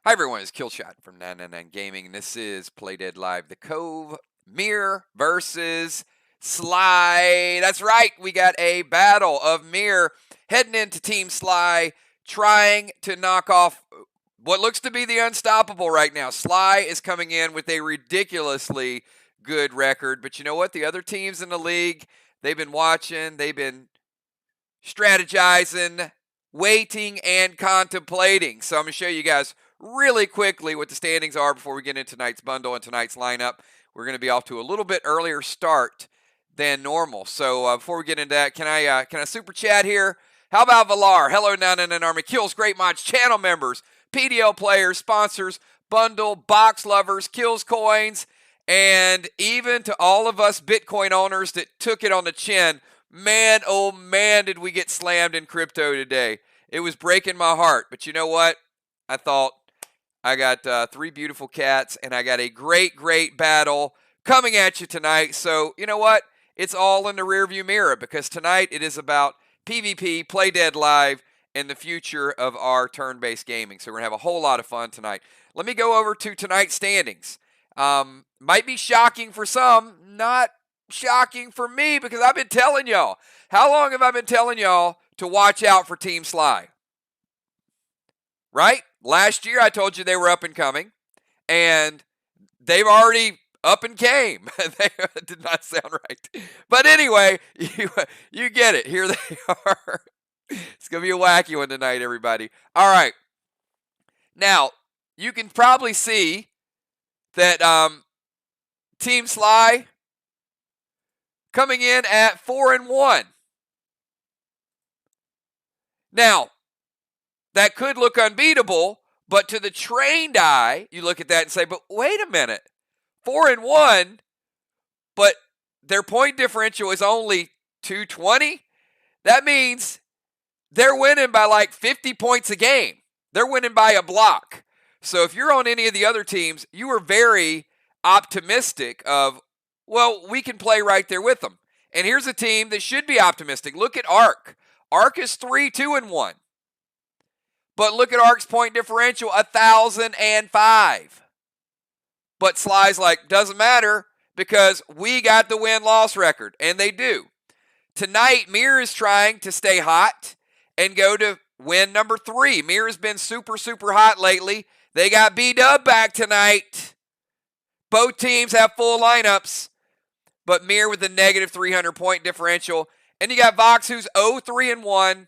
Hi everyone, it's Killshot from 999 Gaming, and this is Play Dead Live, the Cove, MIR versus SLY. That's right, we got a battle of MIR heading into Team SLY, trying to knock off what looks to be the unstoppable right now. SLY is coming in with a ridiculously good record, but you know what? The other teams in the league, they've been watching, they've been strategizing, waiting, and contemplating. So I'm going to show you guys really quickly what the standings are before we get into tonight's bundle and tonight's lineup. We're going to be off to a little bit earlier start than normal. So before we get into that, can I super chat here? How about Valar? Hello, 999 Army. Kills, Great Mods, channel members, PDL players, sponsors, bundle, box lovers, kills coins, and even to all of us Bitcoin owners that took it on the chin. Man, oh man, did we get slammed in crypto today. It was breaking my heart. But you know what? I thought I got 3 beautiful cats, and I got a great, great battle coming at you tonight. So you know what? It's all in the rearview mirror, because tonight it is about PvP, Play Dead Live, and the future of our turn-based gaming. So we're going to have a whole lot of fun tonight. Let me go over to tonight's standings. Might be shocking for some, not shocking for me, because I've been telling y'all. How long have I been telling y'all to watch out for Team SLY? Right? Last year I told you they were up and coming, and they've already up and came. That did not sound right. But anyway, you get it. Here they are. It's going to be a wacky one tonight, everybody. All right. Now, you can probably see that Team SLY coming in at 4-1. Now, that could look unbeatable, but to the trained eye, you look at that and say, but wait a minute, 4-1, but their point differential is only 220? That means they're winning by like 50 points a game. They're winning by a block. So if you're on any of the other teams, you are very optimistic of, well, we can play right there with them. And here's a team that should be optimistic. Look at ARC. ARC is 3-2-1. But look at ARC's point differential, 1,005. But SLY's like, doesn't matter, because we got the win-loss record, and they do. Tonight, MIR is trying to stay hot and go to win number 3. MIR has been super, super hot lately. They got B-Dub back tonight. Both teams have full lineups, but MIR with a negative 300 point differential. And you got Vox, who's 0-3-1,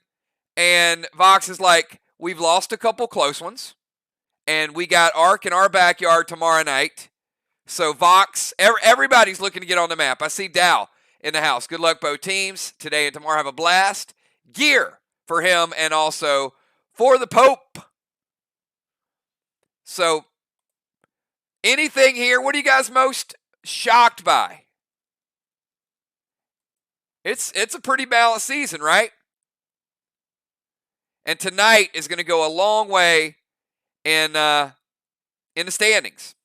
and Vox is like, we've lost a couple close ones, and we got ARC in our backyard tomorrow night. So Vox, everybody's looking to get on the map. I see Dow in the house. Good luck, both teams. Today and tomorrow have a blast. Gear for him and also for the Pope. So anything here, what are you guys most shocked by? It's a pretty balanced season, right? And tonight is going to go a long way in the standings.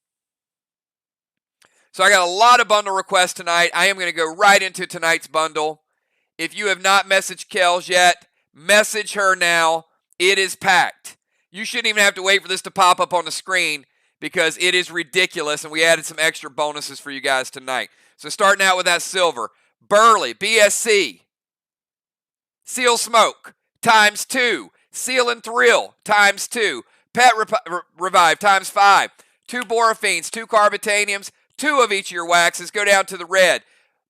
So I got a lot of bundle requests tonight. I am going to go right into tonight's bundle. If you have not messaged Kels yet, message her now. It is packed. You shouldn't even have to wait for this to pop up on the screen, because it is ridiculous, and we added some extra bonuses for you guys tonight. So starting out with that silver. Burley, BSC, Seal Smoke, ×2. Seal and Thrill, ×2. Pet Revive, ×5. 2 Boraphenes, 2 Carbitaniums, 2 of each of your waxes. Go down to the red.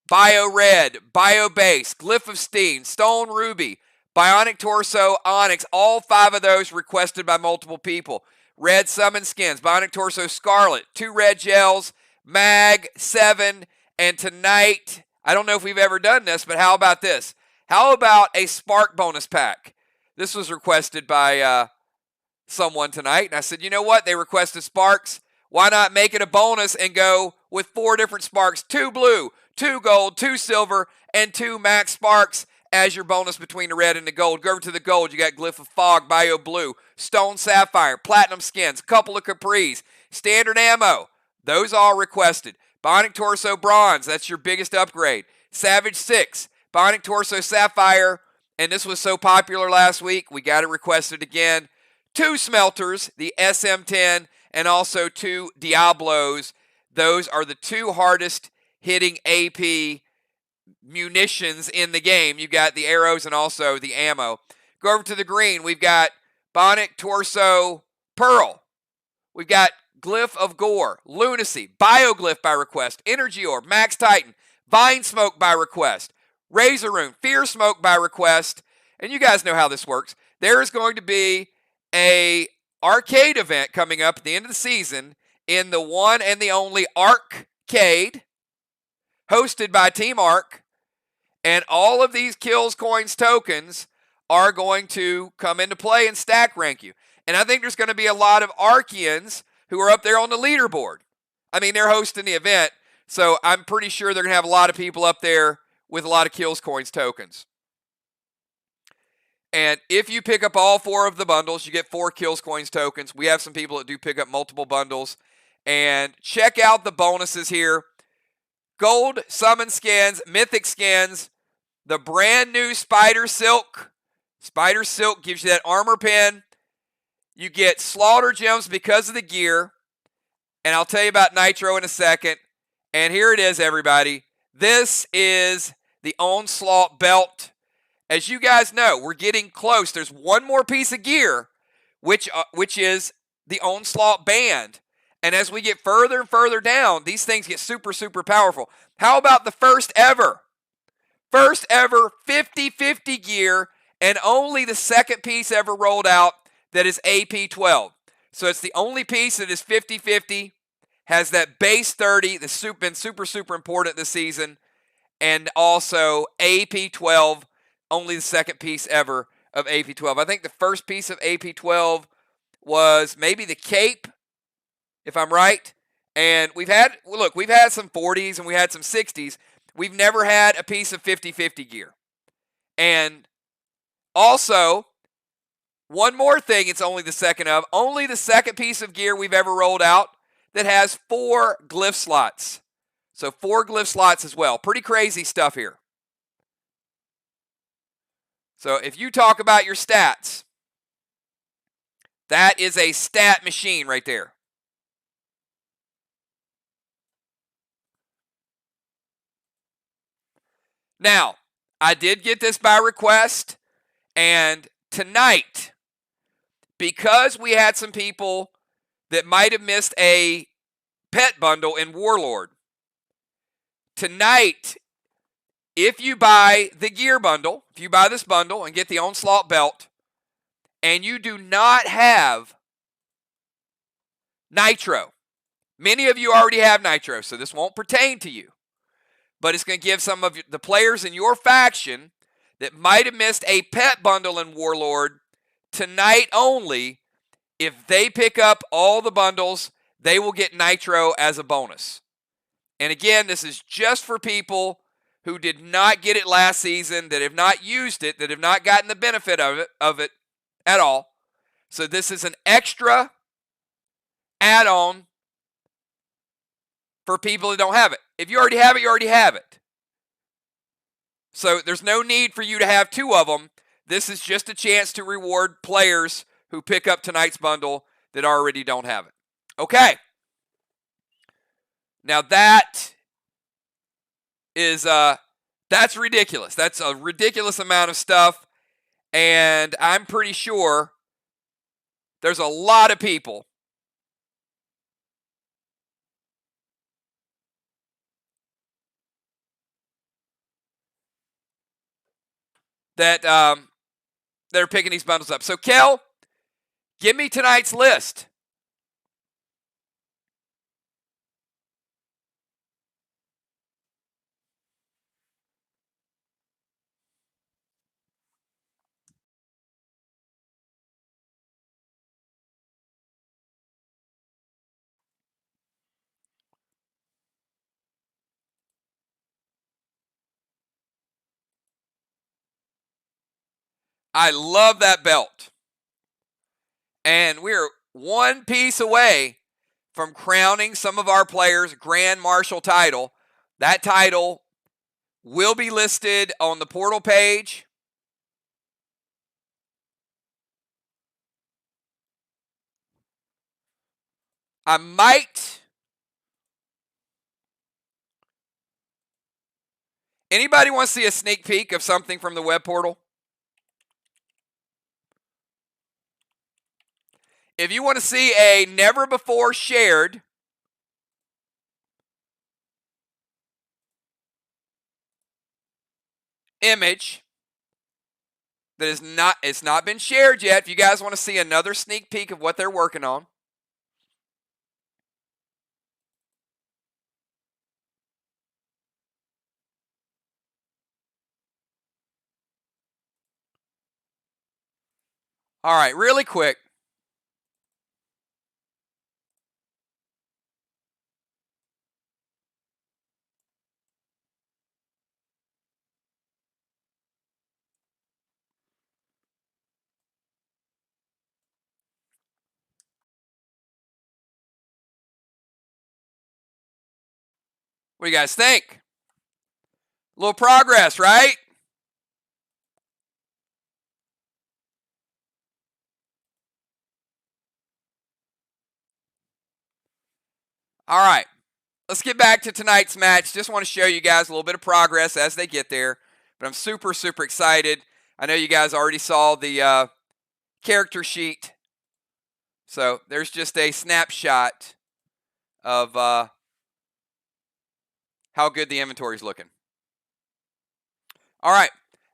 Bio Red, Bio Base, Glyph of Steam, Stone Ruby, Bionic Torso, Onyx. All 5 of those requested by multiple people. Red Summon Skins, Bionic Torso Scarlet, 2 red gels, Mag, 7, and tonight, I don't know if we've ever done this, but how about this? How about a Spark bonus pack? This was requested by someone tonight, and I said, you know what? They requested Sparks. Why not make it a bonus and go with 4 different Sparks? 2 blue, 2 gold, 2 silver, and 2 max Sparks as your bonus between the red and the gold. Go over to the gold. You got Glyph of Fog, Bio Blue, Stone Sapphire, Platinum Skins, a couple of Capris, Standard Ammo. Those all requested. Bionic Torso Bronze, that's your biggest upgrade. Savage 6, Bionic Torso Sapphire, and this was so popular last week, we got it requested again. 2 Smelters, the SM10, and also 2 Diablos. Those are the 2 hardest hitting AP munitions in the game. You got the arrows and also the ammo. Go over to the green. We've got Bionic Torso Pearl. We've got Glyph of Gore, Lunacy, Bioglyph by request, Energy Orb, Max Titan, Vine Smoke by request, Razor Rune, Fear Smoke by request, and you guys know how this works. There is going to be a arcade event coming up at the end of the season in the one and the only Arcade, hosted by Team Arc, and all of these kills, coins, tokens are going to come into play and stack rank you. And I think there's going to be a lot of Arceans who are up there on the leaderboard. I mean, they're hosting the event, so I'm pretty sure they're going to have a lot of people up there with a lot of kills, coins, tokens. And if you pick up all 4 of the bundles, you get 4 kills, coins, tokens. We have some people that do pick up multiple bundles. And check out the bonuses here. Gold summon skins, mythic skins, the brand new Spider Silk. Spider Silk gives you that armor pin. You get Slaughter Gems because of the gear. And I'll tell you about Nitro in a second. And here it is, everybody. This is the Onslaught Belt. As you guys know, we're getting close. There's one more piece of gear, which is the Onslaught Band. And as we get further and further down, these things get super, super powerful. How about the first ever 50-50 gear, and only the second piece ever rolled out that is AP12. So it's the only piece that is 50-50, has that base 30 that's been super, super important this season, and also AP12, only the second piece ever of AP12. I think the first piece of AP12 was maybe the cape, if I'm right. And we've had some 40s and we had some 60s. We've never had a piece of 50-50 gear. And also, one more thing it's only the second piece of gear we've ever rolled out that has 4 glyph slots. So 4 glyph slots as well. Pretty crazy stuff here. So if you talk about your stats, that is a stat machine right there. Now, I did get this by request, and tonight, because we had some people that might have missed a pet bundle in Warlord, tonight, if you buy the gear bundle, if you buy this bundle and get the Onslaught Belt, and you do not have Nitro, many of you already have Nitro, so this won't pertain to you. But it's going to give some of the players in your faction that might have missed a pet bundle in Warlord tonight only. If they pick up all the bundles, they will get Nitro as a bonus. And again, this is just for people who did not get it last season, that have not used it, that have not gotten the benefit of it at all. So this is an extra add-on for people that don't have it. If you already have it, you already have it. So there's no need for you to have 2 of them. This is just a chance to reward players who pick up tonight's bundle that already don't have it. Okay. Now that is, that's ridiculous. That's a ridiculous amount of stuff. And I'm pretty sure there's a lot of people that are picking these bundles up. So, Kel, give me tonight's list. I love that belt. And we're one piece away from crowning some of our players Grand Marshal title. That title will be listed on the portal page. I might. Anybody want to see a sneak peek of something from the web portal? If you want to see a never before shared image that it's not been shared yet, if you guys want to see another sneak peek of what they're working on, all right, really quick. What do you guys think? A little progress, right? All right, let's get back to tonight's match. Just want to show you guys a little bit of progress as they get there, but I'm super, super excited. I know you guys already saw the character sheet, so there's just a snapshot of how good the inventory is looking. All right,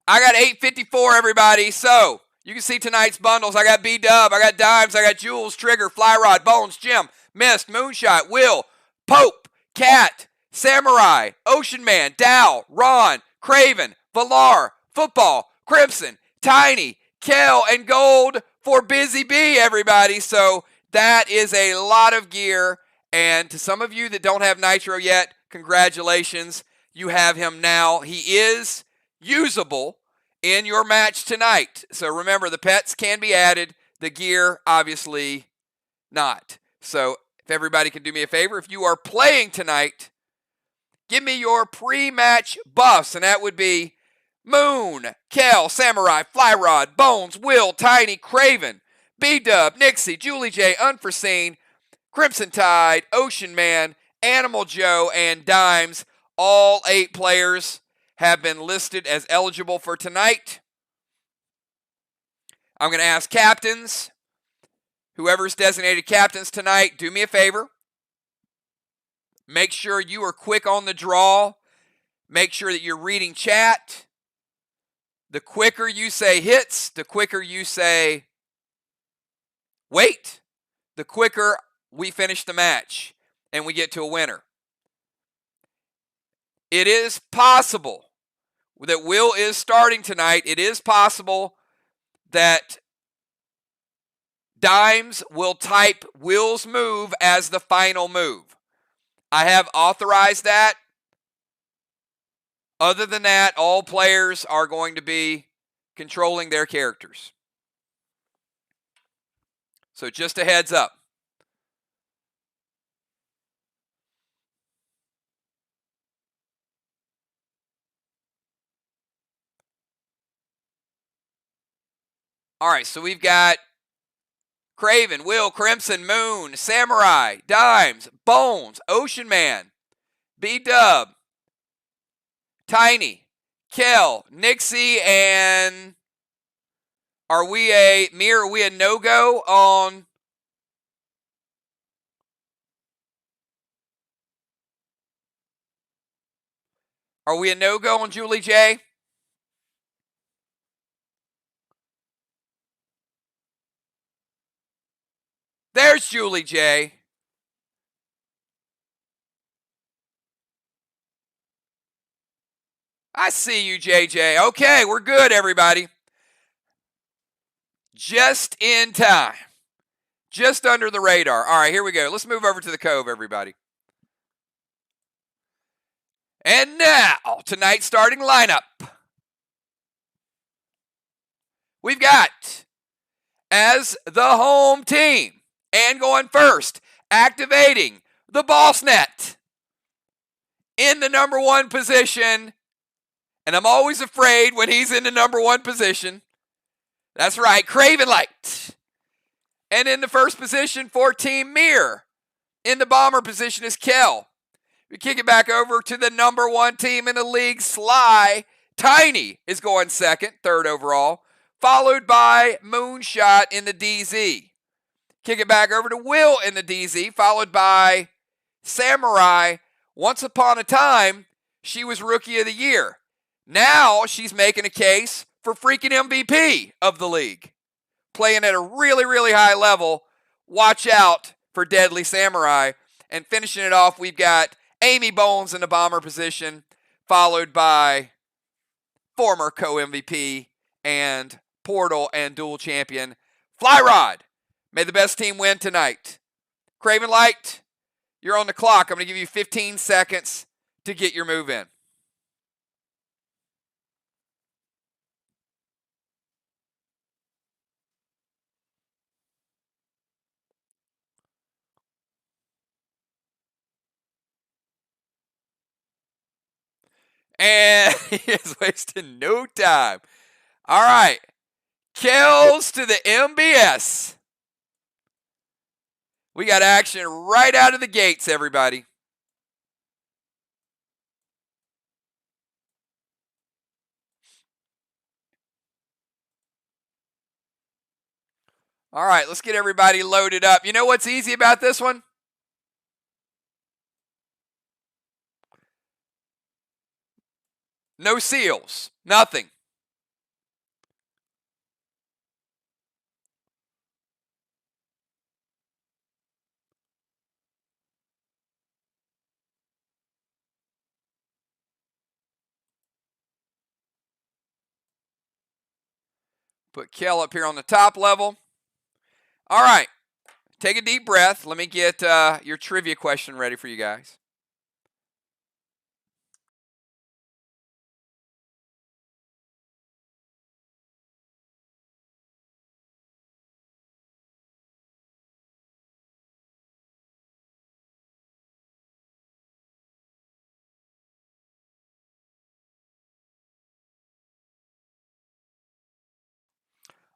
I got 854, everybody. So you can see tonight's bundles. I got B-Dub, I got Dimes, I got Jules, Trigger, Fly Rod, Bones, Jim, Mist, Moonshot, Will, Pope, Cat, Samurai, Ocean Man, Dow, Ron, Craven, Valar, Football, Crimson, Tiny, Kel, and Gold for Busy Bee, everybody. So that is a lot of gear. And to some of you that don't have Nitro yet, congratulations. You have him now. He is usable in your match tonight. So remember, the pets can be added. The gear, obviously not. So if everybody can do me a favor, if you are playing tonight, give me your pre-match buffs. And that would be Moon, Kel, Samurai, Flyrod, Bones, Will, Tiny, Craven, B-Dub, Nixie, Julie J, Unforeseen, Crimson Tide, Ocean Man, Animal Joe, and Dimes. All 8 players have been listed as eligible for tonight. I'm going to ask captains, whoever's designated captains tonight, do me a favor. Make sure you are quick on the draw. Make sure that you're reading chat. The quicker you say hits, the quicker you say wait, the quicker we finish the match and we get to a winner. It is possible that Will is starting tonight. It is possible that Dimes will type Will's move as the final move. I have authorized that. Other than that, all players are going to be controlling their characters. So just a heads up. All right, so we've got Craven, Will, Crimson, Moon, Samurai, Dimes, Bones, Ocean Man, B-Dub, Tiny, Kel, Nixie, and are we a MIR? Are we a no-go on? Are we a no-go on Julie J? There's Julie J. I see you, JJ. Okay, we're good, everybody. Just in time. Just under the radar. All right, here we go. Let's move over to the Cove, everybody. And now, tonight's starting lineup. We've got, as the home team, and going first, activating the boss net in the number 1 position. And I'm always afraid when he's in the number 1 position. That's right, Craven Light. And in the first position for Team MIR, In the bomber position is Kel. We kick it back over to the number 1 team in the league, SLY. Tiny is going second, third overall, followed by Moonshot in the DZ. Kick it back over to Will in the DZ, followed by Samurai. Once upon a time, she was Rookie of the Year. Now she's making a case for freaking MVP of the league. Playing at a really, really high level. Watch out for Deadly Samurai. And finishing it off, we've got Amy Bones in the bomber position, followed by former co-MVP and Portal and dual champion Flyrod. May the best team win tonight. Craven Light, you're on the clock. I'm going to give you 15 seconds to get your move in. And he is wasting no time. All right. Kells to the MBS. We got action right out of the gates, everybody. All right, let's get everybody loaded up. You know what's easy about this one? No seals. Nothing. Put Kel up here on the top level. All right. Take a deep breath. Let me get your trivia question ready for you guys.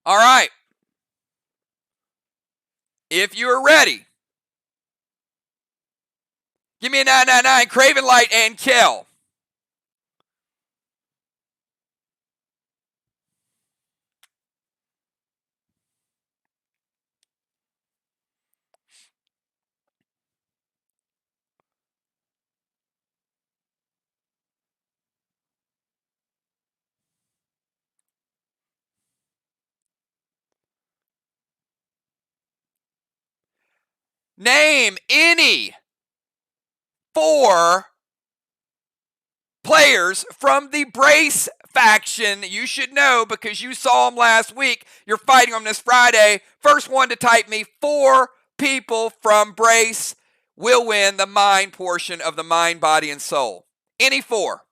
All right. If you are ready, give me a 999, Craven Light and Kel. Name any 4 players from the Brace faction. You should know because you saw them last week. You're fighting them this Friday. First one to type me 4 people from Brace will win the mind portion of the mind, body, and soul. Any 4.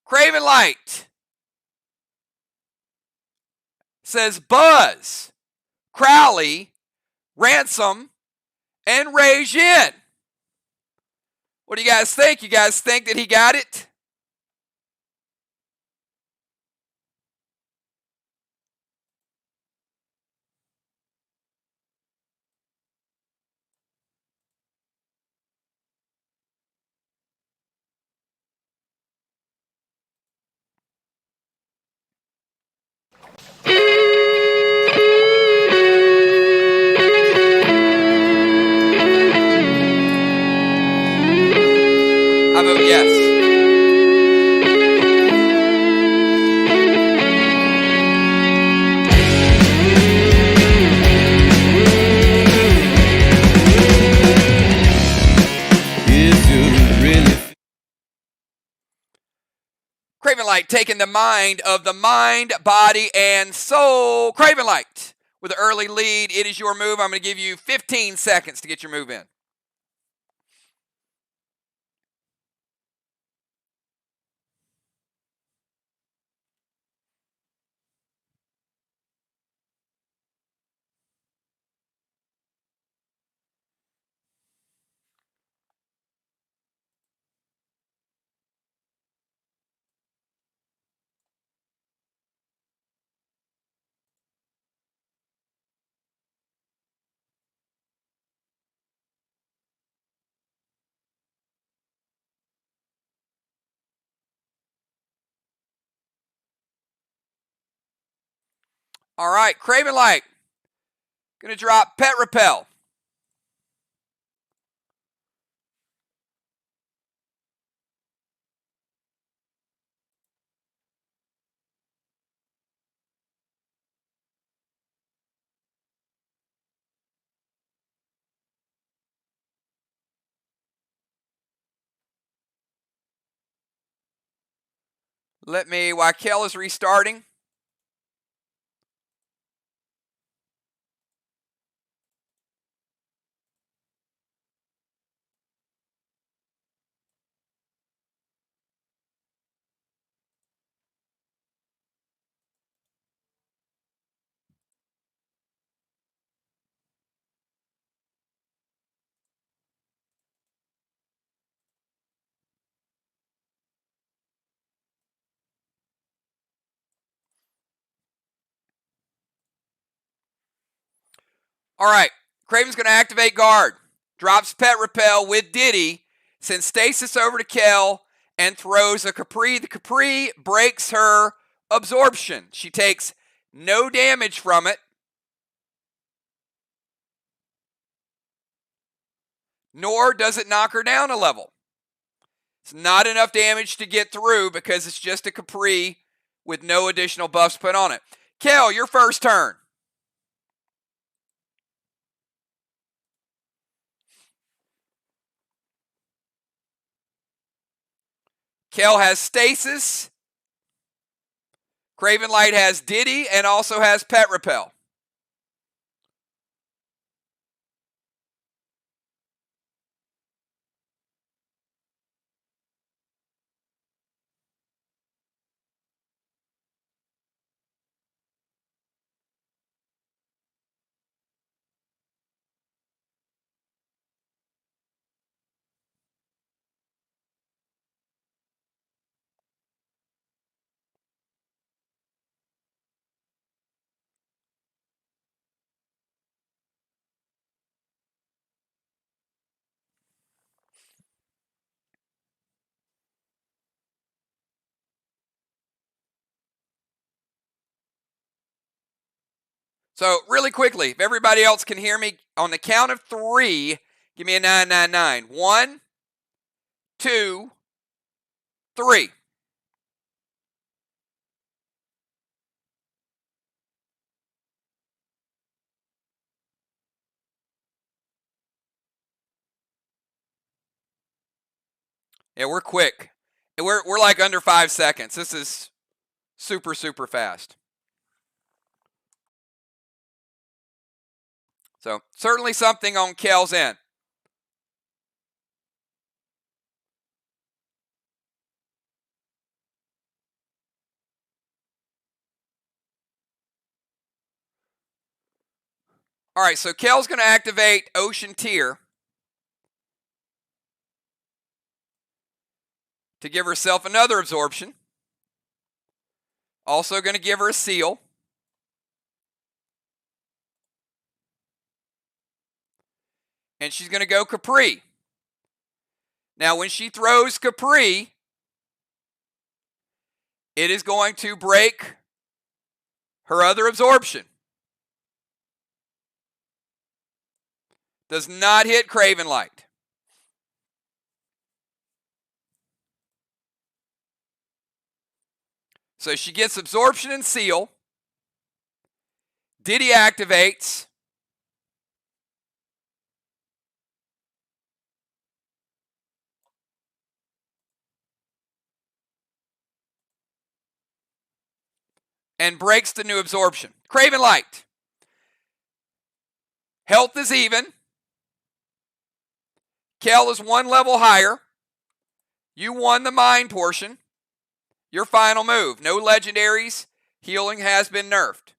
Craven Light says Buzz, Crowley, Ransom, and Ray Jin. What do you guys think? You guys think that he got it? I vote yes. Light taking the mind of the mind, body, and soul. Craven Light with an early lead. It is your move. I'm going to give you 15 seconds to get your move in. All right, Craven Light. Going to drop Pet Repel. While Kel is restarting. All right, Craven's going to activate guard. Drops Pet Repel with Diddy, sends Stasis over to Kel, and throws a Capri. The Capri breaks her absorption. She takes no damage from it, nor does it knock her down a level. It's not enough damage to get through because it's just a Capri with no additional buffs put on it. Kel, your first turn. Kel has Stasis. Craven Light has Diddy and also has Pet Repel. So really quickly, if everybody else can hear me, on the count of 3, give me a 999. 1, 2, 3. Yeah, we're quick. We're like under 5 seconds. This is super, super fast. So certainly something on Kel's end. All right, so Kel's going to activate Ocean Tear to give herself another absorption. Also going to give her a seal. And she's going to go Capri. Now, when she throws Capri, it is going to break her other absorption. Does not hit Craven Light. So she gets absorption and seal. Diddy activates. and breaks the new absorption. Craven Light. Health is even. Kel is one level higher. You won the mine portion. Your final move. No legendaries. Healing has been nerfed.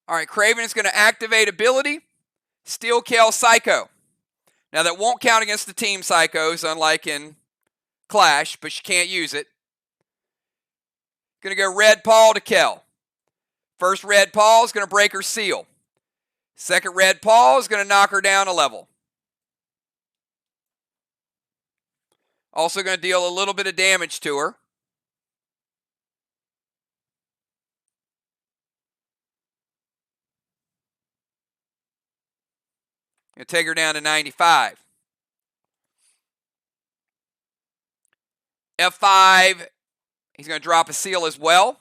All right, Craven is going to activate ability, Steel Kel Psycho. Now that won't count against the team Psychos, unlike in Clash, but she can't use it. Going to go Red Paw to Kel. First Red Paw is going to break her seal. Second Red Paw is going to knock her down a level. Also going to deal a little bit of damage to her. Going to take her down to 95. F5, he's going to drop a seal as well.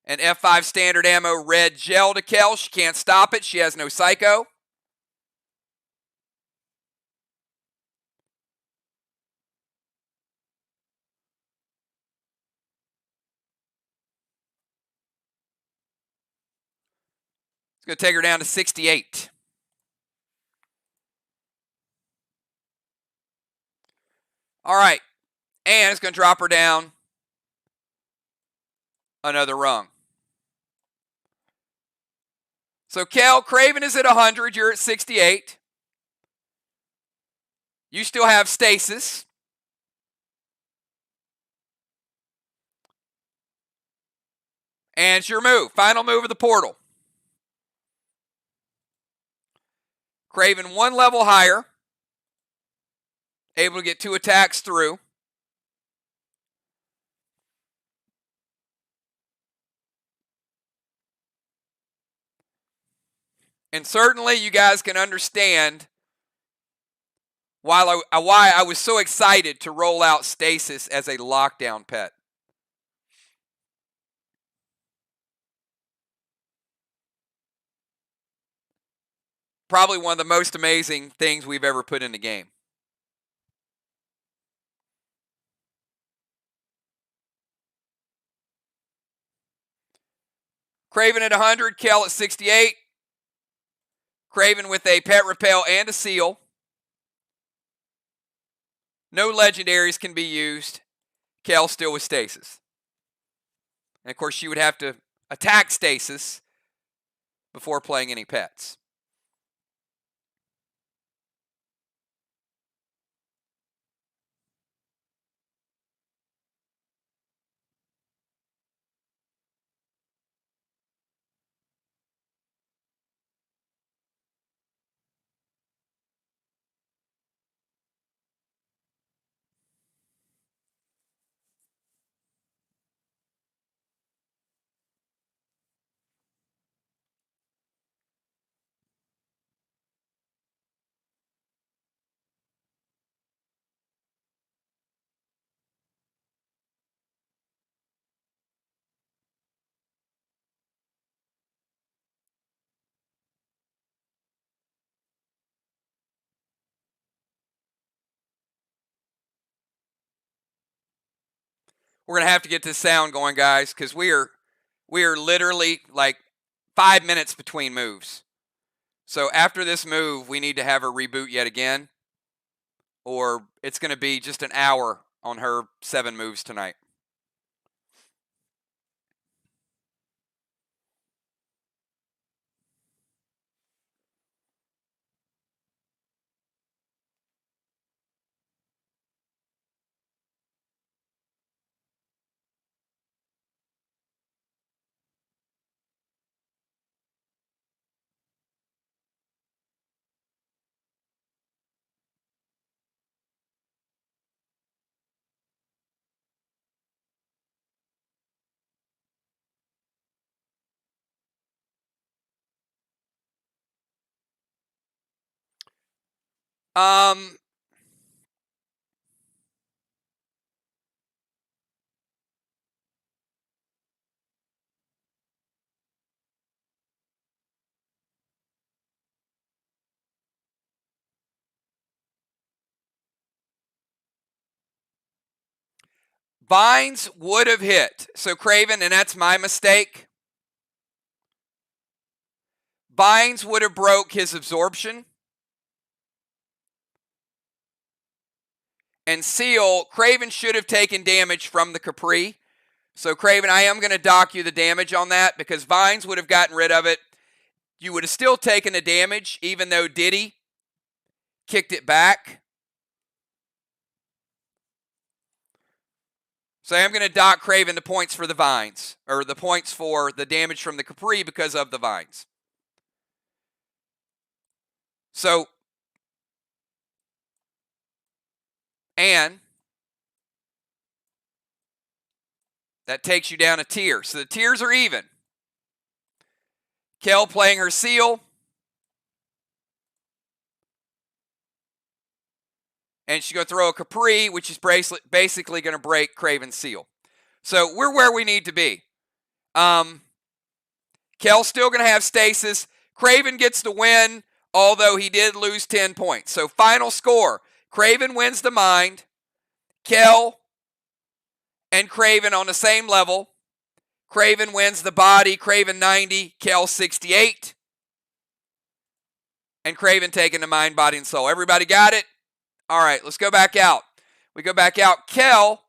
And F5 standard ammo red gel to Kel. She can't stop it. She has no Psycho. It's going to take her down to 68. All right. And it's going to drop her down another rung. So Kel, Craven is at 100. You're at 68. You still have stasis. And it's your move. Final move of the portal. Craven one level higher. Able to get 2 attacks through. And certainly you guys can understand why I was so excited to roll out stasis as a lockdown pet. Probably one of the most amazing things we've ever put in the game. Craven at 100, Kel at 68. Craven with a pet repel and a seal. No legendaries can be used. Kel still with stasis. And of course, she would have to attack stasis before playing any pets. We're going to have to get this sound going, guys, because we are literally like 5 minutes between moves. So after this move, we need to have her reboot yet again, or it's going to be just an hour on her 7 moves tonight. Um, Vines would have hit. So Craven, and that's my mistake. Vines would have broke his absorption. And Seal, Craven should have taken damage from the Capri. So Craven, I am going to dock you the damage on that because Vines would have gotten rid of it. You would have still taken the damage even though Diddy kicked it back. So I'm going to dock Craven the points for the Vines, or the points for the damage from the Capri because of the Vines. So, and that takes you down a tier. So the tiers are even. Kel playing her Seal. And she's going to throw a Capri, which is basically going to break Craven's Seal. So we're where we need to be. Kel's still going to have stasis. Craven gets the win, although he did lose 10 points. So final score, Craven wins the mind. Kel and Craven on the same level. Craven wins the body. Craven 90, Kel 68. And Craven taking the mind, body, and soul. Everybody got it? All right, let's go back out. We go back out. Kel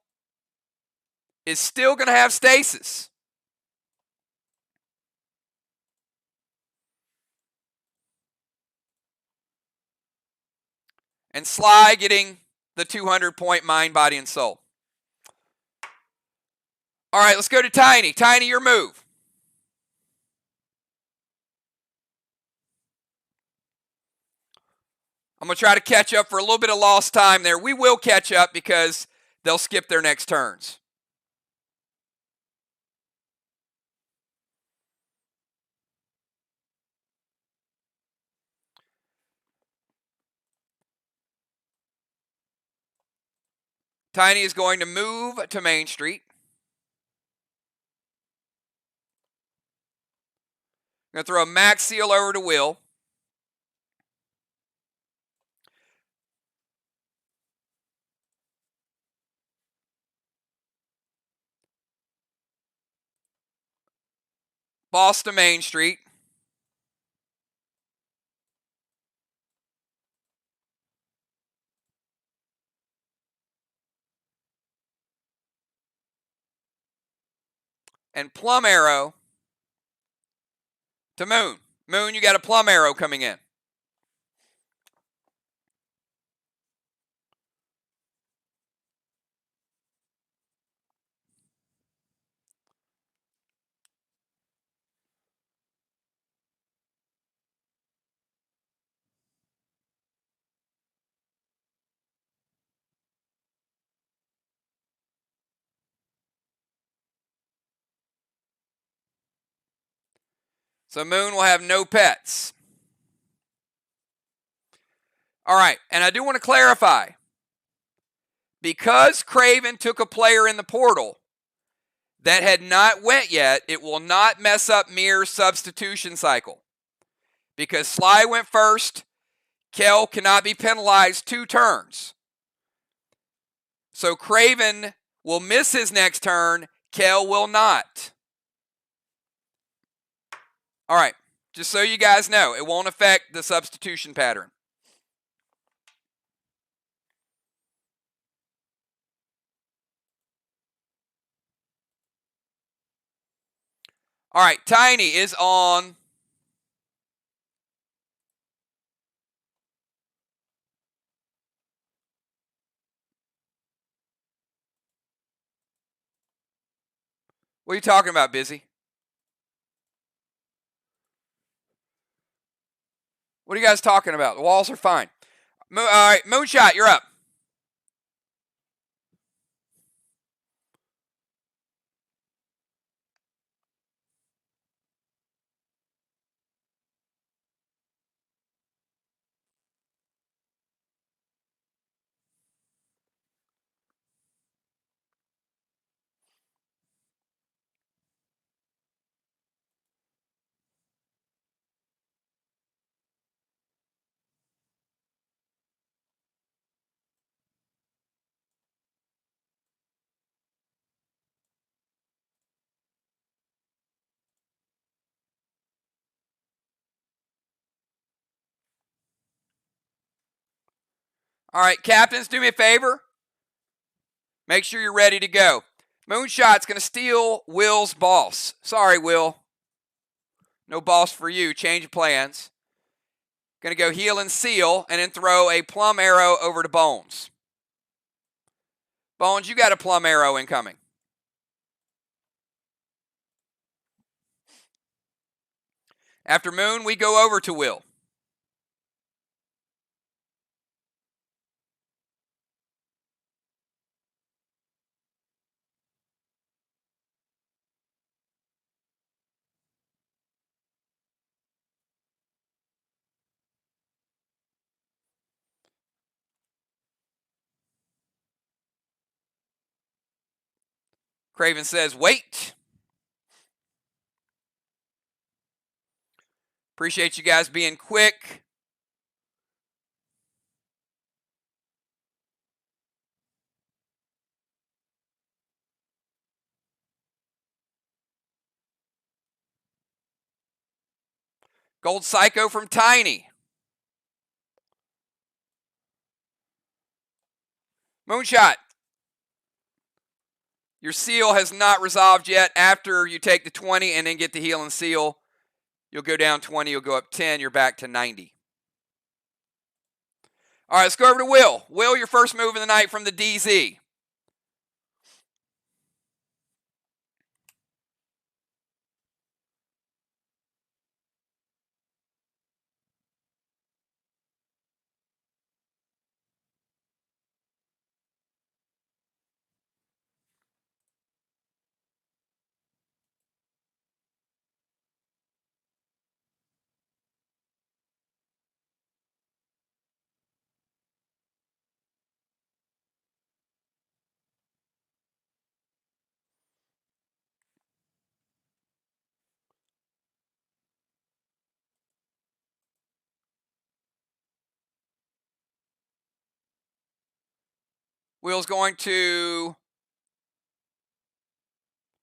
is still going to have stasis. And SLY getting the 200-point mind, body, and soul. All right, let's go to Tiny. Tiny, your move. I'm going to try to catch up for a little bit of lost time there. We will catch up because they'll skip their next turns. Tiny is going to move to Main Street. I'm going to throw a Max Seal over to Will. Boss to Main Street. And Plum Arrow to Moon. Moon, you got a Plum Arrow coming in. So Moon will have no pets. All right, and I do want to clarify. Because Craven took a player in the portal that had not went yet, it will not mess up MIR's substitution cycle. Because SLY went first, Kel cannot be penalized 2 turns. So Craven will miss his next turn, Kel will not. All right, just so you guys know, it won't affect the substitution pattern. All right, Tiny is on. What are you talking about, Busy? What are you guys talking about? The walls are fine. All right, Moonshot, you're up. All right, captains, do me a favor. Make sure you're ready to go. Moonshot's going to steal Will's boss. Sorry, Will. No boss for you. Change of plans. Going to go heal and seal, and then throw a plum arrow over to Bones. Bones, you got a plum arrow incoming. After Moon, we go over to Will. Craven says, wait. Appreciate you guys being quick. Gold Psycho from Tiny. Moonshot. Your seal has not resolved yet. After you take the 20 and then get the heal and seal, you'll go down 20, you'll go up 10, you're back to 90. All right, let's go over to Will. Will, your first move of the night from the DZ. Will's going to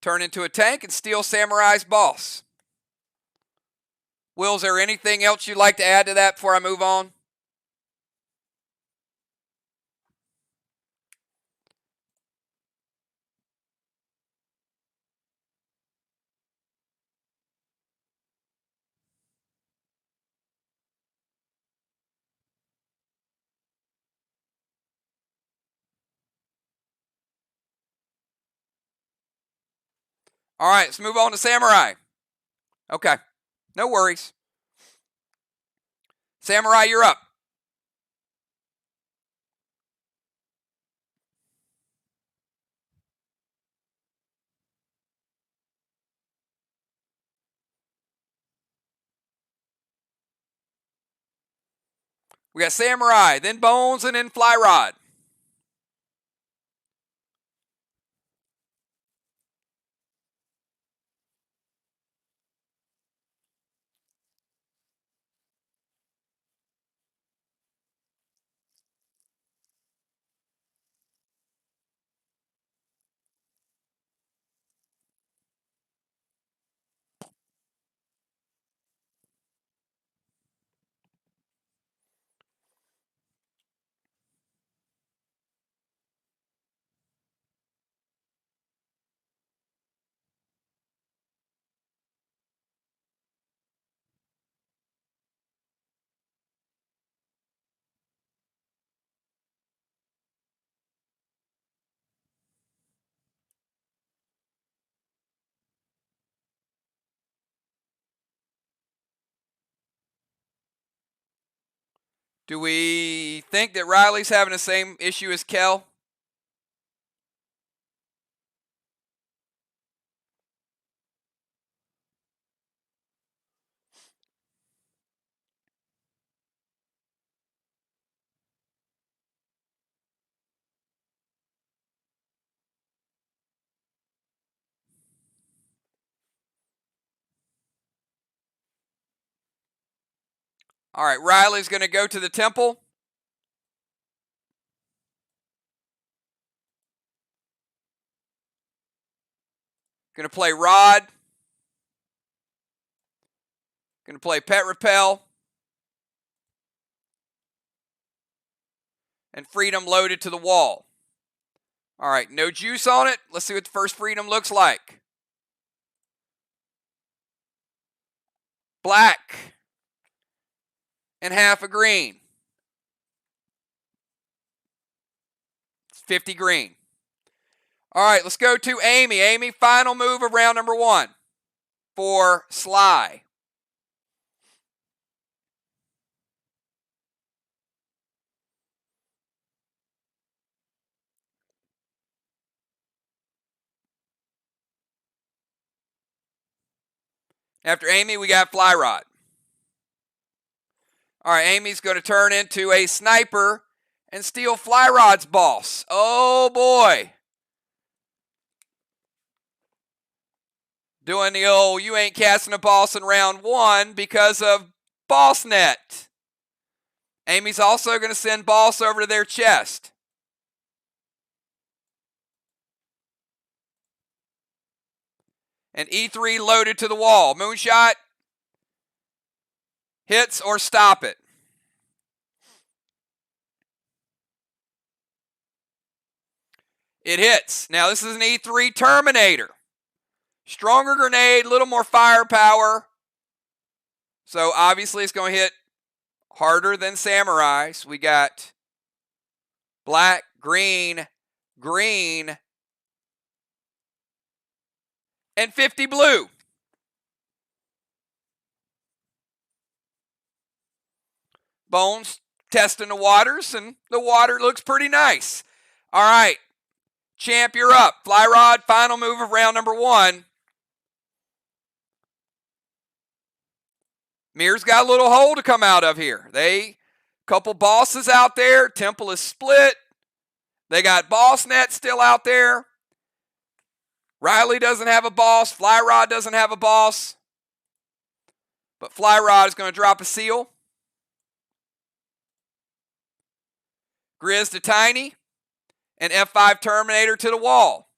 turn into a tank and steal Samurai's boss. Will, is there anything else you'd like to add to that before I move on? All right, let's move on to Samurai. Okay, no worries. Samurai, you're up. We got Samurai, then Bones, and then Fly Rod. Do we think that Riley's having the same issue as Kel? All right, Riley's going to go to the temple. Going to play Rod. Going to play Pet Repel. And Freedom loaded to the wall. All right, no juice on it. Let's see what the first Freedom looks like. Black. And half a green. It's 50 green. All right, let's go to Amy. Amy, final move of round number 1 for SLY. After Amy, we got Fly Rod. All right, Amy's going to turn into a sniper and steal Fly Rod's boss. Oh, boy. Doing the old, you ain't casting a boss in round 1 because of boss net. Amy's also going to send boss over to their chest. And E3 loaded to the wall. Moonshot. Hits or stop it. It hits. Now this is an E3 Terminator. Stronger grenade, a little more firepower. So obviously it's going to hit harder than Samurais. We got black, green, green, and 50 blue. Bones testing the waters, and the water looks pretty nice. All right, champ, you're up. Fly Rod, final move of round number 1. MIR's got a little hole to come out of here. Couple bosses out there. Temple is split. They got boss net still out there. Riley doesn't have a boss. Fly Rod doesn't have a boss. But Fly Rod is going to drop a seal. Grizz to Tiny. And F5 Terminator to the wall.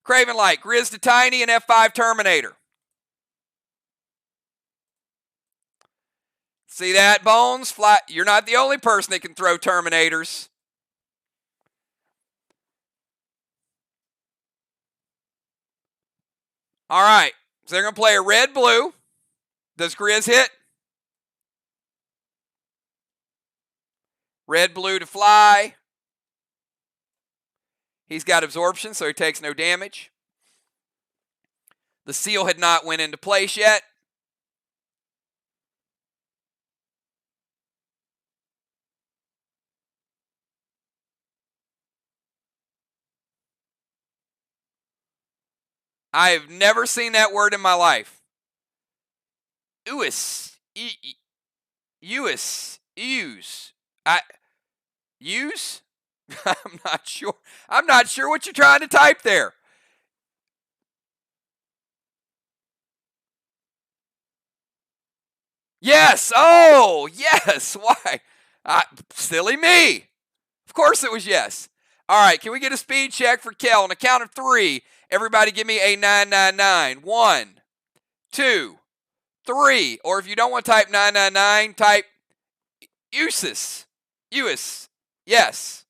Craven Light, Grizz to Tiny, and F5 Terminator. See that, Bones? You're not the only person that can throw Terminators. All right, so they're going to play a red-blue. Does Grizz hit? Red-blue to Fly. He's got absorption, so he takes no damage. The seal had not went into place yet. I have never seen that word in my life. Use. Use. Use. Use? I'm not sure. I'm not sure what you're trying to type there. Yes. Oh, yes. Why? Silly me. Of course it was yes. All right, can we get a speed check for Kel? On the count of 3, everybody give me a 999. 1, 2, 3. Or if you don't want to type 999, type uses. Use. Yes.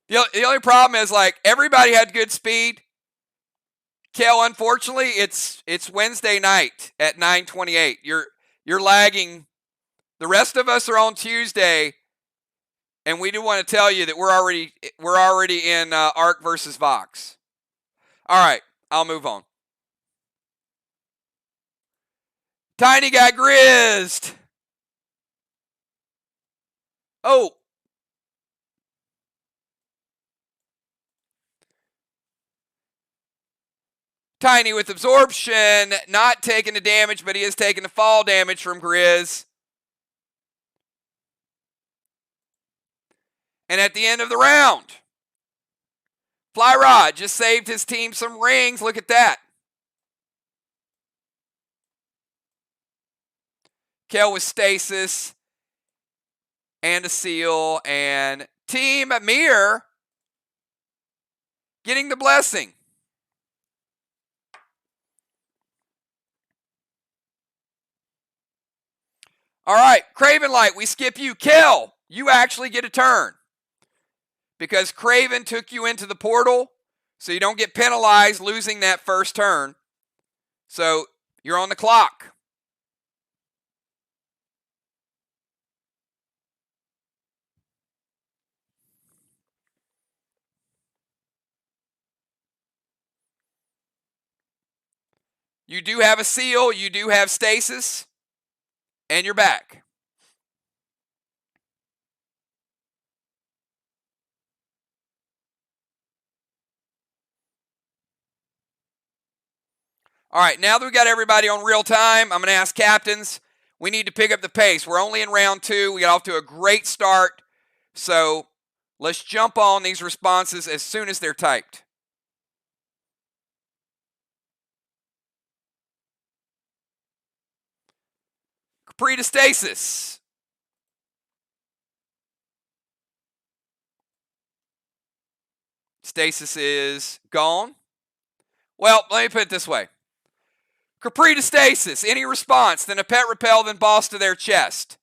The only problem is, like, everybody had good speed. Kel, unfortunately, it's Wednesday night at 9:28. You're lagging. The rest of us are on Tuesday, and we do want to tell you that we're already in Arc versus Vox. All right, I'll move on. Tiny got grizzed. Oh. Tiny with absorption, not taking the damage, but he is taking the fall damage from Grizz. And at the end of the round, Fly Rod just saved his team some rings. Look at that. Kel with stasis and a seal, and Team MIR getting the blessing. All right, Craven Light, we skip you. Kel, you actually get a turn because Craven took you into the portal, so you don't get penalized losing that first turn. So you're on the clock. You do have a seal, you do have stasis, and you're back. All right, now that we got everybody on real time, I'm going to ask captains. We need to pick up the pace. We're only in round 2. We got off to a great start. So let's jump on these responses as soon as they're typed. Capri to stasis. Stasis is gone. Well, let me put it this way. Capri to stasis. Any response, then a pet repel, then boss to their chest.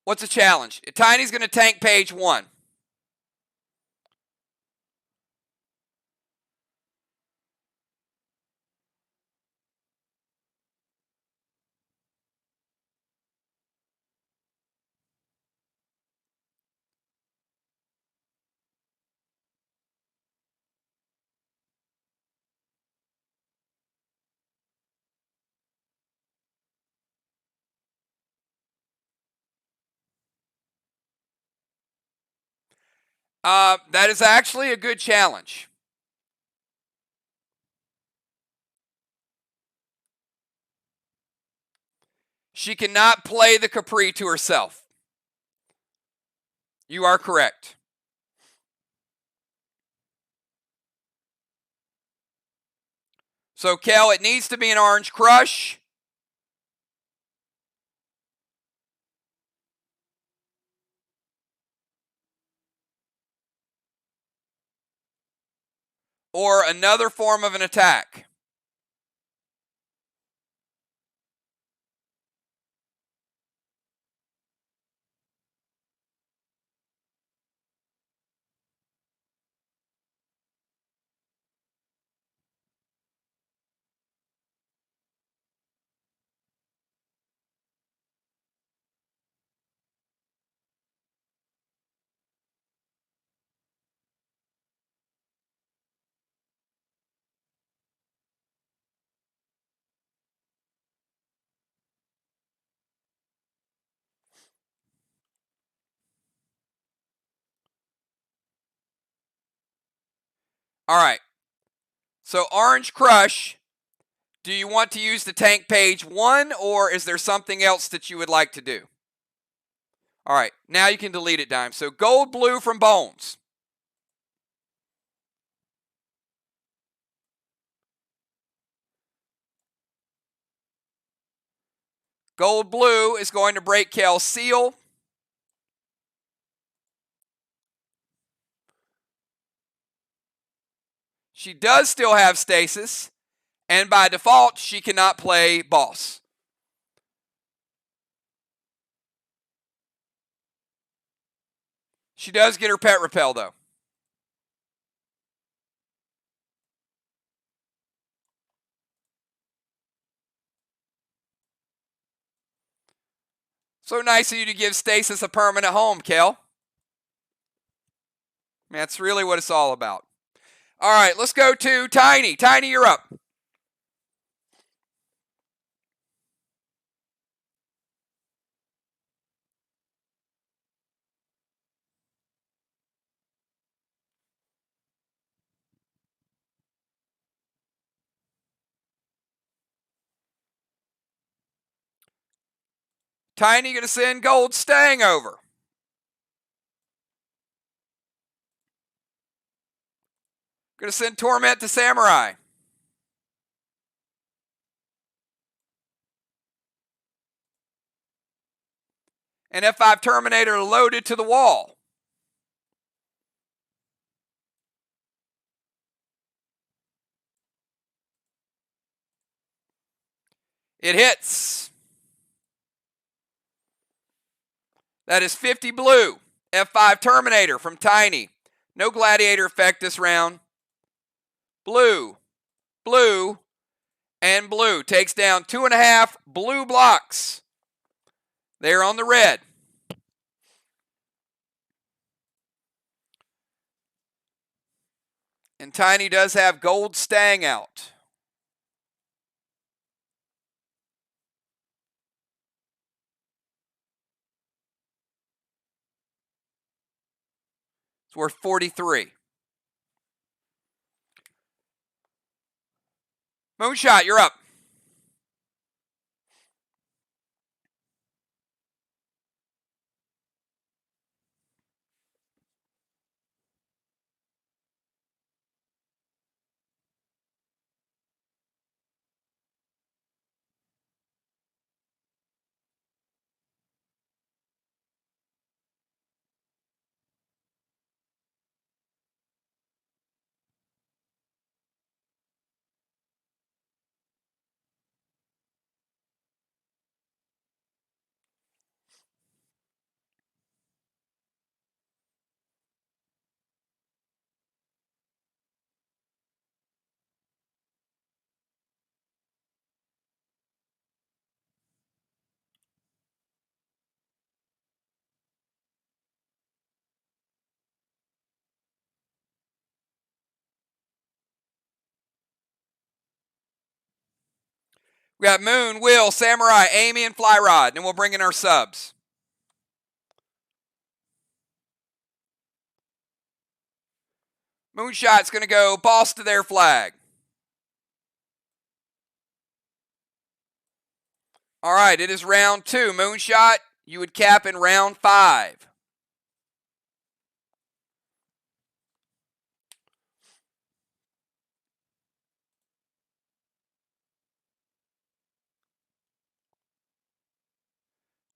What's the challenge? Tiny's going to tank page 1. That is actually a good challenge. She cannot play the Capri to herself. You are correct. So, Kel, it needs to be an Orange Crush. Or another form of an attack. All right. So, Orange Crush, do you want to use the tank page 1, or is there something else that you would like to do? All right. Now you can delete it, Dime. So, Gold Blue from Bones. Gold Blue is going to break Kel's seal. She does still have stasis, and by default, she cannot play boss. She does get her pet repel, though. So nice of you to give stasis a permanent home, Kel. That's really what it's all about. All right, let's go to Tiny. Tiny, you're up. Tiny going to send Gold Stang over. Going to send Torment to Samurai. And F5 Terminator loaded to the wall. It hits. That is 50 blue. F5 Terminator from Tiny. No Gladiator effect this round. Blue, blue, and blue. Takes down 2.5 blue blocks. They're on the red. And Tiny does have Gold Stang out. It's worth 43. Moonshot, you're up. We got Moon, Will, Samurai, Amy, and Fly Rod. And then we'll bring in our subs. Moonshot's going to go boss to their flag. All right, it is round 2. Moonshot, you would cap in round 5.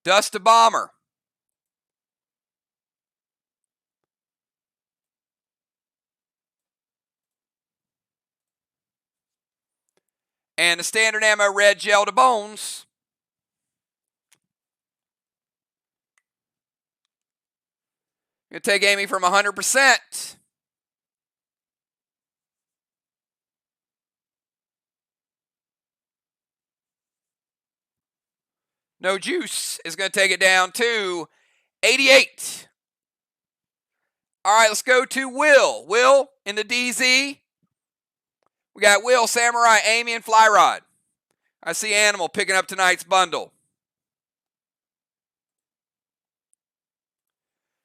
Dust to Bomber. And the standard ammo red gel to Bones. Going to take Amy from 100%. No Juice is going to take it down to 88. All right, let's go to Will. Will in the DZ. We got Will, Samurai, Amy, and Fly Rod. I see Animal picking up tonight's bundle.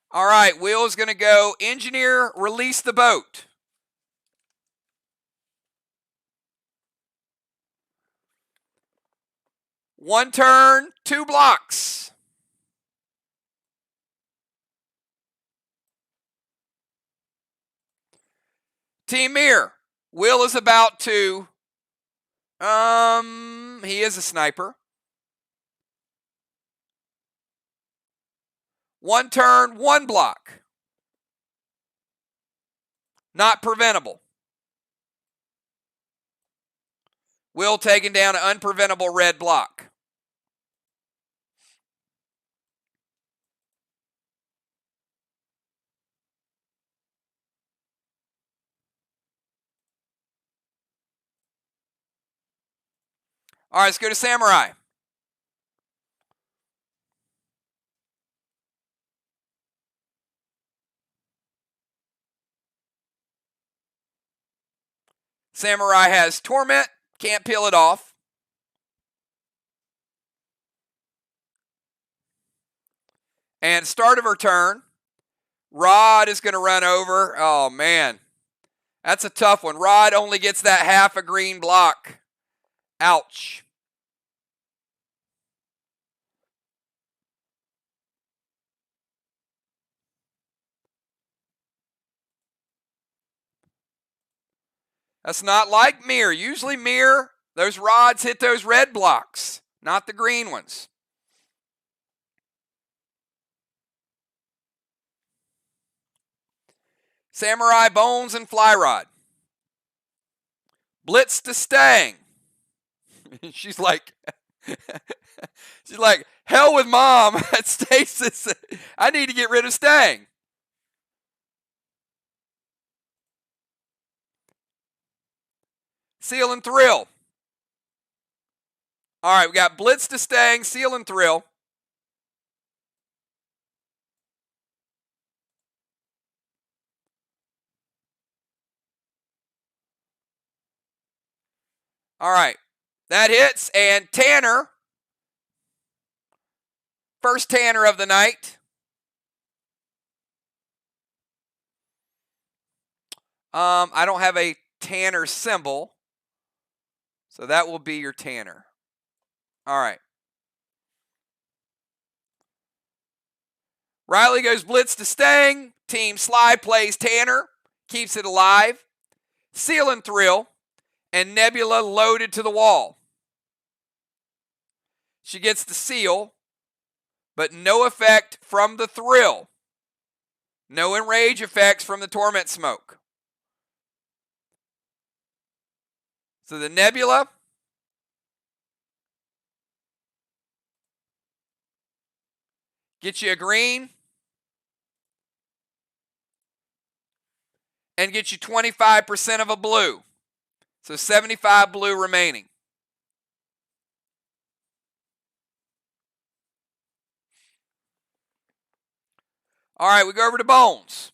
All right, Will is going to go Engineer, release the boat. One turn, 2 blocks. Team MIR. Will is about to, he is a sniper. One turn, 1 block. Not preventable. Will taking down an unpreventable red block. All right, let's go to Samurai. Samurai has Torment, can't peel it off. And start of her turn, Rod is going to run over. Oh, man. That's a tough one. Rod only gets that half a green block. Ouch. That's not like MIR. Usually MIR, those rods hit those red blocks, not the green ones. Samurai Bones and Fly Rod. Blitz to Stang. She's like, hell with mom at Stasis. I need to get rid of Stang. Seal and Thrill. All right, we got Blitz to Stang, Seal and Thrill. All right, that hits, and Tanner, first Tanner of the night. I don't have a Tanner symbol, so that will be your Tanner. All right. Riley goes Blitz to Stang. Team SLY plays Tanner, keeps it alive. Seal and Thrill, and Nebula loaded to the wall. She gets the Seal, but no effect from the Thrill. No enrage effects from the Torment Smoke. So the Nebula gets you a green and gets you 25% of a blue. So 75 blue remaining. All right, we go over to Bones.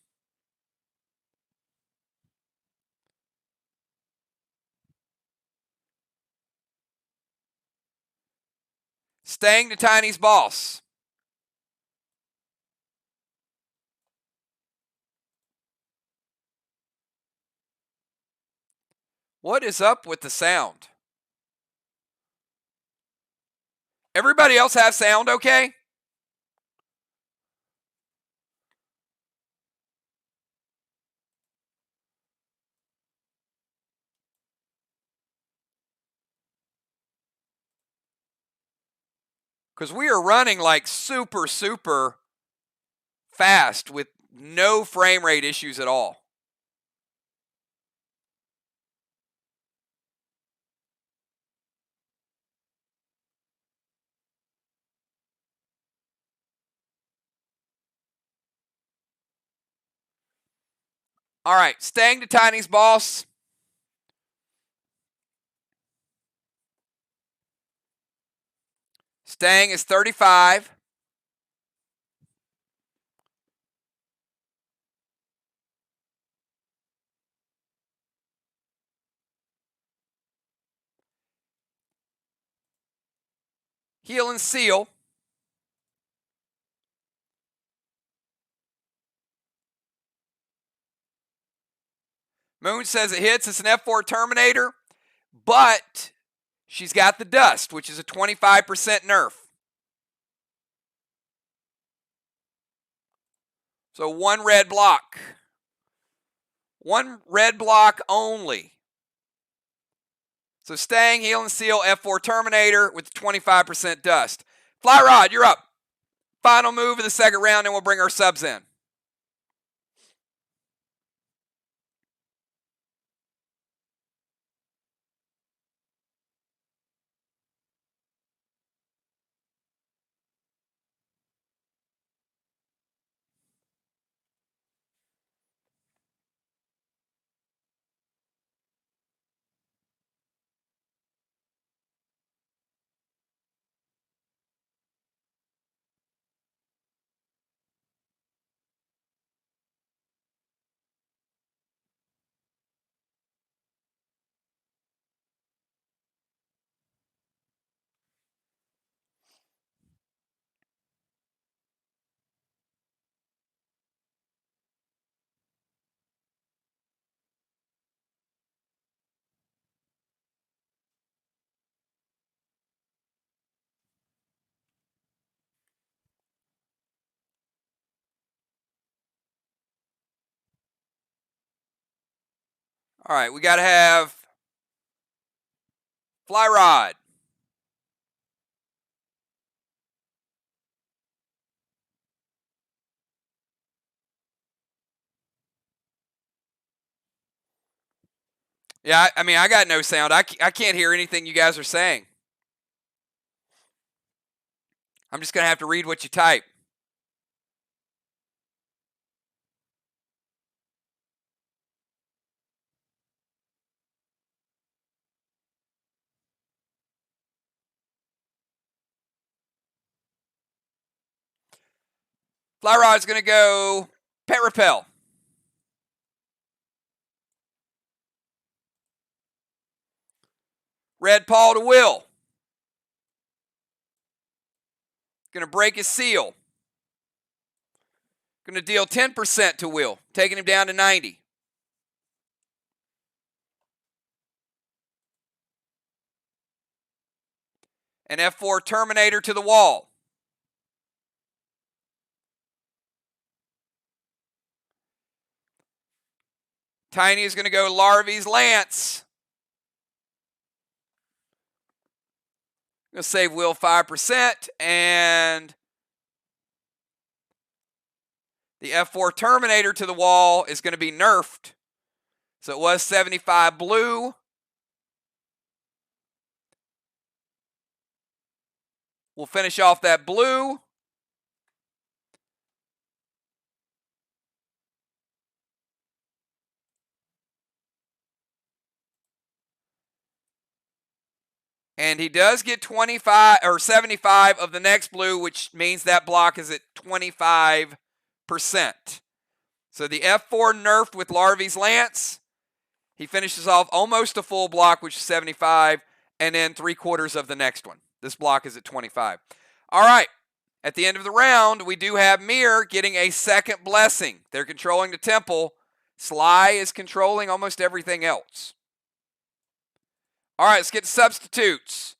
Stang to Tiny's boss. What is up with the sound? Everybody else have sound okay? Because we are running like super fast with no frame rate issues at all. All right, Stang to Tiny's boss. Stang is 35. Heal and Seal. Moon says it hits. It's an F4 Terminator, but she's got the Dust, which is a 25% nerf. So one red block. One red block only. So Stang, Heal and Seal, F4 Terminator with 25% Dust. Fly Rod, you're up. Final move of the second round, and we'll bring our subs in. All right, we got to have fly rod. Yeah, I mean, I got no sound. I can't hear anything you guys are saying. I'm just going to have to read what you type. Fly rod's going to go pet repel. Red paw to Will. Going to break his seal. Going to deal 10% to Will, taking him down to 90. An F4 Terminator to the wall. Tiny is going to go Larvae's Lance. Going to save Will 5%, and the F4 Terminator to the wall is going to be nerfed. So it was 75 blue. We'll finish off that blue. And he does get 25 or 75 of the next blue, which means that block is at 25%. So the F4 nerfed with Larvae's Lance. He finishes off almost a full block, which is 75, and then 3/4 of the next one. This block is at 25. All right. At the end of the round, we do have MIR getting a second blessing. They're controlling the temple. SLY is controlling almost everything else. All right, let's get substitutes.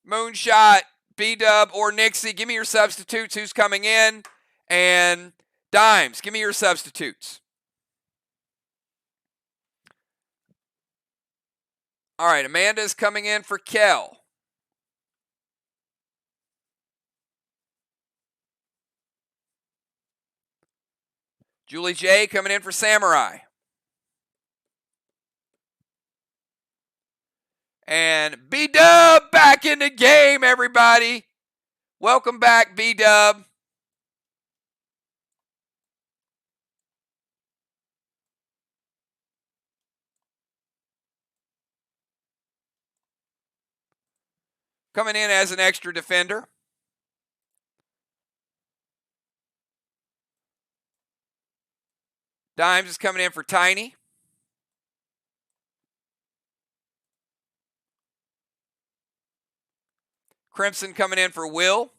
Moonshot, B-Dub, or Nixie, give me your substitutes. Who's coming in? And Dimes, give me your substitutes. All right, Amanda's coming in for Kel. Julie J coming in for Samurai. And B-Dub back in the game, everybody. Welcome back, B-Dub. Coming in as an extra defender. Dimes is coming in for Tiny. Crimson coming in for Will.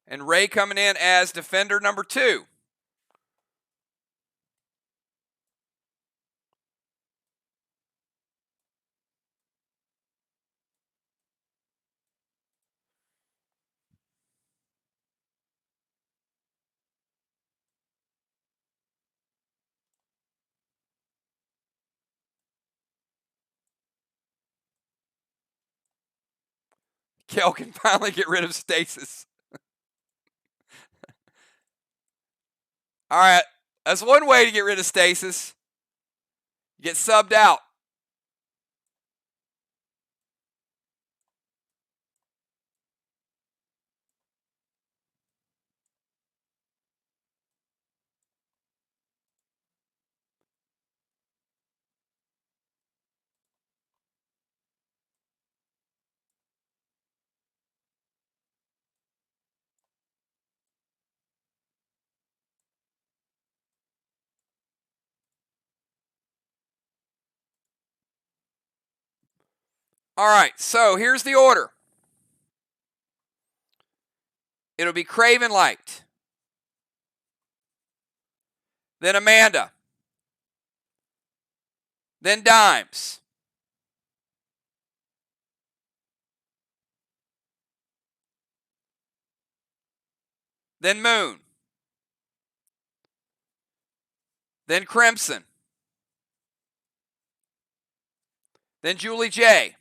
And Ray coming in as defender number 2. Kel can finally get rid of stasis. All right, that's one way to get rid of stasis. Get subbed out. All right, so here's the order. It'll be Craven Light, then Amanda, then Dimes, then Moon, then Crimson, then Julie J,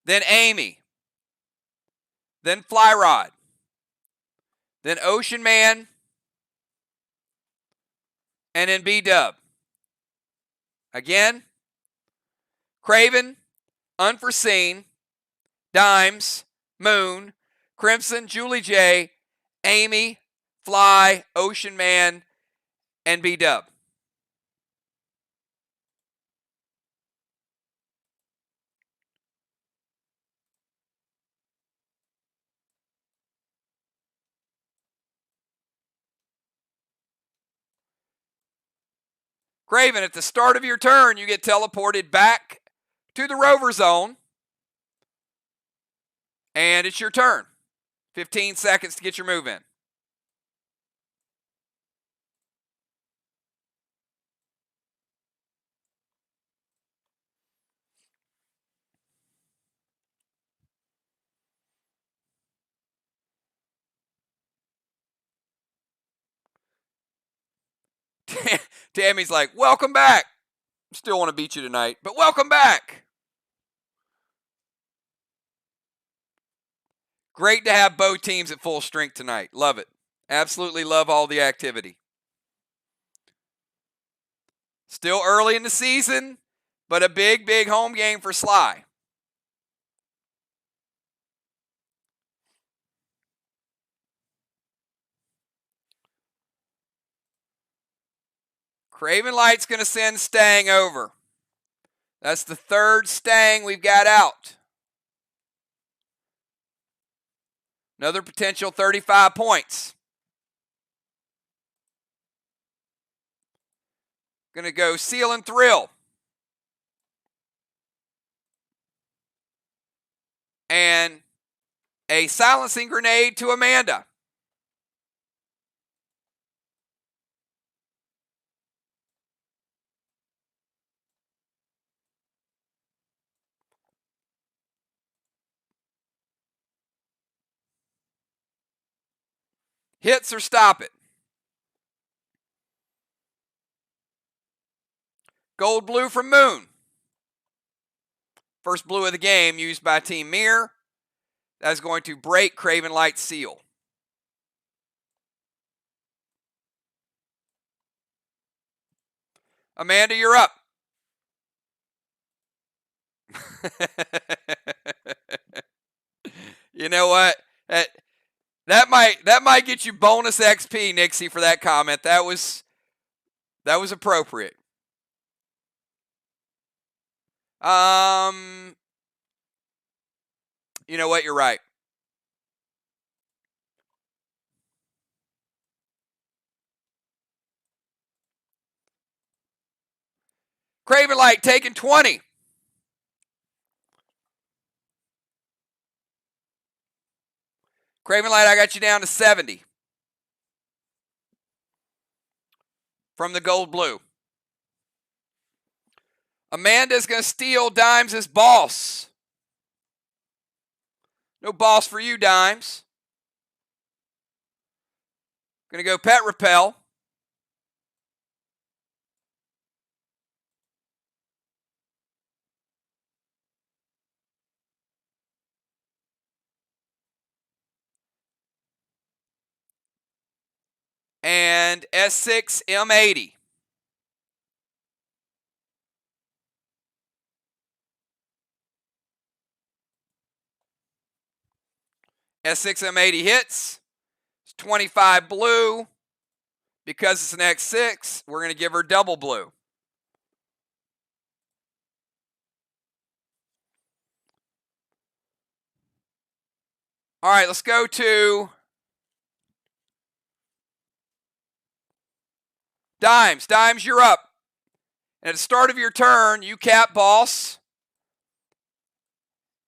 then Amy, then Flyrod, then Ocean Man, and then B-Dub. Again, Craven, Unforeseen, Dimes, Moon, Crimson, Julie J, Amy, Fly, Ocean Man, and B-Dub. Craven, at the start of your turn, you get teleported back to the rover zone. And it's your turn. 15 seconds to get your move in. Tammy's like, welcome back. Still want to beat you tonight, but welcome back. Great to have both teams at full strength tonight. Love it. Absolutely love all the activity. Still early in the season, but a big, big home game for SLY. Craven Light's going to send Stang over. That's the third Stang we've got out. Another potential 35 points. Going to go Seal and Thrill. And a silencing grenade to Amanda. Hits or stop it. Gold blue from Moon. First blue of the game used by Team MIR. That is going to break Craven Light's seal. Amanda, you're up. You know what? That might get you bonus XP, Nixie, for that comment. That was appropriate. You know what? You're right. Craven Light taking 20. Craven Light, I got you down to 70. From the gold blue. Amanda's going to steal Dimes' boss. No boss for you, Dimes. Going to go Pet Repel. And S6 M80. S6 M80 hits. It's 25 blue. Because it's an X6, we're going to give her double blue. All right, let's go to Dimes. Dimes, you're up. And at the start of your turn, you cap boss.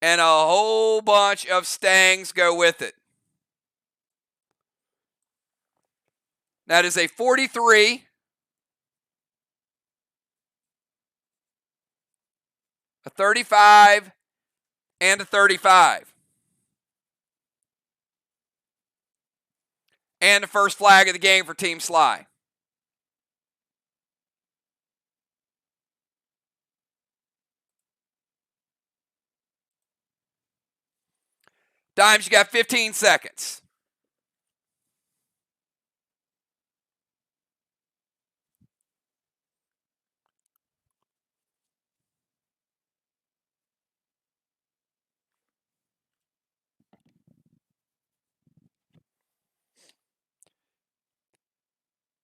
and a whole bunch of stangs go with it. That is a 43, a 35, and a 35. And the first flag of the game for Team SLY. Dimes, you got 15 seconds.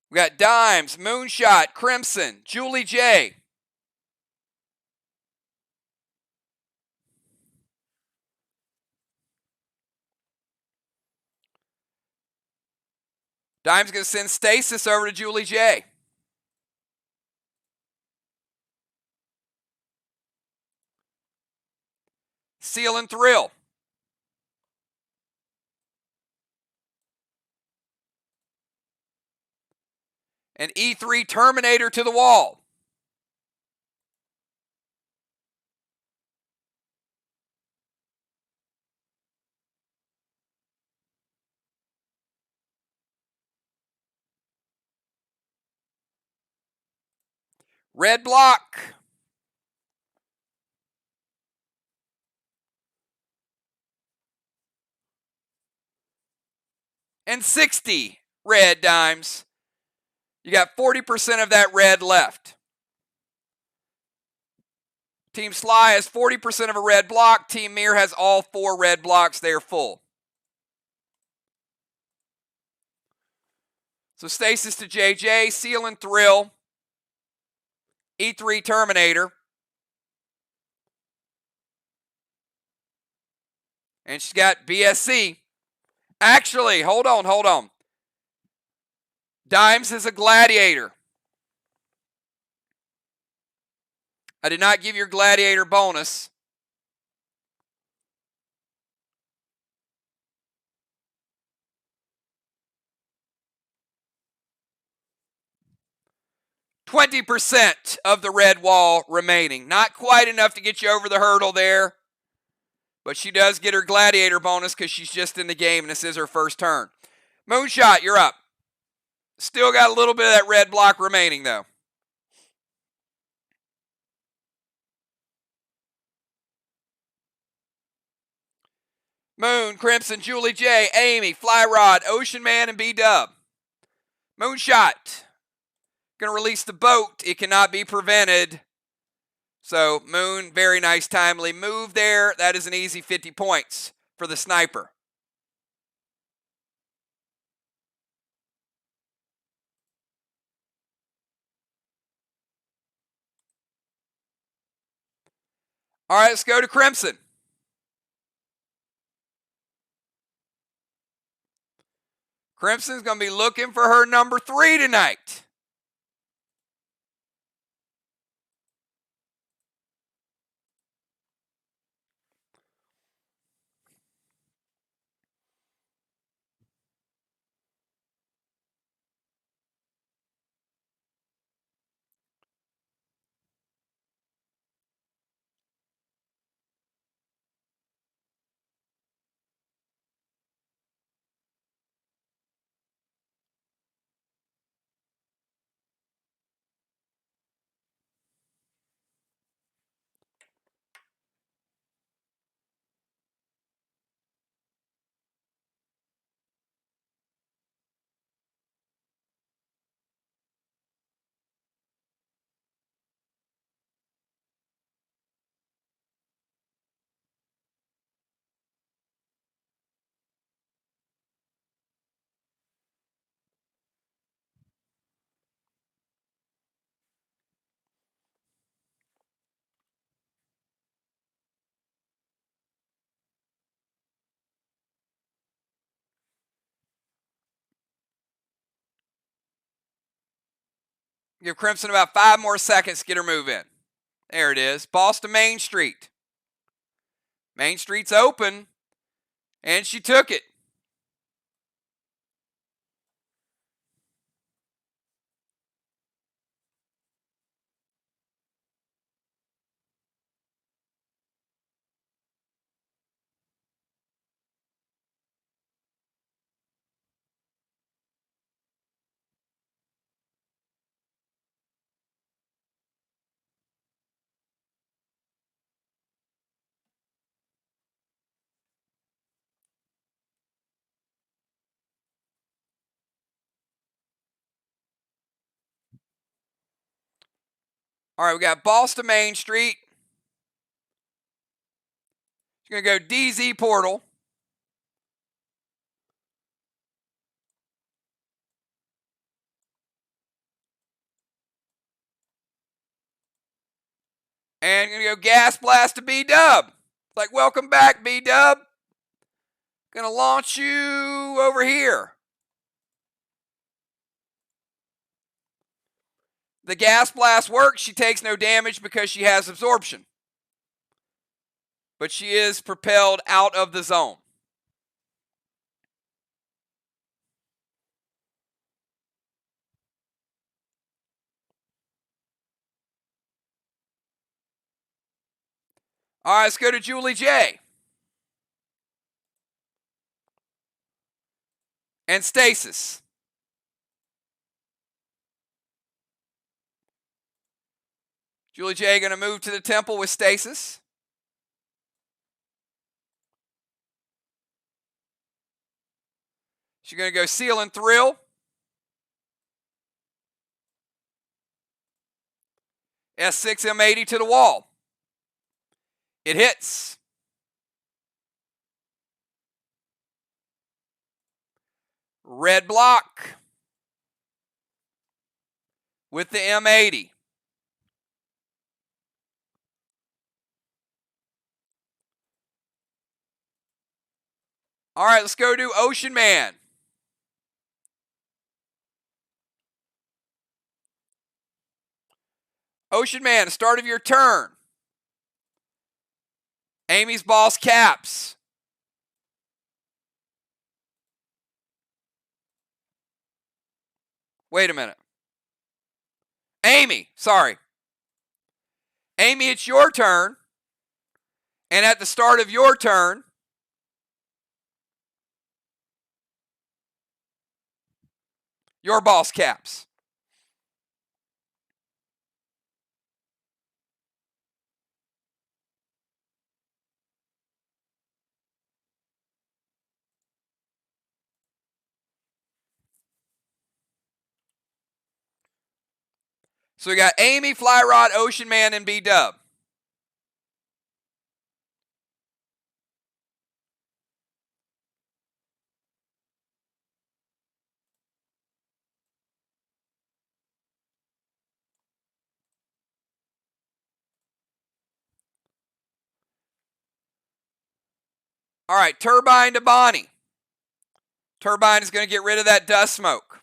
We got Dimes, Moonshot, Crimson, Julie J. Dimes going to send Stasis over to Julie J. Seal and Thrill. And E3 Terminator to the wall. Red block. And 60 red dimes. You got 40% of that red left. Team SLY has 40% of a red block. Team MIR has all 4 red blocks. They are full. So Stasis to JJ, Seal and Thrill, E3 Terminator. And she's got BSC. Actually, hold on. Dimes is a Gladiator. I did not give your Gladiator bonus. %20 of the red wall remaining. Not quite enough to get you over the hurdle there. But she does get her Gladiator bonus because she's just in the game and this is her first turn. Moonshot, you're up. Still got a little bit of that red block remaining, though. Moon, Crimson, Julie J, Amy, Flyrod, Ocean Man, and B-Dub. Moonshot. Going to release the boat. It cannot be prevented. So, Moon, very nice timely move there. That is an easy 50 points for the sniper. All right, let's go to Crimson. Crimson's going to be looking for her number 3 tonight. Give Crimson about 5 more seconds to get her move in. There it is. Boston Main Street. Main Street's open, and she took it. All right, we got Boston Main Street. She's going to go DZ Portal. And going to go Gas Blast to B-Dub. Like, welcome back, B-Dub. Going to launch you over here. The Gas Blast works. She takes no damage because she has absorption. But she is propelled out of the zone. All right, let's go to Julie J. And Stasis. Julie J going to move to the temple with Stasis. She's going to go Seal and Thrill. S6 M80 to the wall. It hits. Red block with the M80. All right, let's go to Ocean Man. Ocean Man, start of your turn. Amy's boss caps. Wait a minute. Amy, sorry. Amy, it's your turn. And at the start of your turn, your boss caps. So we got Amy, Fly Rod, Ocean Man, and B-Dub. All right, Turbine to Bonnie. Turbine is going to get rid of that dust smoke.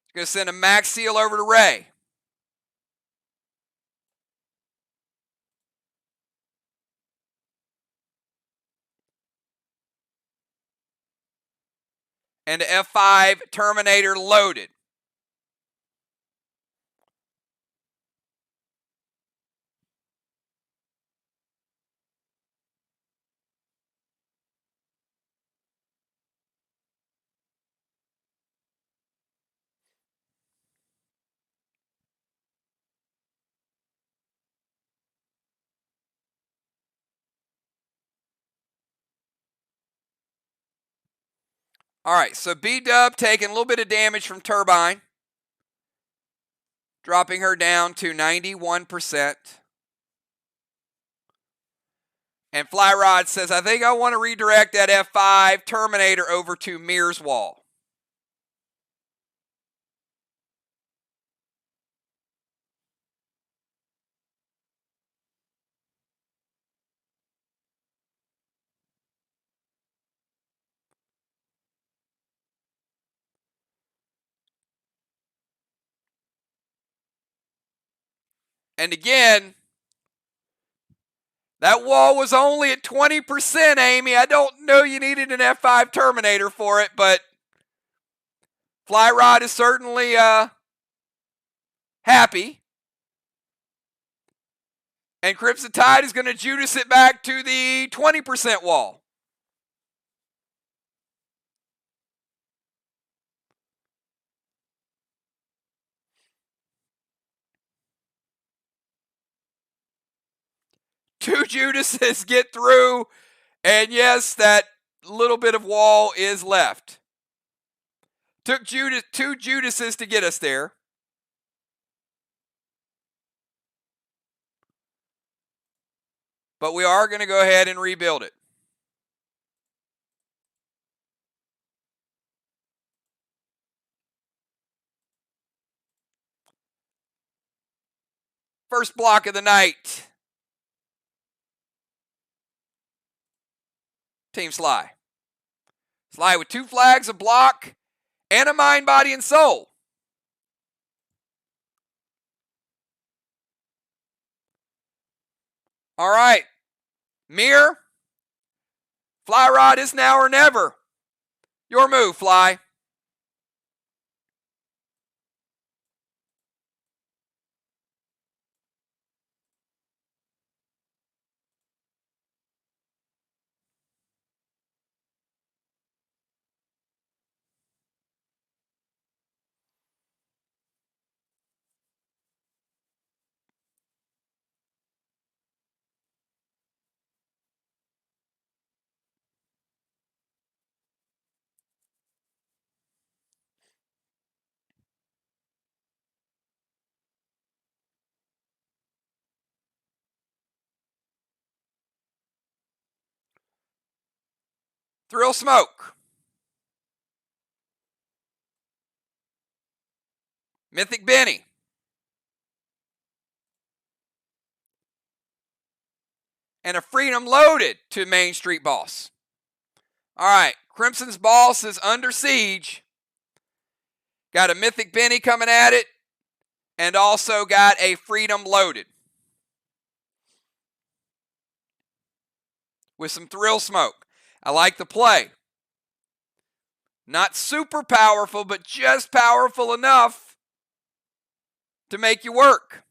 He's going to send a Max Seal over to Ray. And the F5 Terminator loaded. All right, so B-Dub taking a little bit of damage from Turbine, dropping her down to 91%. And Fly Rod says, I think I want to redirect that F5 Terminator over to MIR's wall. And again, that wall was only at 20%, Amy. I don't know you needed an F5 Terminator for it, but Fly Rod is certainly happy. And Crimson Tide is going to Judas it back to the 20% wall. Two Judases get through, and yes, that little bit of wall is left. Took two Judases to get us there. But we are going to go ahead and rebuild it. First block of the night. Team SLY. SLY with 2 flags, a block, and a mind, body, and soul. All right. MIR. Fly Rod is now or never. Your move, Fly. Thrill Smoke. Mythic Benny. And a Freedom Loaded to Main Street Boss. All right. Crimson's Boss is under siege. Got a Mythic Benny coming at it. And also got a Freedom Loaded. With some Thrill Smoke. I like the play. Not super powerful, but just powerful enough to make you work.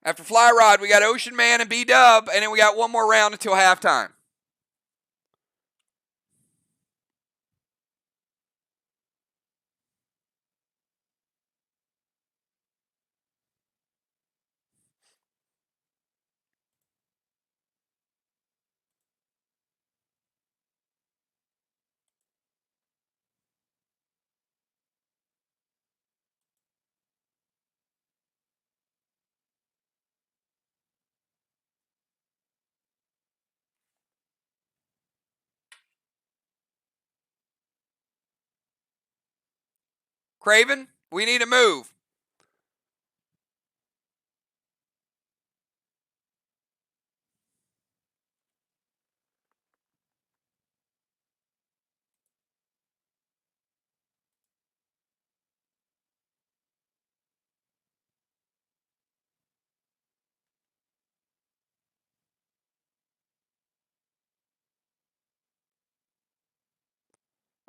After Fly Rod, we got Ocean Man and B-Dub, and then we got one more round until halftime. Craven, we need a move.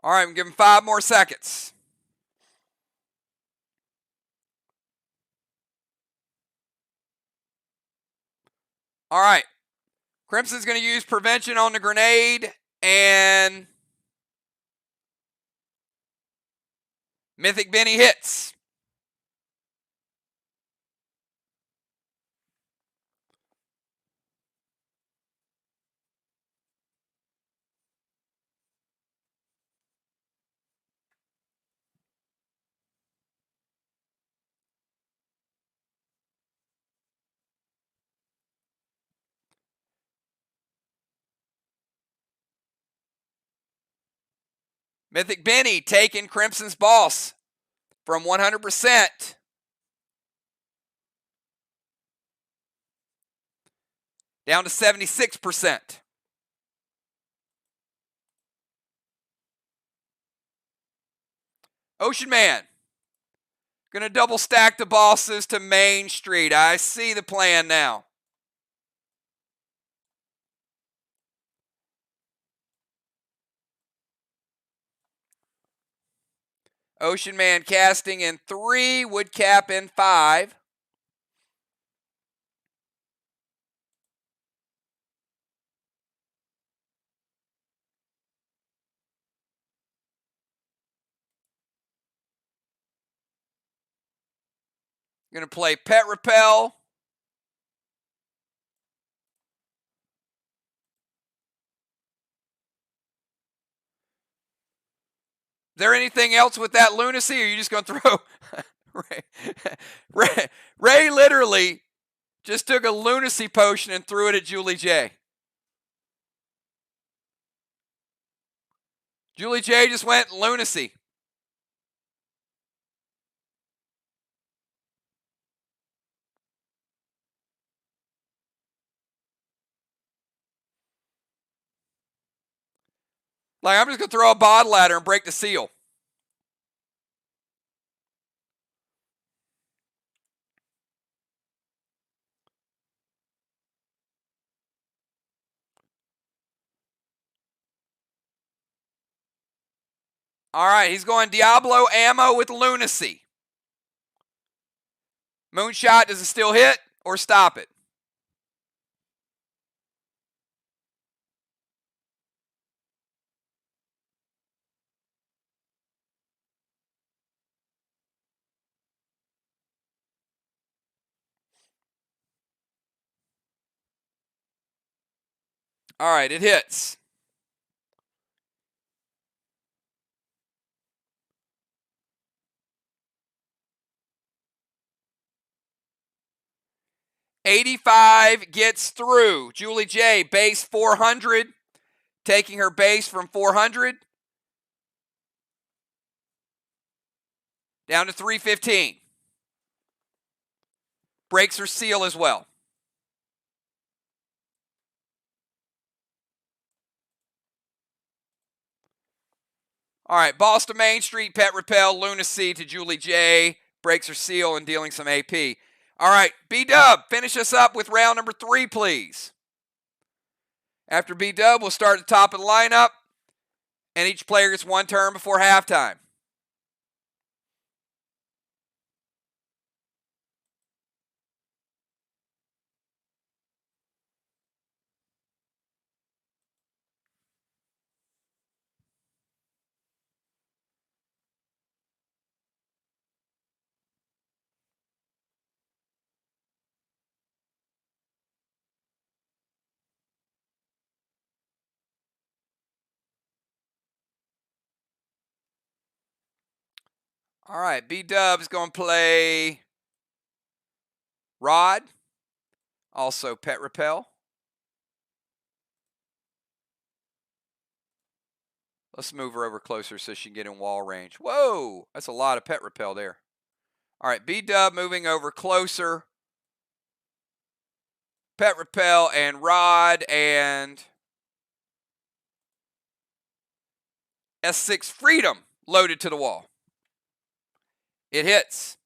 All right, I'm giving 5 more seconds. All right. Crimson's going to use Prevention on the grenade, and Mythic Benny hits. Mythic Benny taking Crimson's Boss from 100% down to 76%. Ocean Man, going to double stack the bosses to Main Street. I see the plan now. Ocean Man casting in 3, Woodcap in 5. Going to play Pet Repel. Is there anything else with that lunacy, or are you just going to throw... Ray literally just took a lunacy potion and threw it at Julie J. Julie J just went lunacy. Like, I'm just going to throw a bottle at her and break the seal. All right, he's going Diablo ammo with lunacy. Moonshot, does it still hit or stop it? All right, it hits. $85 gets through. Julie J, base 400, taking her base from 400 down to 315. Breaks her seal as well. All right, Boss to Main Street, Pet Repel, Lunacy to Julie J, breaks her seal and dealing some AP. All right, B-Dub, finish us up with round number 3, please. After B-Dub, we'll start at the top of the lineup, and each player gets 1 turn before halftime. All right, B-Dub's going to play Rod, also Pet Repel. Let's move her over closer so she can get in wall range. Whoa, that's a lot of Pet Repel there. All right, B-Dub moving over closer. Pet Repel and Rod and S6 Freedom loaded to the wall. It hits.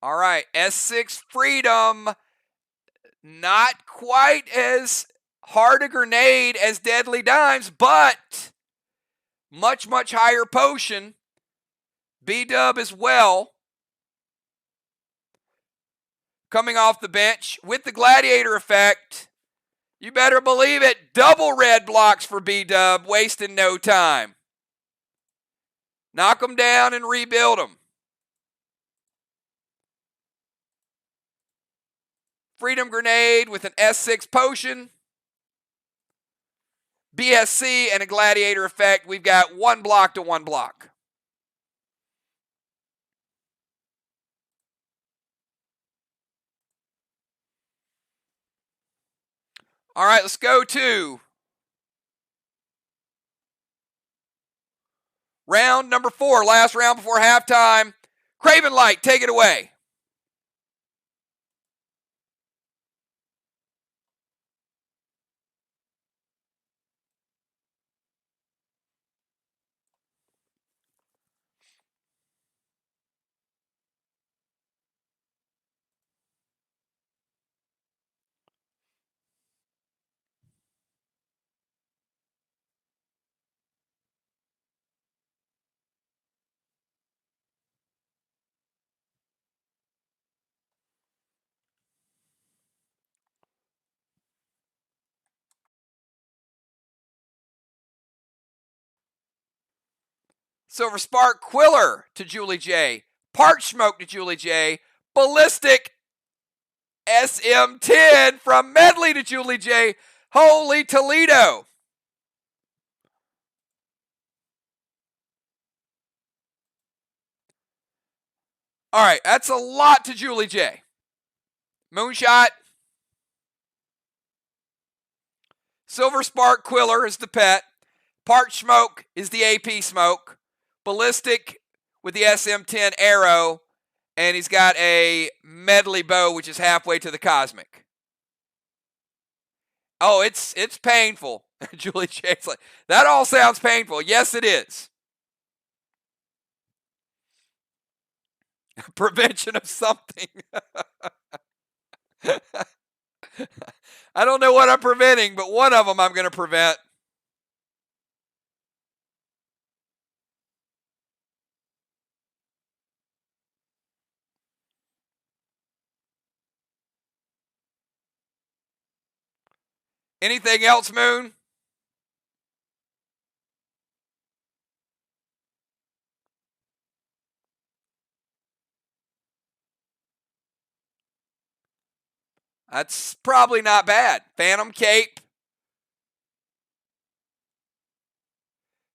All right, S6 Freedom, not quite as hard a grenade as Deadly Dimes, but much, much higher potion. B-Dub as well. Coming off the bench with the Gladiator effect. You better believe it. Double red blocks for B-Dub, wasting no time. Knock them down and rebuild them. Freedom Grenade with an S6 potion. BSC and a Gladiator effect. We've got 1 block to 1 block. All right, let's go to round number 4, last round before halftime. Craven Light, take it away. Silver Spark Quiller to Julie J. Parch Smoke to Julie J. Ballistic SM10 from Medley to Julie J. Holy Toledo. All right, that's a lot to Julie J. Moonshot. Silver Spark Quiller is the pet. Parch Smoke is the AP smoke. Ballistic with the SM10 arrow. And he's got a Medley bow, which is halfway to the Cosmic. Oh, it's painful. Julie J's like, that all sounds painful. Yes, it is. Prevention of something. I don't know what I'm preventing, but one of them I'm going to prevent. Anything else, Moon? That's probably not bad. Phantom Cape.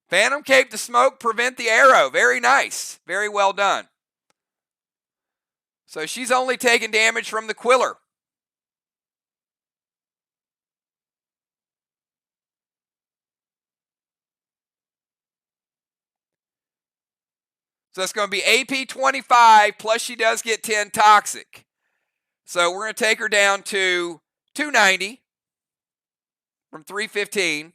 Phantom Cape to smoke, prevent the arrow. Very nice. Very well done. So she's only taking damage from the Quiller. So that's going to be AP 25, plus she does get 10 toxic. So we're going to take her down to 290 from 315.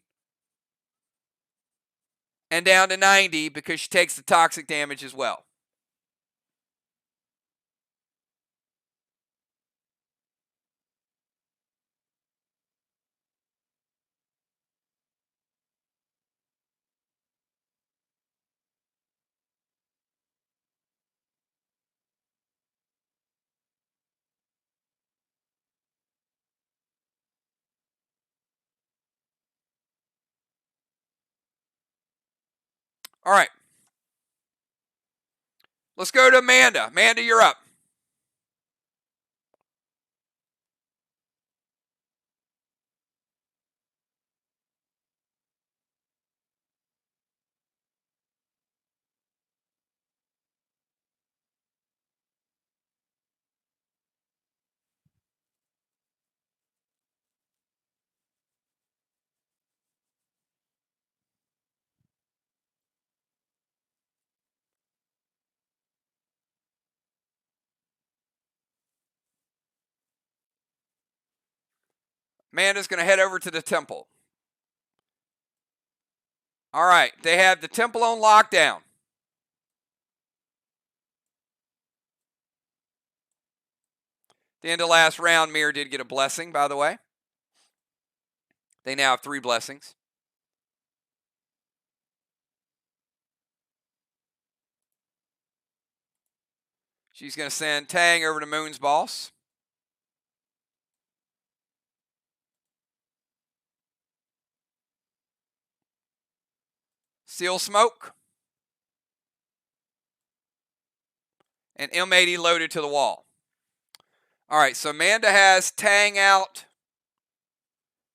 And down to 90 because she takes the toxic damage as well. All right. Let's go to Amanda. Amanda, you're up. Amanda's going to head over to the temple. All right. They have the temple on lockdown. The end of last round, MIR did get a blessing, by the way. They now have 3 blessings. She's going to send Tang over to Moon's boss. Seal Smoke. And M80 loaded to the wall. All right, so Amanda has Tang out.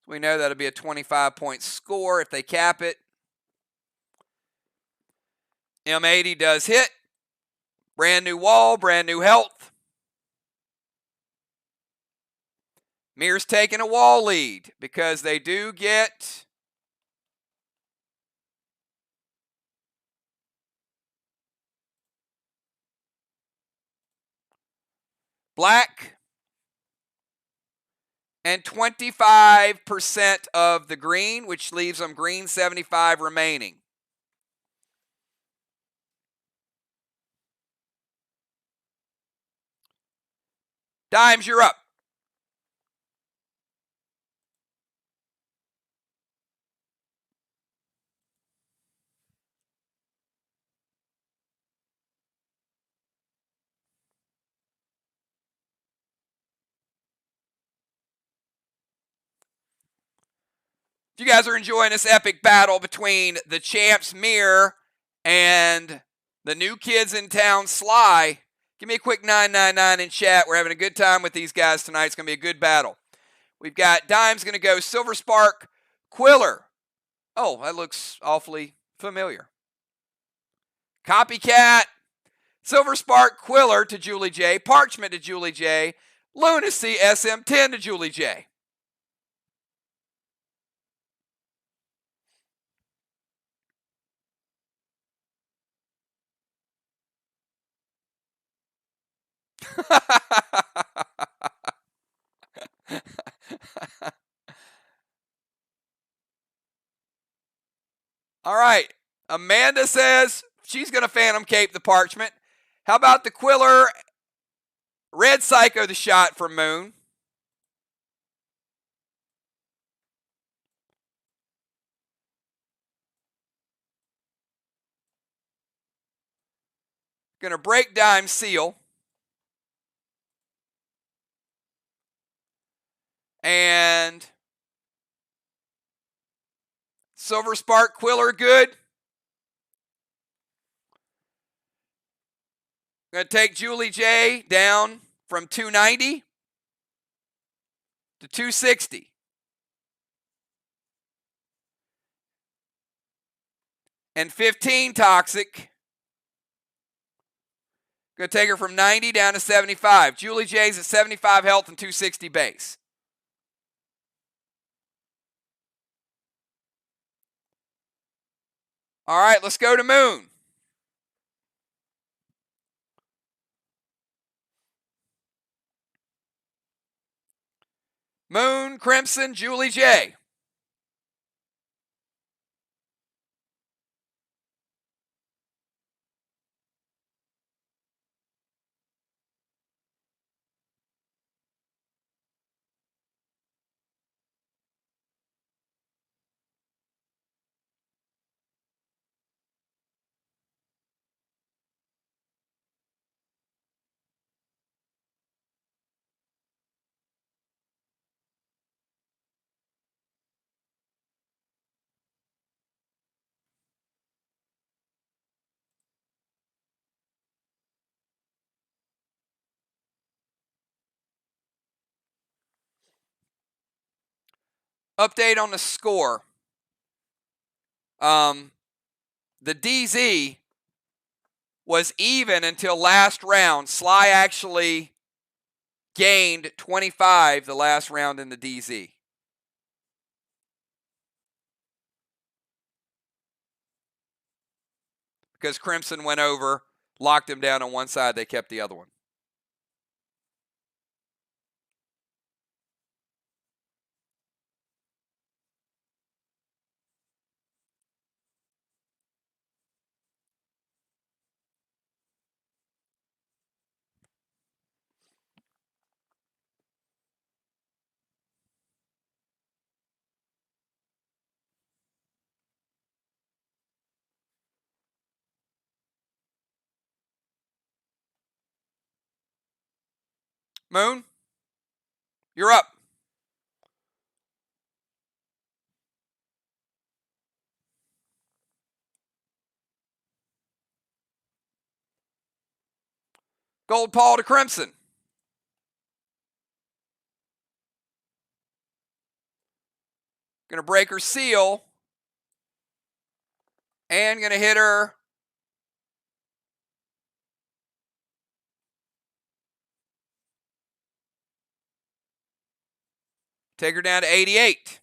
We know that'll be a 25-point score if they cap it. M80 does hit. Brand new wall, brand new health. MIR's taking a wall lead because they do get black and 25% of the green, which leaves them green 75 remaining. Dimes, you're up. If you guys are enjoying this epic battle between the champs MIR and the new kids in town SLY, give me a quick 999 in chat. We're having a good time with these guys tonight. It's going to be a good battle. We've got Dimes going to go Silver Spark Quiller. Oh, that looks awfully familiar. Copycat. Silver Spark Quiller to Julie J. Parchment to Julie J. Lunacy SM10 to Julie J. All right. Amanda says she's going to Phantom Cape the Parchment. How about the Quiller Red Psycho the shot from Moon? Going to break Dime Seal. And Silver Spark Quiller good. Going to take Julie J down from 290 to 260. And 15 Toxic. Going to take her from 90 down to 75. Julie J's at 75 health and 260 base. All right, let's go to Moon. Moon, Crimson, Julie J. Update on the score. The DZ was even until last round. SLY actually gained 25 the last round in the DZ. Because Crimson went over, locked him down on one side, they kept the other one. Moon, you're up. Gold Paul to Crimson. Going to break her seal. And going to hit her. Take her down to 88.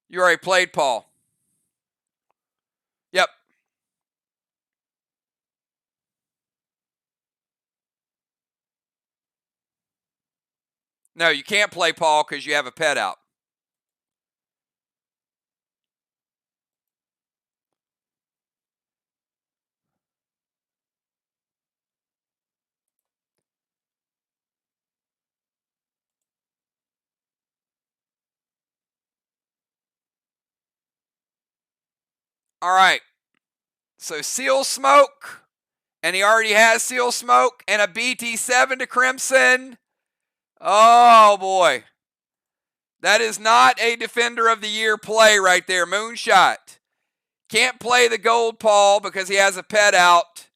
You already played, Paul. Yep. No, you can't play, Paul, because you have a pet out. All right. So Seal Smoke, and he already has Seal Smoke, and a BT7 to Crimson. Oh, boy. That is not a Defender of the Year play right there. Moonshot. Can't play the gold, Paul, because he has a pet out.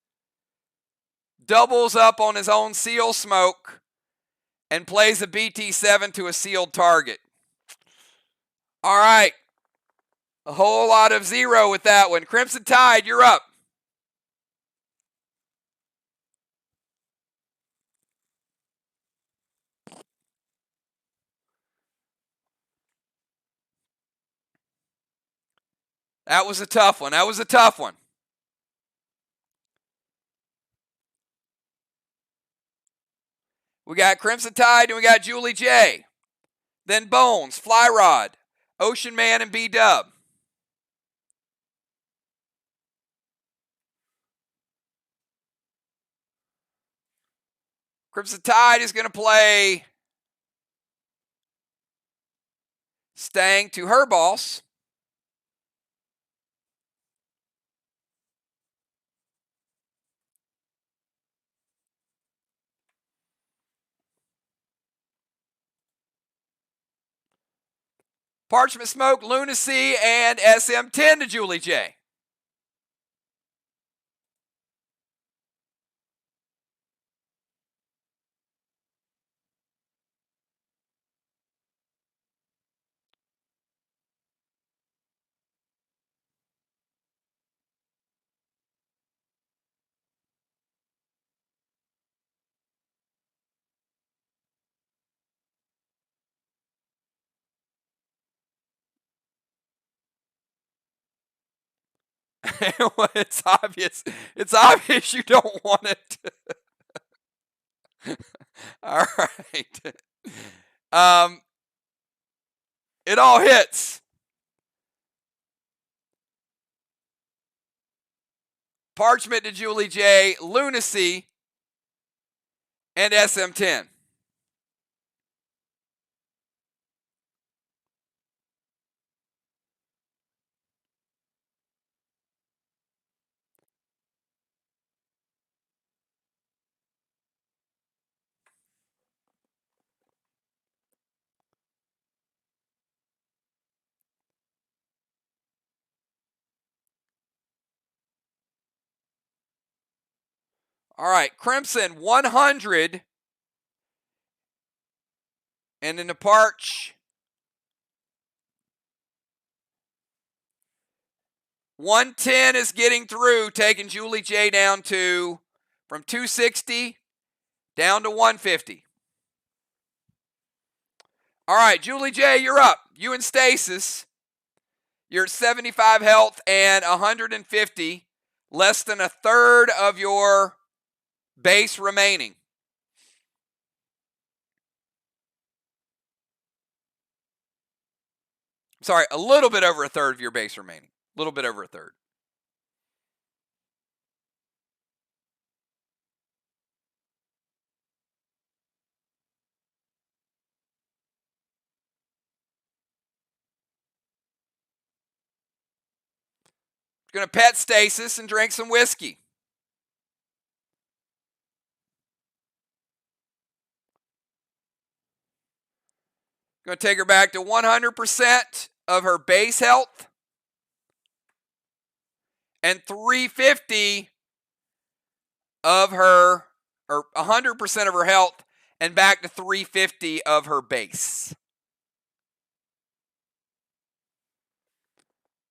Doubles up on his own Seal Smoke and plays a BT7 to a sealed target. All right. A whole lot of 0 with that one. Crimson Tide, you're up. That was a tough one. That was a tough one. We got Crimson Tide and we got Julie J. Then Bones, Fly Rod, Ocean Man, and B-Dub. Crimson Tide is going to play Stang to her boss. Parchment Smoke, Lunacy, and SM10 to Julie J. It's obvious. It's obvious you don't want it. All right. It all hits. Parchment to Julie J, Lunacy, and SM10. All right, Crimson 100. And then the Parch 110 is getting through, taking Julie J down to from 260 down to 150. All right, Julie J, you're up. You and Stasis. You're at 75 health and 150, less than a third of your base remaining. Sorry, a little bit over a third of your base remaining. A little bit over a third. Going to pet Stasis and drink some whiskey. Going to take her back to 100% of her base health and 350 of her, or 100% of her health and back to 350 of her base.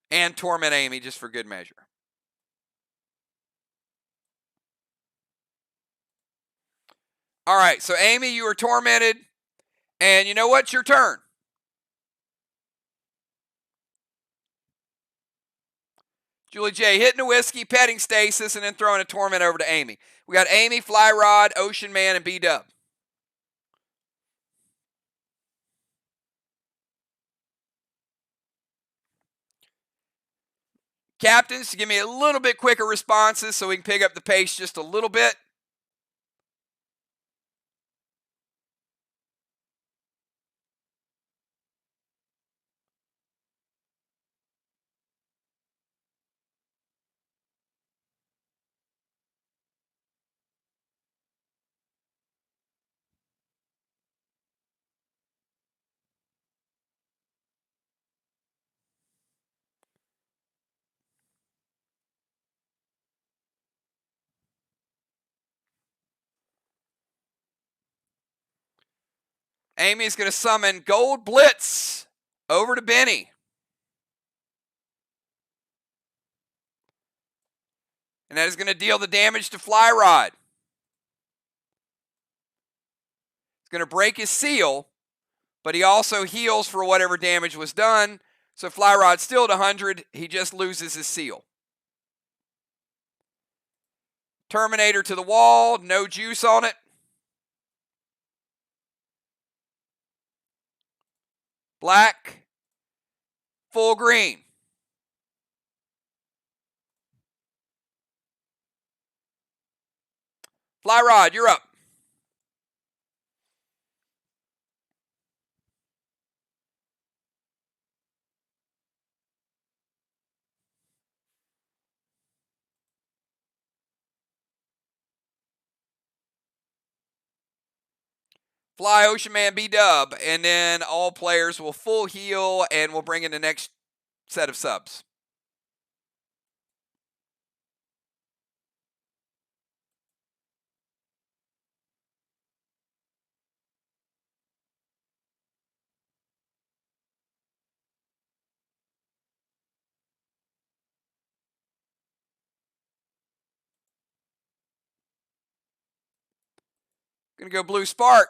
And torment Amy just for good measure. All right, so Amy, you are tormented. And you know what? It's your turn. Julie J. hitting a whiskey, petting stasis, and then throwing a torment over to Amy. We got Amy, Fly Rod, Ocean Man, and B-Dub. Captains, give me a little bit quicker responses so we can pick up the pace just a little bit. Amy is going to summon Gold Blitz over to Benny. And that is going to deal the damage to Fly Rod. It's going to break his seal, but he also heals for whatever damage was done. So Fly Rod's still at 100. He just loses his seal. Terminator to the wall. No juice on it. Black. Full green. Fly Rod, you're up. Fly Ocean Man B-Dub, and then all players will full heal and we'll bring in the next set of subs. Gonna go Blue Spark.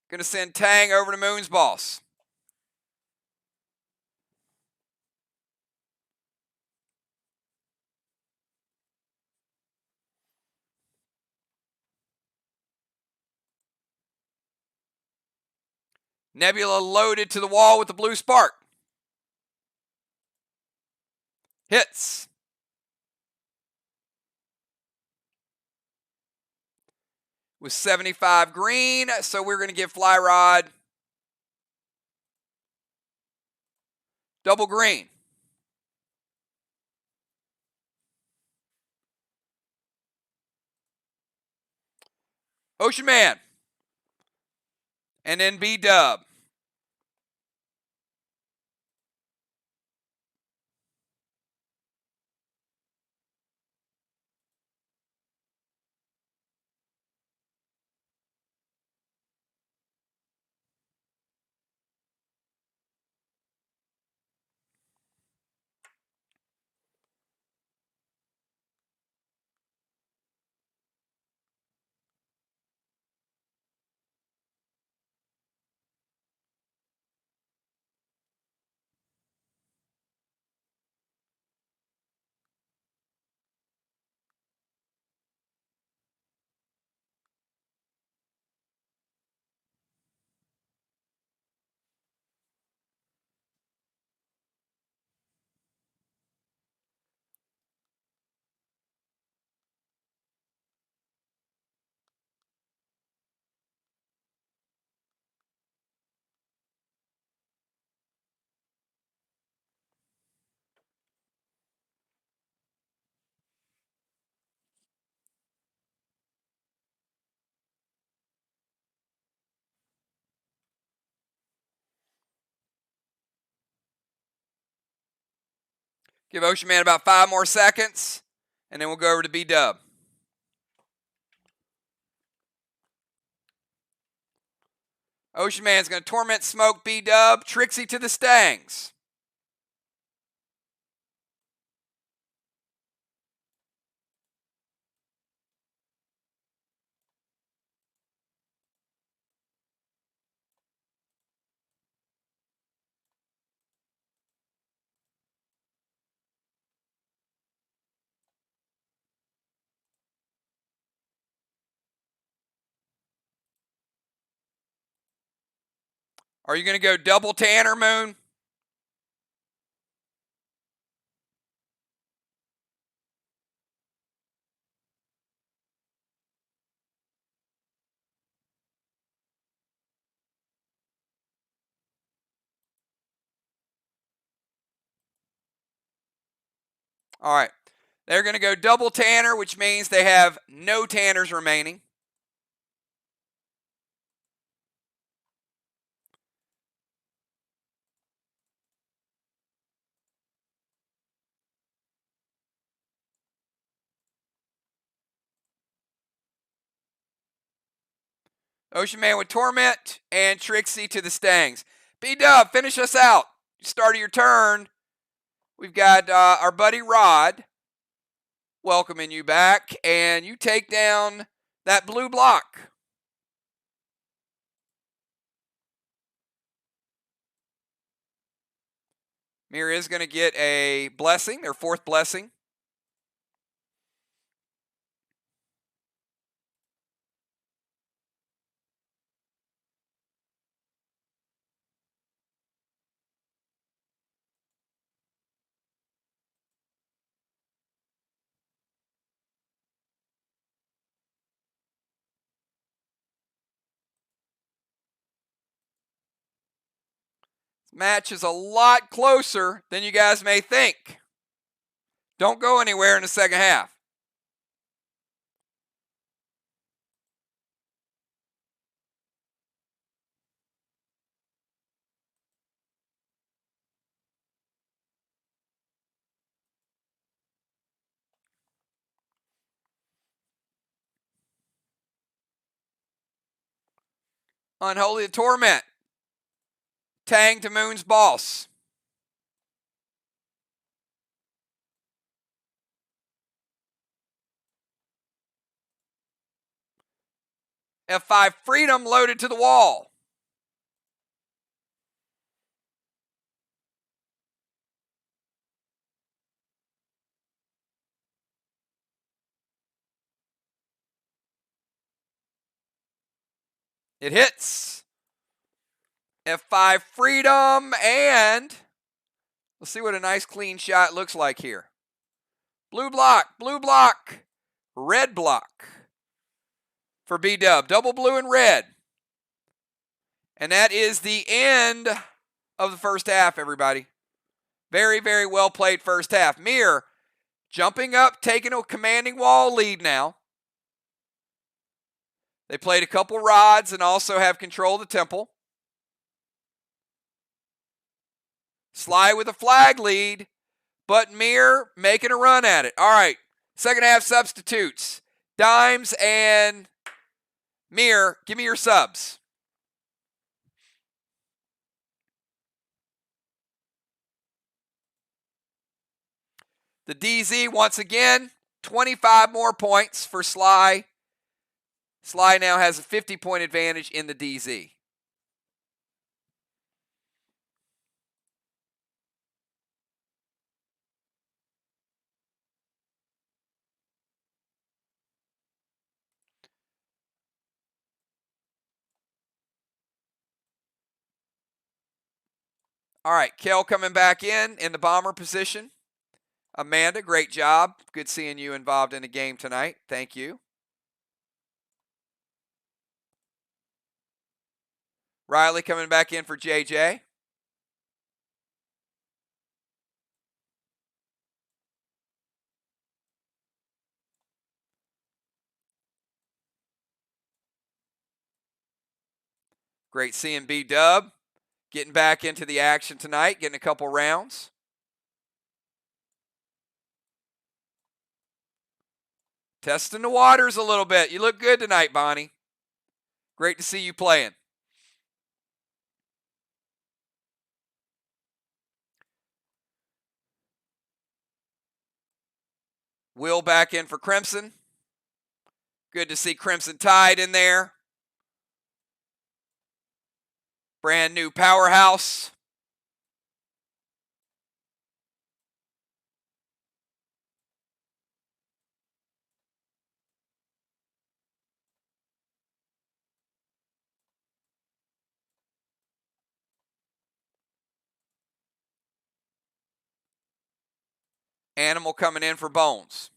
Gonna send Tang over to Moon's Boss. Nebula loaded to the wall with the Blue Spark. Hits. With 75 green, so we're going to give Fly Rod double green. Ocean Man. And then B-Dub. Give Ocean Man about 5 more seconds, and then we'll go over to B-Dub. Ocean Man's going to Torment Smoke B-Dub. Trixie to the Stangs. Are you going to go double Tanner, Moon? All right. They're going to go double Tanner, which means they have no Tanners remaining. Ocean Man with Torment and Trixie to the Stangs. B-Dub, finish us out. Start of your turn. We've got our buddy Rod welcoming you back, and you take down that blue block. MIR is going to get a blessing, their 4th blessing. Match is a lot closer than you guys may think. Don't go anywhere in the second half. Unholy Torment. Tang to Moon's Boss. F5 Freedom loaded to the wall. It hits. F5 Freedom, and let's see what a nice clean shot looks like here. Blue block, red block for B-Dub. Double blue and red. And that is the end of the first half, everybody. Very, very well played first half. MIR jumping up, taking a commanding wall lead now. They played a couple rods and also have control of the temple. SLY with a flag lead, but MIR making a run at it. All right, second half substitutes. Dimes and MIR, give me your subs. The DZ, once again, 25 more points for SLY. SLY now has a 50-point advantage in the DZ. All right, Kel coming back in the bomber position. Amanda, great job. Good seeing you involved in the game tonight. Thank you. Riley coming back in for JJ. Great seeing B-Dub getting back into the action tonight, getting a couple rounds. Testing the waters a little bit. You look good tonight, Bonnie. Great to see you playing. Will back in for Crimson. Good to see Crimson Tide in there. Brand new powerhouse. Animal coming in for Bones.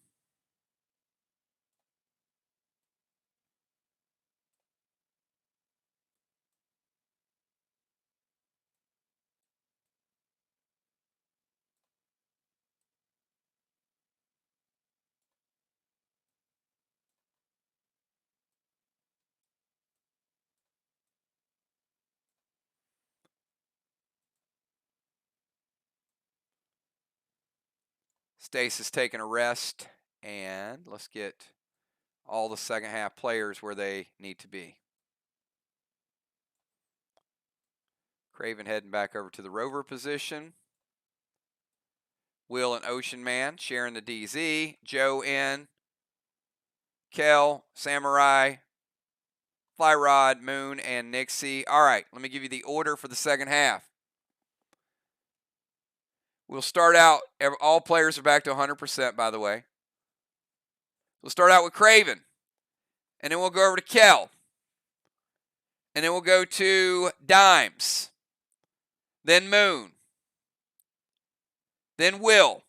Stace is taking a rest, and let's get all the second half players where they need to be. Craven heading back over to the rover position. Will and Ocean Man sharing the DZ. Joe in. Kel, Samurai, Fly Rod, Moon, and Nixie. All right, let me give you the order for the second half. We'll start out, all players are back to 100%, by the way. We'll start out with Craven, and then we'll go over to Kel, and then we'll go to Dimes, then Moon, then Will,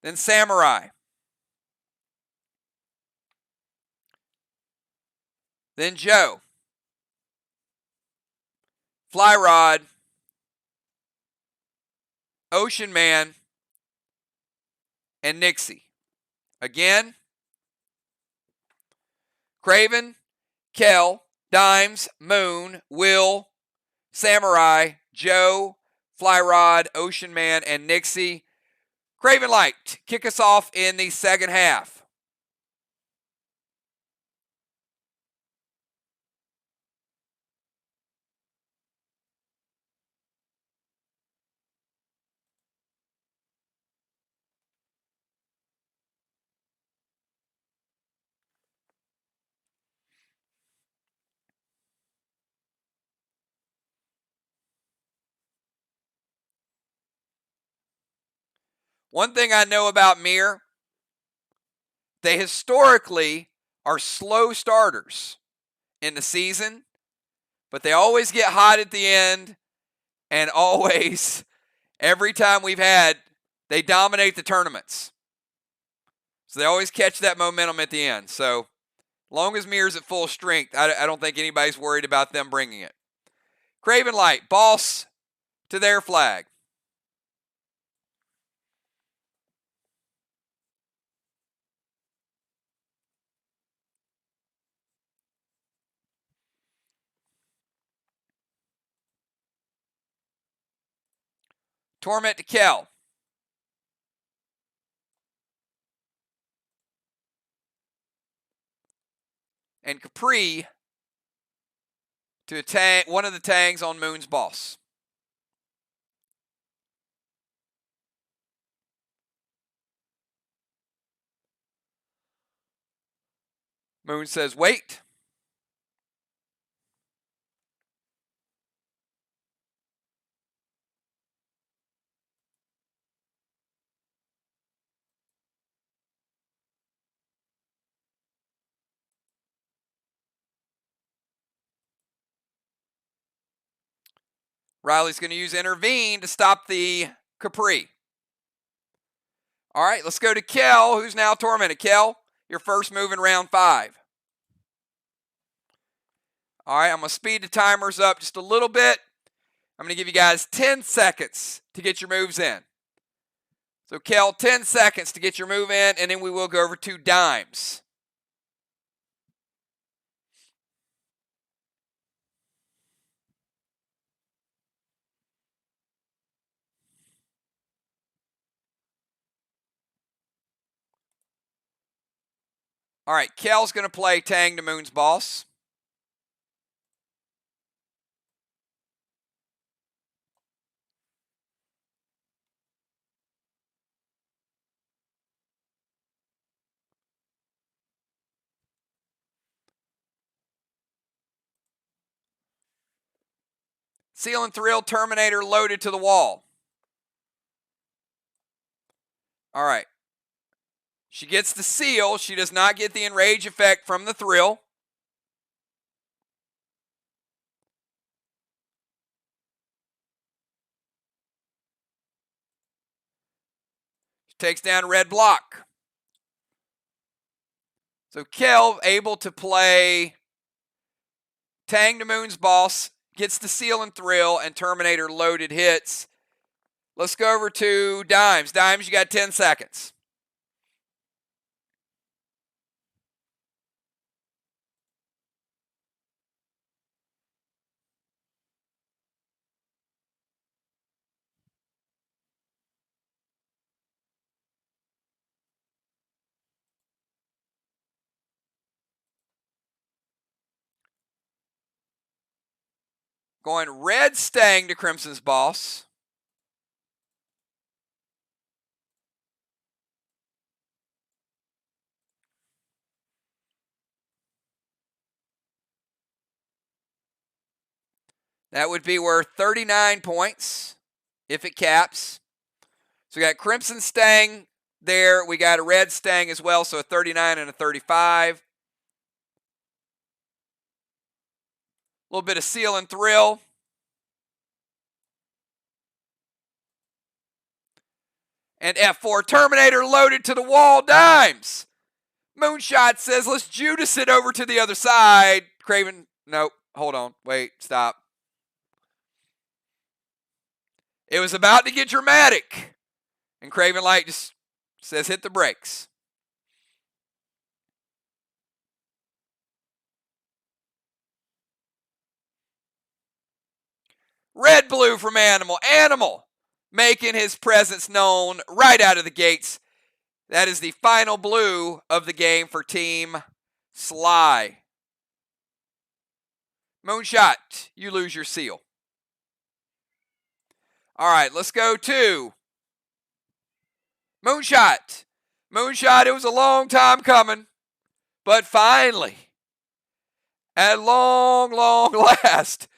then Samurai, then Joe, Fly Rod, Ocean Man, and Nixie. Again, Craven, Kel, Dimes, Moon, Will, Samurai, Joe, Fly Rod, Ocean Man, and Nixie. Craven Light, kick us off in the second half. One thing I know about MIR, they historically are slow starters in the season, but they always get hot at the end, and always, every time we've had, they dominate the tournaments. So they always catch that momentum at the end. So long as MIR's at full strength, I don't think anybody's worried about them bringing it. Craven Light, boss to their flag. Torment to Kel. And Capri to one of the tangs on Moon's boss. Moon says, wait. Riley's going to use Intervene to stop the Capri. All right, let's go to Kel, who's now tormented. Kel, your first move in round 5. All right, I'm going to speed the timers up just a little bit. I'm going to give you guys 10 seconds to get your moves in. So, Kel, 10 seconds to get your move in, and then we will go over to Dimes. All right, Kel's going to play Tang to Moon's Boss. Seal and Thrill Terminator loaded to the wall. All right. She gets the seal. She does not get the enrage effect from the thrill. She takes down red block. So Kel able to play Tang to Moon's Boss, gets the seal and thrill, and Terminator loaded hits. Let's go over to Dimes. Dimes, you got 10 seconds. Going red Stang to Crimson's Boss. That would be worth 39 points if it caps. So we got Crimson Stang there. We got a red Stang as well, so a 39 and a 35. A little bit of seal and thrill. And F4 Terminator loaded to the wall. Dimes. Moonshot says, let's Judas it over to the other side. Craven, nope, hold on, wait, stop. It was about to get dramatic. And Craven Light just says, hit the brakes. Red blue from Animal. Animal making his presence known right out of the gates. That is the final blue of the game for Team SLY. Moonshot, you lose your seal. All right, let's go to Moonshot. Moonshot, it was a long time coming, but finally, at long, long last,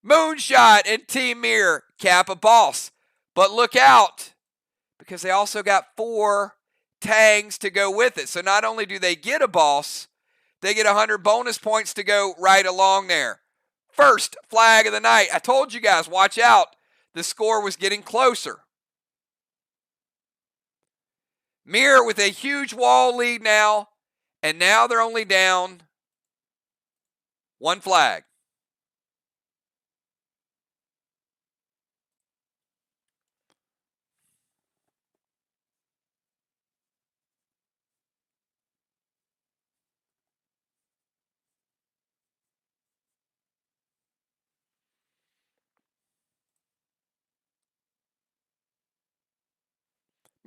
Moonshot and Team MIR cap a boss. But look out, because they also got 4 Tangs to go with it. So not only do they get a boss, they get 100 bonus points to go right along there. First flag of the night. I told you guys, watch out. The score was getting closer. MIR with a huge wall lead now, and now they're only down 1 flag.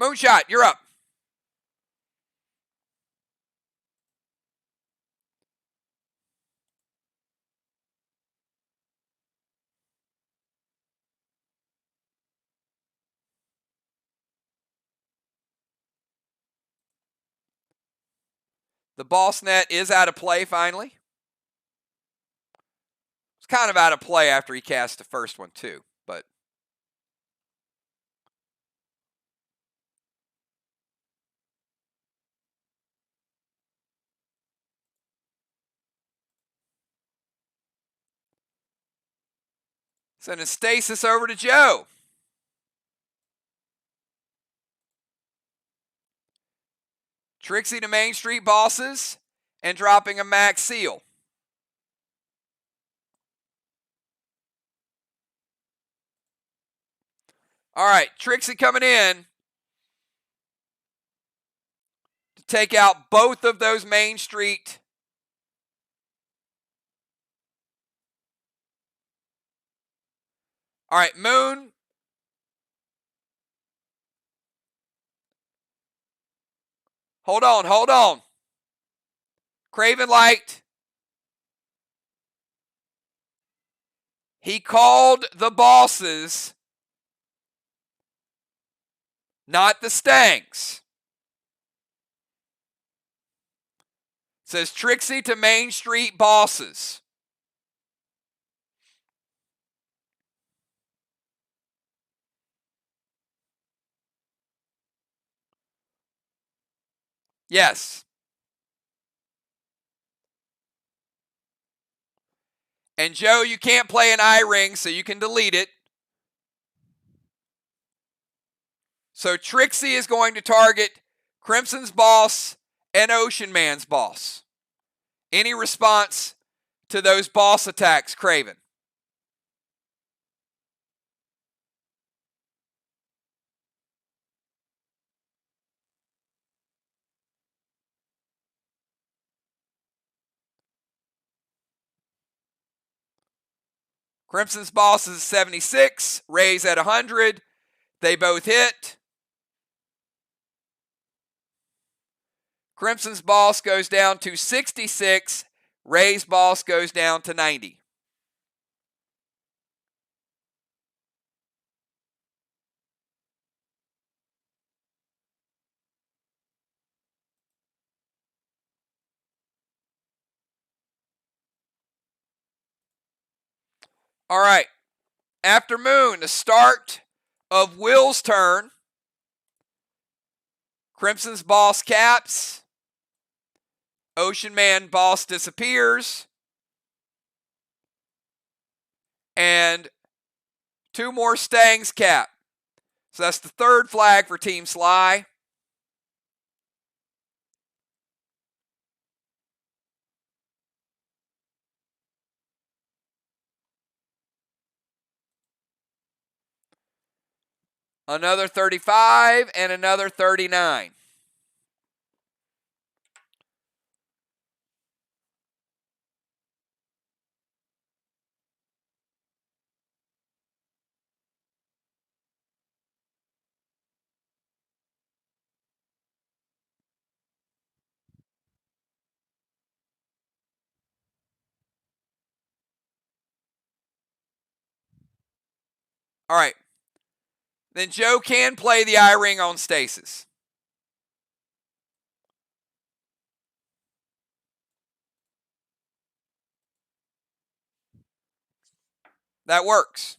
Moonshot, you're up. The boss net is out of play finally. It's kind of out of play after he cast the first one too, but sending stasis over to Joe. Trixie to Main Street bosses and dropping a max seal. All right, Trixie coming in to take out both of those Main Street. All right, Moon. Hold on. Craven Light. He called the bosses, not the Stangs. Says Trixie to Main Street bosses. Yes. And Joe, you can't play an I-ring, so you can delete it. So Trixie is going to target Crimson's boss and Ocean Man's boss. Any response to those boss attacks, Craven? Crimson's boss is 76, Ray's at 100. They both hit. Crimson's boss goes down to 66. Ray's boss goes down to 90. All right. After Moon, the start of Will's turn. Crimson's boss caps. Ocean Man boss disappears. And 2 more Stangs cap. So that's the 3rd flag for Team SLY. Another 35 and another 39. All right. Then Joe can play the I-ring on Stasis. That works.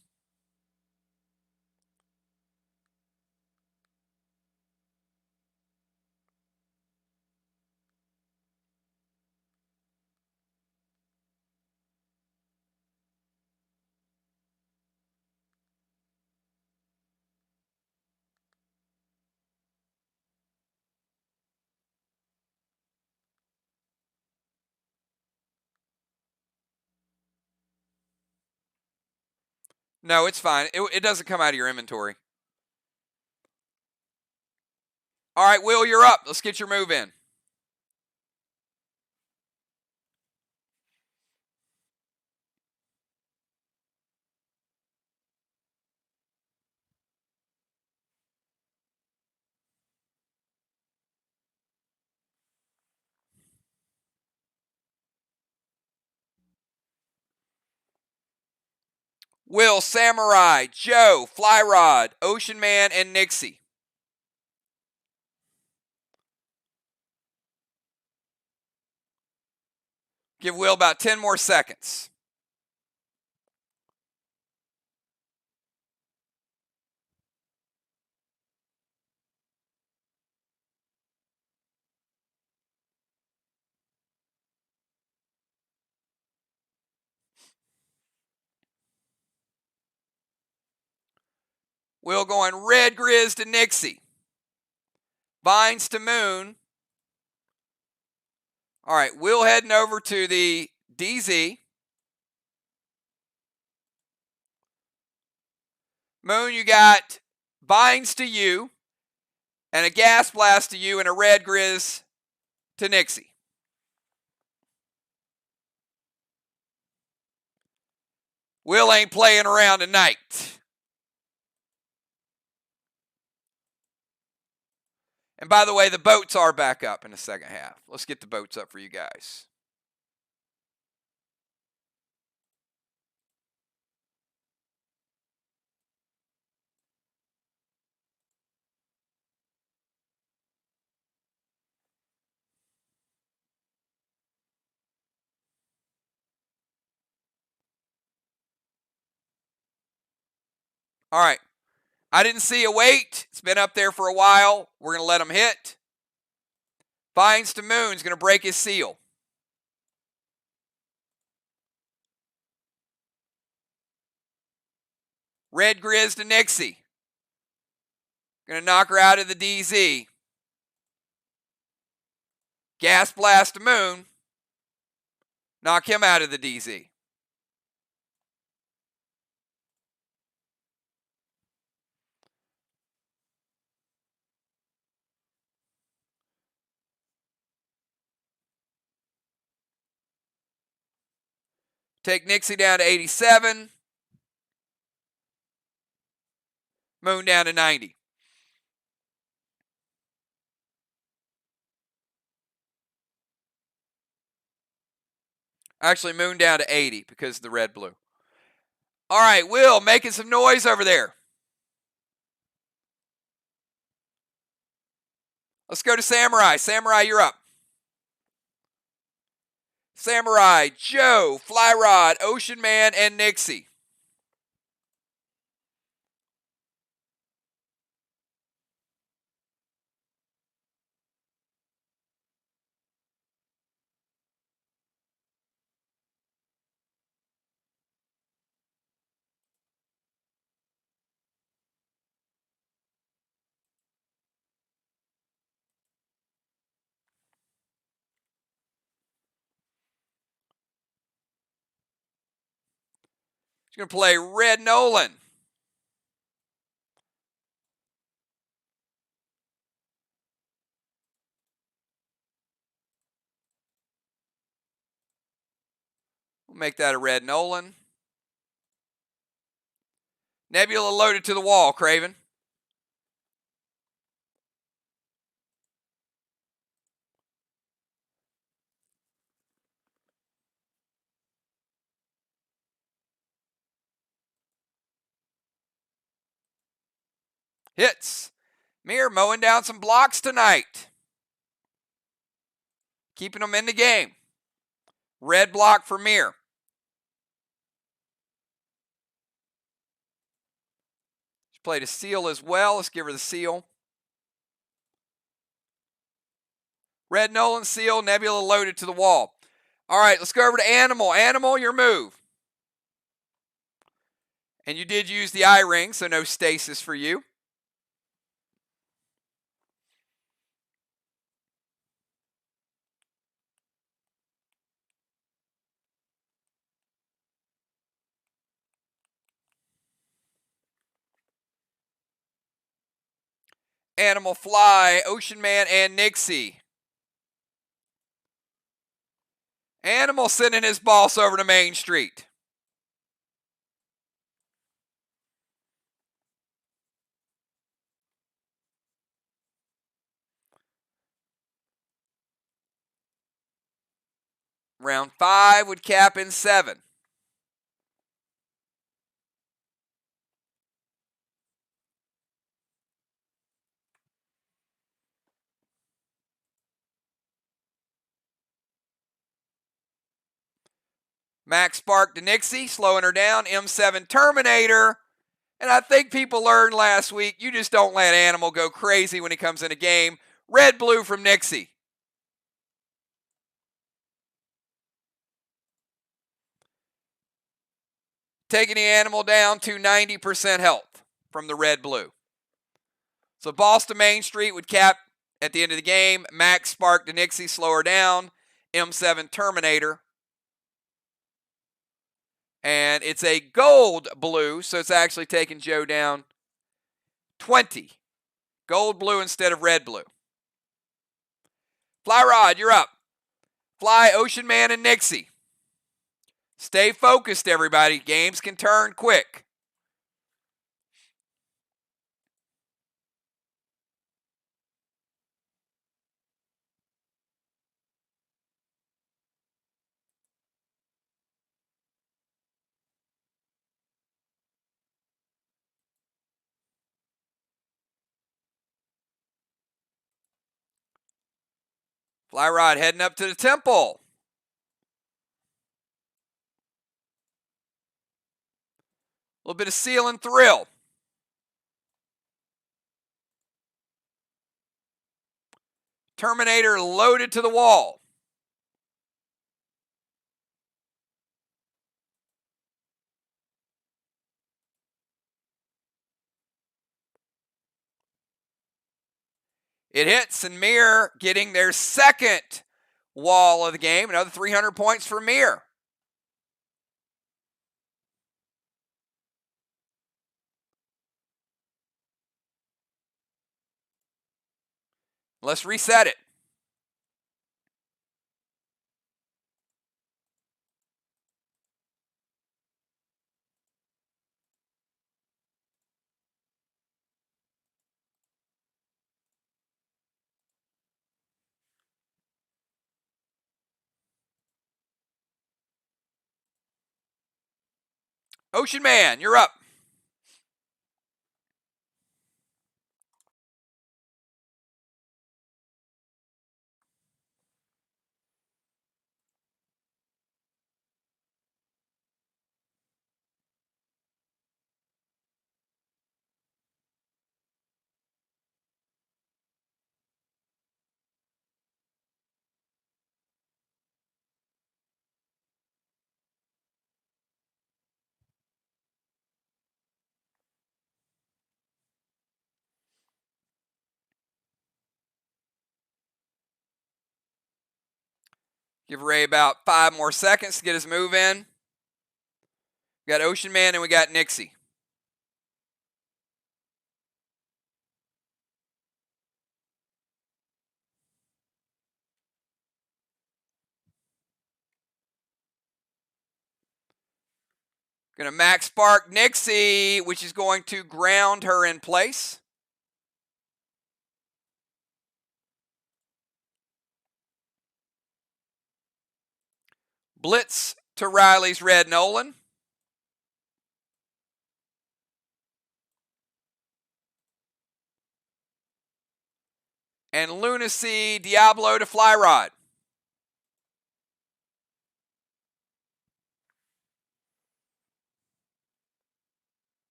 No, it's fine. It doesn't come out of your inventory. All right, Will, you're up. Let's get your move in. Will, Samurai, Joe, Fly Rod, Ocean Man, and Nixie. Give Will about 10 more seconds. Will going Red Grizz to Nixie. Vines to Moon. All right, Will heading over to the DZ. Moon, you got Vines to you, and a Gas Blast to you, and a Red Grizz to Nixie. Will ain't playing around tonight. And by the way, the boats are back up in the second half. Let's get the boats up for you guys. All right. I didn't see a weight. It's been up there for a while. We're going to let him hit. Finds to Moon's going to break his seal. Red Grizz to Nixie. Going to knock her out of the DZ. Gas Blast to Moon. Knock him out of the DZ. Take Nixie down to 87. Moon down to 90. Actually, Moon down to 80 because of the red-blue. All right, Will, making some noise over there. Let's go to Samurai. Samurai, you're up. Samurai, Joe, Flyrod, Ocean Man, and Nixie. He's going to play Red Nolan. We'll make that a Red Nolan. Nebula loaded to the wall, Craven. Hits. MIR mowing down some blocks tonight. Keeping them in the game. Red block for MIR. She played a seal as well. Let's give her the seal. Red Nolan seal, Nebula loaded to the wall. All right, let's go over to Animal. Animal, your move. And you did use the eye ring, so no stasis for you. Animal Fly, Ocean Man, and Nixie. Animal sending his boss over to Main Street. Round 5 would cap in 7. Max Spark to Nixie, slowing her down. M7 Terminator. And I think people learned last week, you just don't let Animal go crazy when he comes in a game. Red-blue from Nixie. Taking the Animal down to 90% health from the red-blue. So Boss to Main Street would cap at the end of the game. Max Spark to Nixie, slow her down. M7 Terminator. And it's a gold blue, so it's actually taking Joe down 20. Gold blue instead of red blue. Fly Rod, you're up. Fly, Ocean Man, and Nixie. Stay focused, everybody. Games can turn quick. Fly Rod heading up to the temple. A little bit of seal and thrill. Terminator loaded to the wall. It hits, and MIR getting their second wall of the game. Another 300 points for MIR. Let's reset it. Ocean Man, you're up. Give Ray about 5 more seconds to get his move in. We got Ocean Man and we got Nixie. Going to max spark Nixie, which is going to ground her in place. Blitz to Riley's Red Nolan. And Lunacy Diablo to Fly Rod.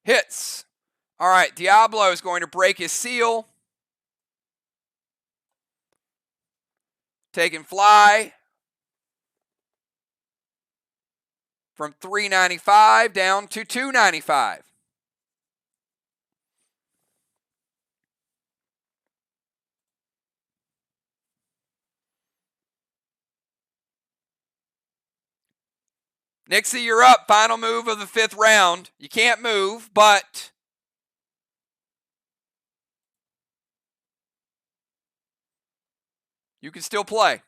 Hits. All right, Diablo is going to break his seal. Taking Fly from $395 down to $295. Nixie, you're up. Final move of the 5th round. You can't move, but you can still play.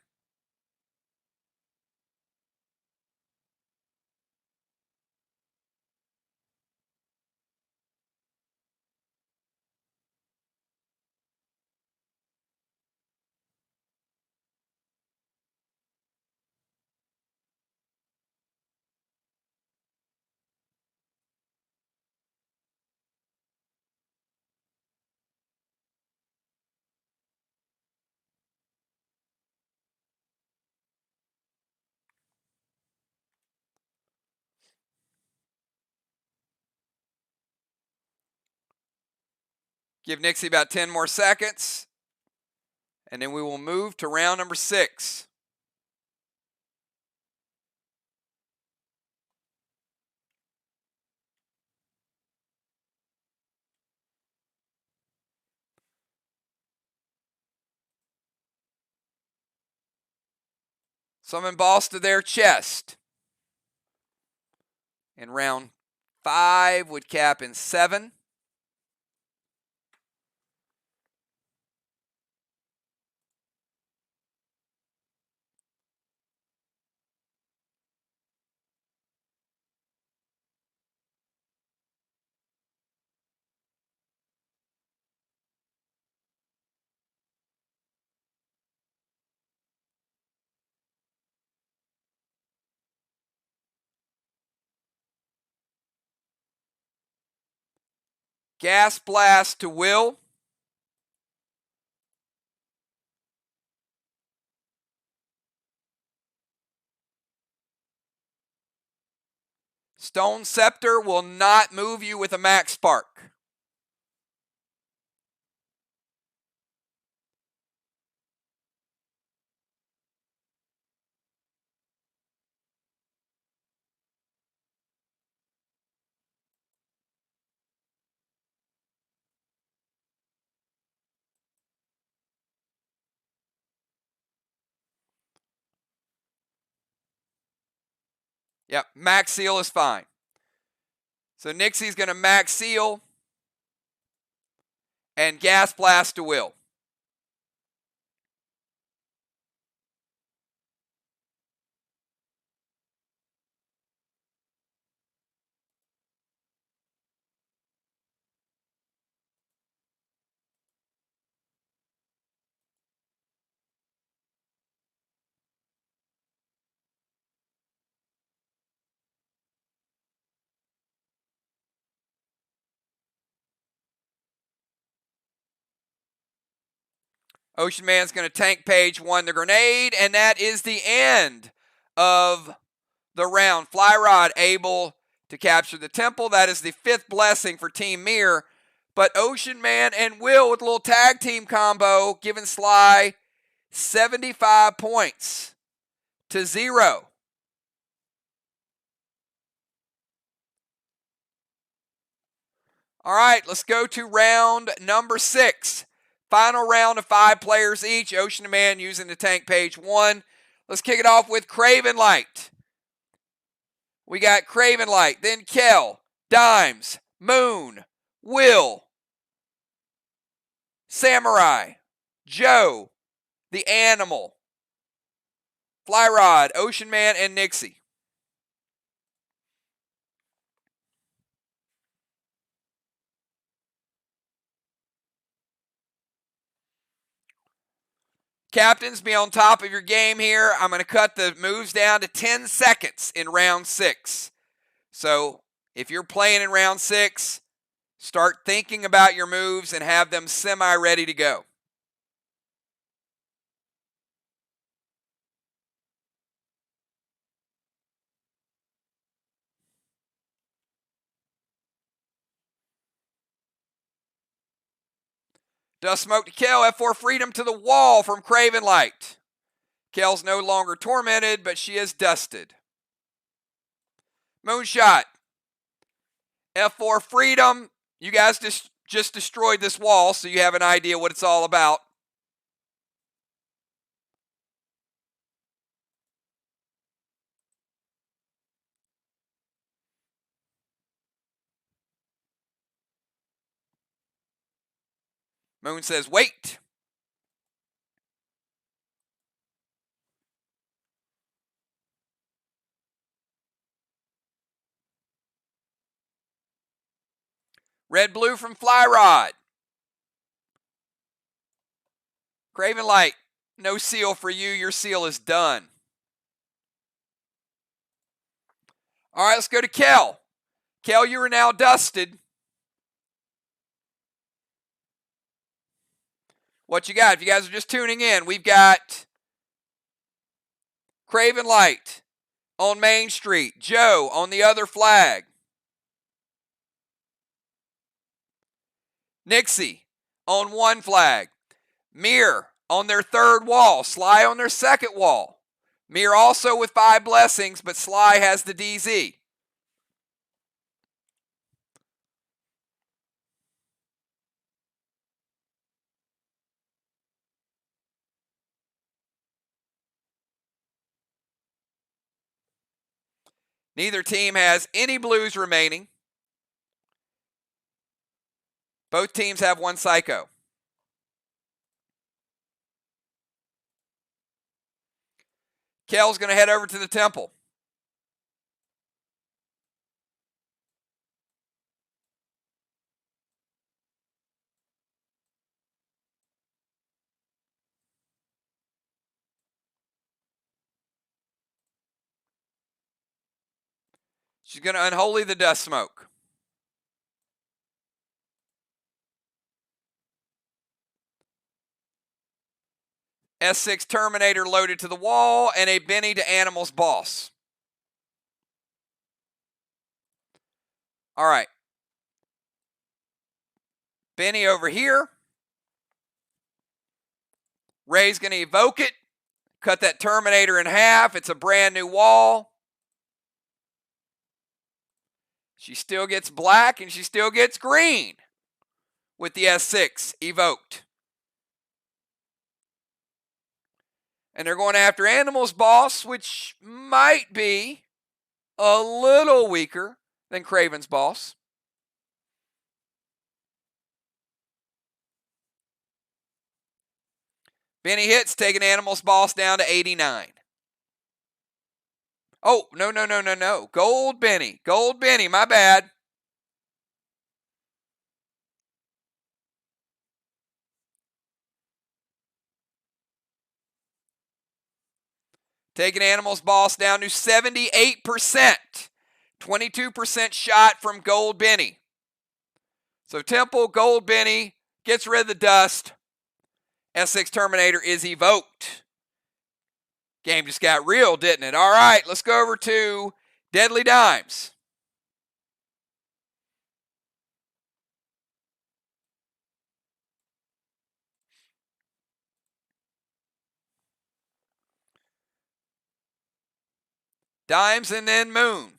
Give Nixie about 10 more seconds, and then we will move to round number 6. Some embossed to their chest. And round 5 would cap in 7. Gas Blast to Will. Stone Scepter will not move you with a max spark. Yep, max seal is fine. So Nixie's going to max seal and Gas Blast to Will. Ocean Man's going to tank page 1 the grenade, and that is the end of the round. Fly Rod able to capture the temple. That is the 5th blessing for Team MIR. But Ocean Man and Will with a little tag team combo, giving SLY 75 points to 0. All right, let's go to round number 6. Final round of 5 players each. Ocean Man using the tank page 1. Let's kick it off with Craven Light. We got Craven Light, then Kel, Dimes, Moon, Will, Samurai, Joe, the Animal, Fly Rod, Ocean Man, and Nixie. Captains, be on top of your game here. I'm going to cut the moves down to 10 seconds in round 6. So if you're playing in round 6, start thinking about your moves and have them semi-ready to go. Dust Smoke to Kel, F4 Freedom to the wall from Craven Light. Kel's no longer tormented, but she is dusted. Moonshot, F4 Freedom. You guys just destroyed this wall, so you have an idea what it's all about. Moon says, wait. Red Blue from Fly Rod. Craven Light, no seal for you. Your seal is done. All right, let's go to Kel. Kel, you are now dusted. What you got? If you guys are just tuning in, we've got Craven Light on Main Street. Joe on the other flag. Nixie on one flag. MIR on their 3rd wall. SLY on their 2nd wall. MIR also with 5 blessings, but SLY has the DZ. Neither team has any blues remaining. Both teams have 1 psycho. Kel's going to head over to the temple. She's going to unholy the Dust Smoke. S6 Terminator loaded to the wall, and a Benny to Animals Boss. All right. Benny over here. Ray's going to evoke it. Cut that Terminator in half. It's a brand new wall. She still gets black, and she still gets green with the S6 evoked. And they're going after Animals Boss, which might be a little weaker than Craven's Boss. Benny hits, taking Animals Boss down to 89. Oh, no. Gold Benny. Gold Benny, my bad. Taking Animals Boss down to 78%. 22% shot from Gold Benny. So Temple, Gold Benny, gets rid of the dust. S6 Terminator is evoked. Game just got real, didn't it? All right, let's go over to Deadly Dimes. Dimes and then Moon.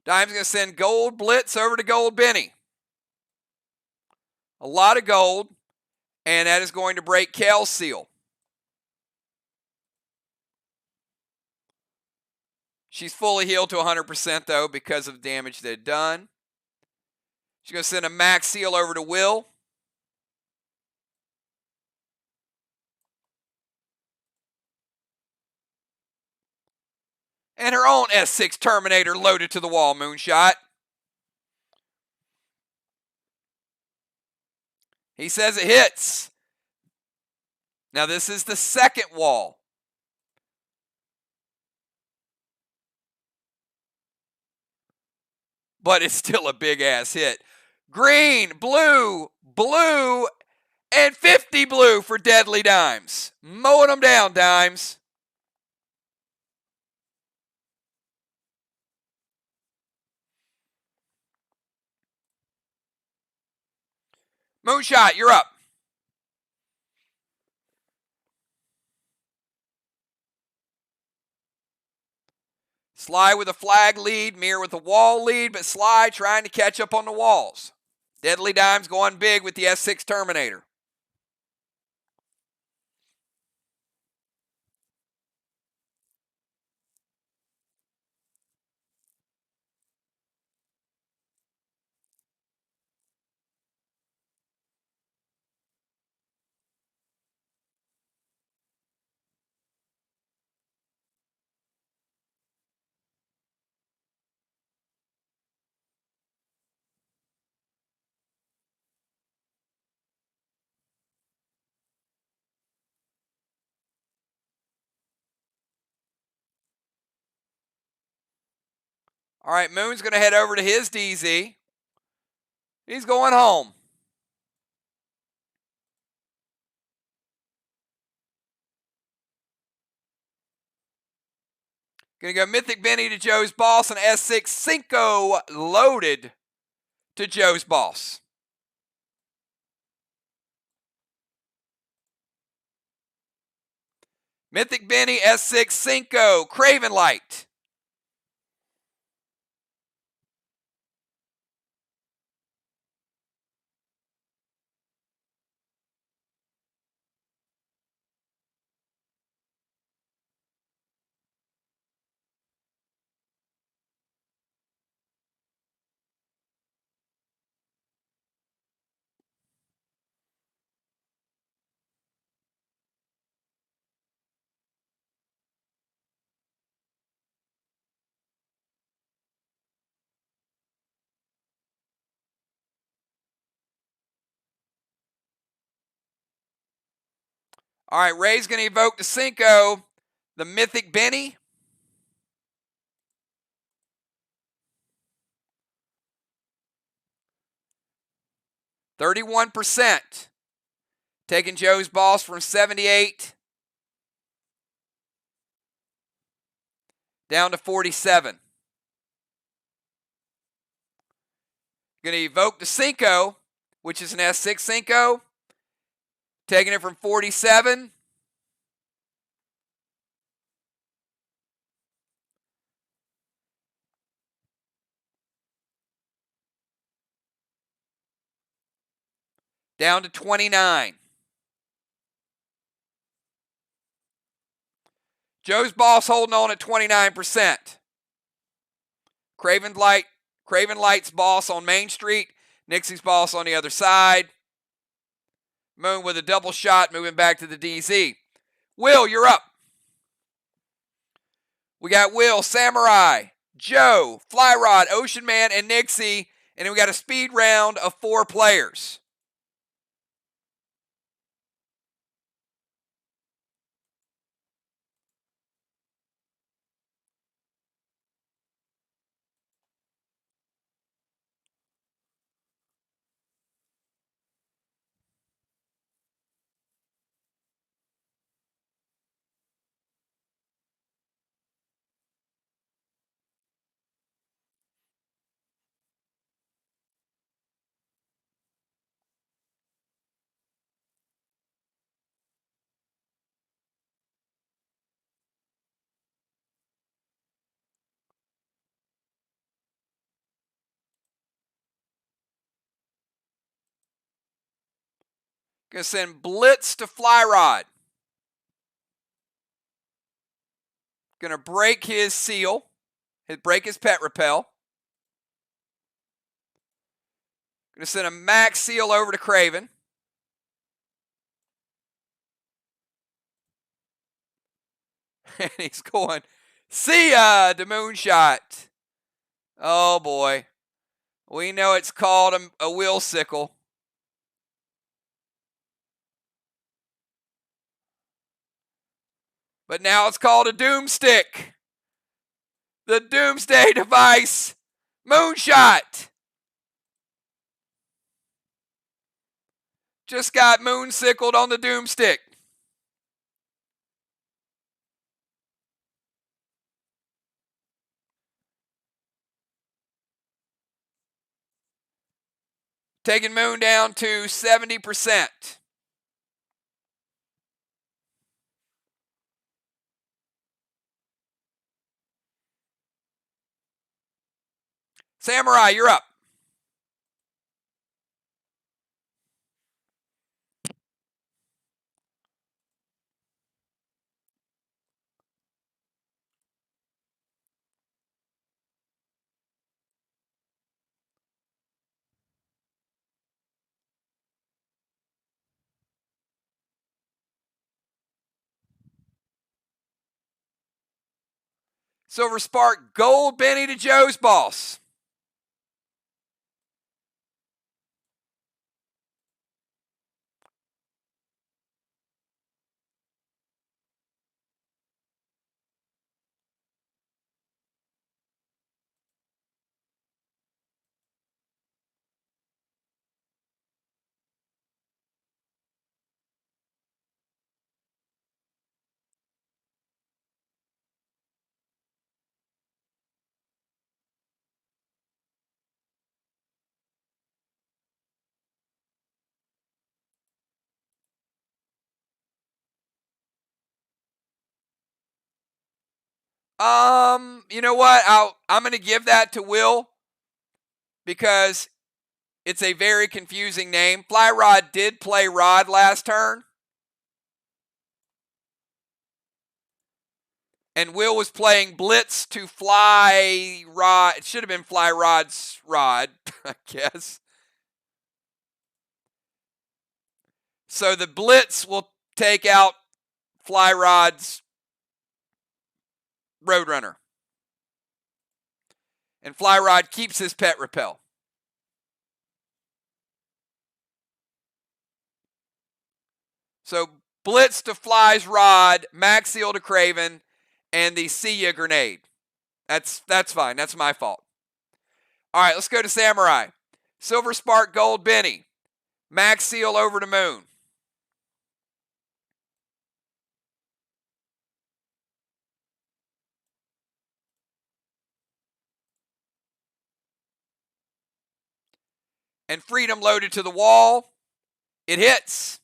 Dimes going to send Gold Blitz over to Gold Benny. A lot of gold, and that is going to break Kel's seal. She's fully healed to 100% though because of the damage they've done. She's going to send a max seal over to Will. And her own S6 Terminator loaded to the wall, Moonshot. He says it hits. Now this is the second wall. But it's still a big ass hit. Green, blue, blue, and 50 blue for Deadly Dimes. Mowing them down, Dimes. Moonshot, you're up. SLY with a flag lead, MIR with a wall lead, but SLY trying to catch up on the walls. Deadly Dimes going big with the S6 Terminator. All right, Moon's going to head over to his DZ. He's going home. Going to go Mythic Benny to Joe's Boss and S6 Cinco loaded to Joe's Boss. Mythic Benny, S6 Cinco, Craven Light. All right, Ray's going to evoke the Cinco. The Mythic Benny. %31. Taking Joe's Boss from 78 down to 47. Going to evoke the Cinco, which is an S6 Cinco. Taking it from 47 down to 29. Joe's Boss holding on at 29%. Craven Light's Boss on Main Street. Nixie's Boss on the other side. Moon with a double shot moving back to the DZ. Will, you're up. We got Will, Samurai, Joe, Fly Rod, Ocean Man, and Nixie. And then we got a speed round of 4 players. Gonna send Blitz to Fly Rod. Gonna break his seal. Break his pet repel. Gonna send a max seal over to Craven. And he's going, see ya, the moonshot. Oh boy. We know it's called a wheel sickle. But now it's called a doomstick. The doomsday device. Moonshot. Just got moonsickled on the doomstick. Taking Moon down to 70%. Samurai, you're up. Silver Spark, Gold Benny to Joe's Boss. You know what? I'm going to give that to Will because it's a very confusing name. Fly Rod did play Rod last turn. And Will was playing Blitz to Fly Rod. It should have been Fly Rod's Rod, I guess. So the Blitz will take out Fly Rod's Roadrunner. And Fly Rod keeps his pet repel. So Blitz to Fly's Rod, Max Seal to Craven, and the See Ya grenade. That's fine. That's my fault. All right, let's go to Samurai. Silver Spark, Gold Benny. Max Seal over to Moon. And Freedom loaded to the wall. It hits.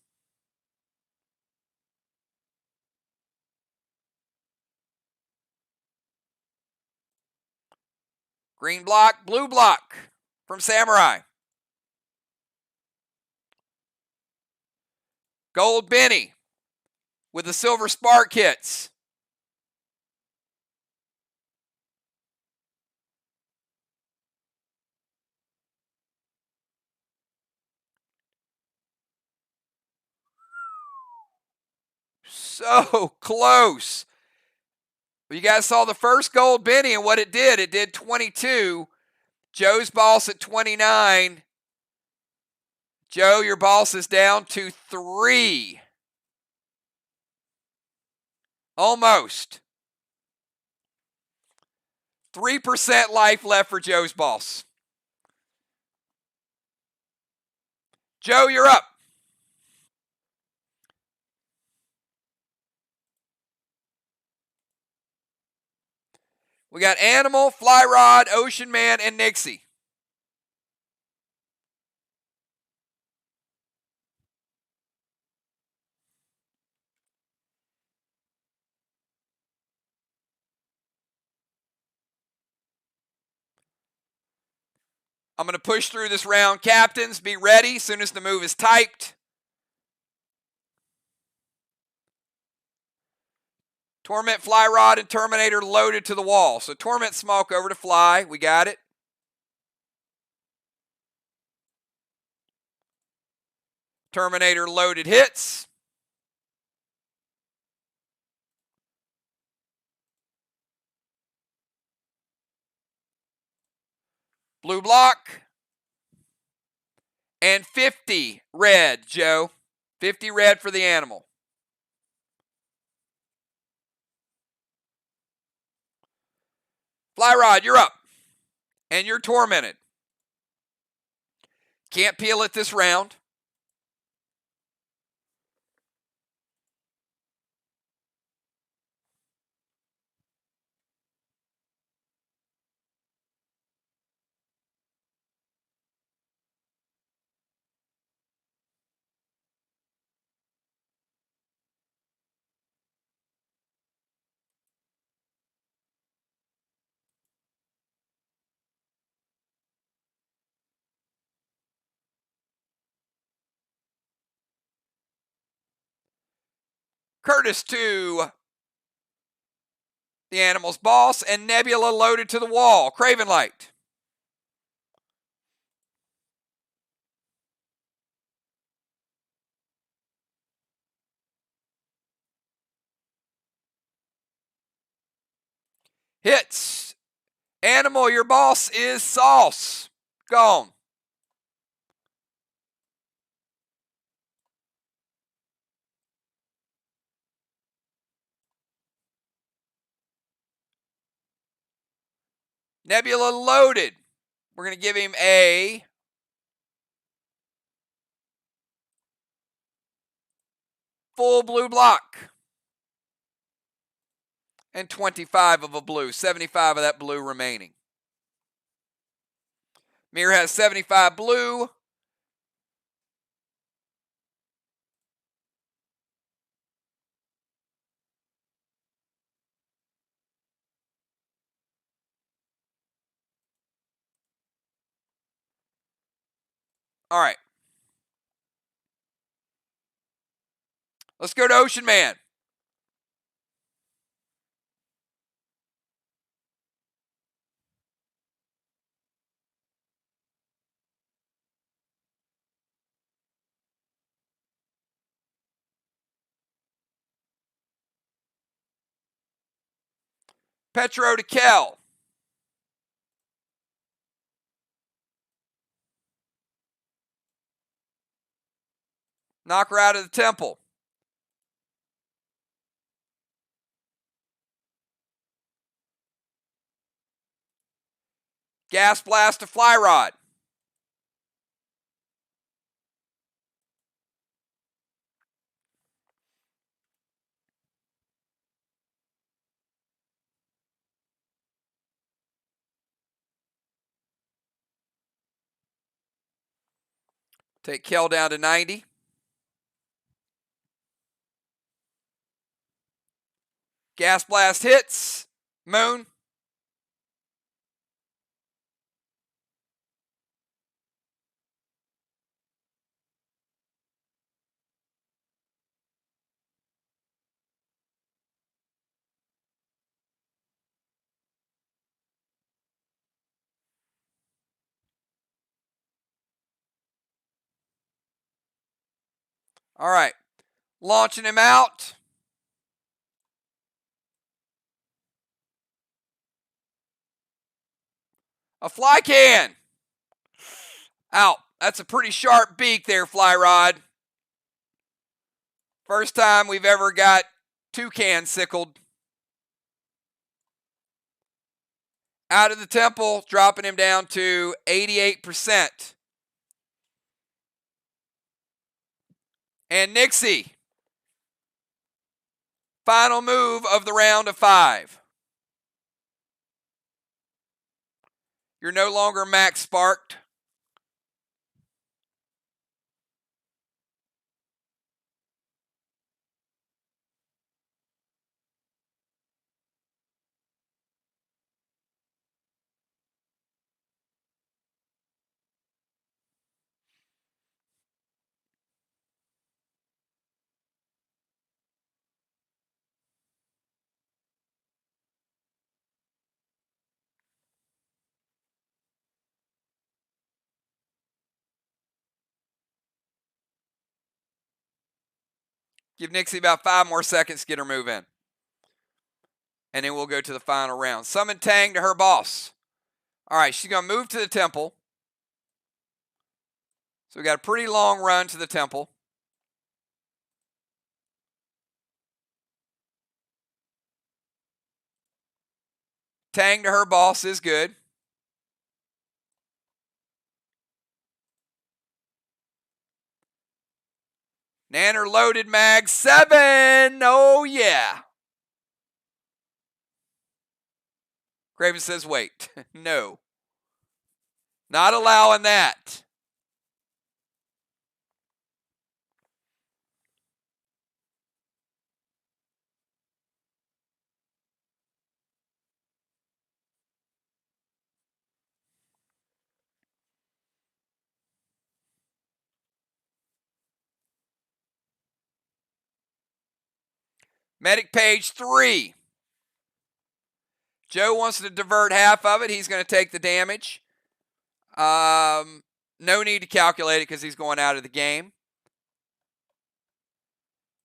Green block, blue block from Samurai. Gold Benny with the Silver Spark hits. So close. You guys saw the first Gold Benny and what it did. It did 22. Joe's boss at 29. Joe, your boss is down to 3. Almost. 3% life left for Joe's boss. Joe, you're up. We got Animal, Fly Rod, Ocean Man, and Nixie. I'm going to push through this round. Captains, be ready as soon as the move is typed. Torment, Fly Rod, and Terminator loaded to the wall. So Torment Smoke over to Fly. We got it. Terminator loaded hits. Blue block. And 50 red, Joe. 50 red for the Animal. Fly Rod, you're up. And you're tormented. Can't peel it this round. Curtis to the Animal's boss, and Nebula loaded to the wall. Craven Light. Hits. Animal, your boss is Sauce. Gone. Nebula loaded. We're going to give him a full blue block. And 25 of a blue. 75 of that blue remaining. MIR has 75 blue. All right. Let's go to Ocean Man. Petro to Kel. Knock her out of the temple. Gas blast to fly rod. Take Kel down to 90. Gas blast hits. Moon. All right. Launching him out. A fly can. Out. That's a pretty sharp beak there, fly rod. First time we've ever got 2 cans sickled. Out of the temple, dropping him down to 88%. And Nixie. Final move of the round of 5. You're no longer max sparked. Give Nixie about 5 more seconds to get her move in. And then we'll go to the final round. Summon Tang to her boss. All right, she's going to move to the temple. So we got a pretty long run to the temple. Tang to her boss is good. Nanner loaded mag 7. Oh, yeah. Craven says, wait. No. Not allowing that. Medic page 3. Joe wants to divert half of it. He's going to take the damage. No need to calculate it because he's going out of the game.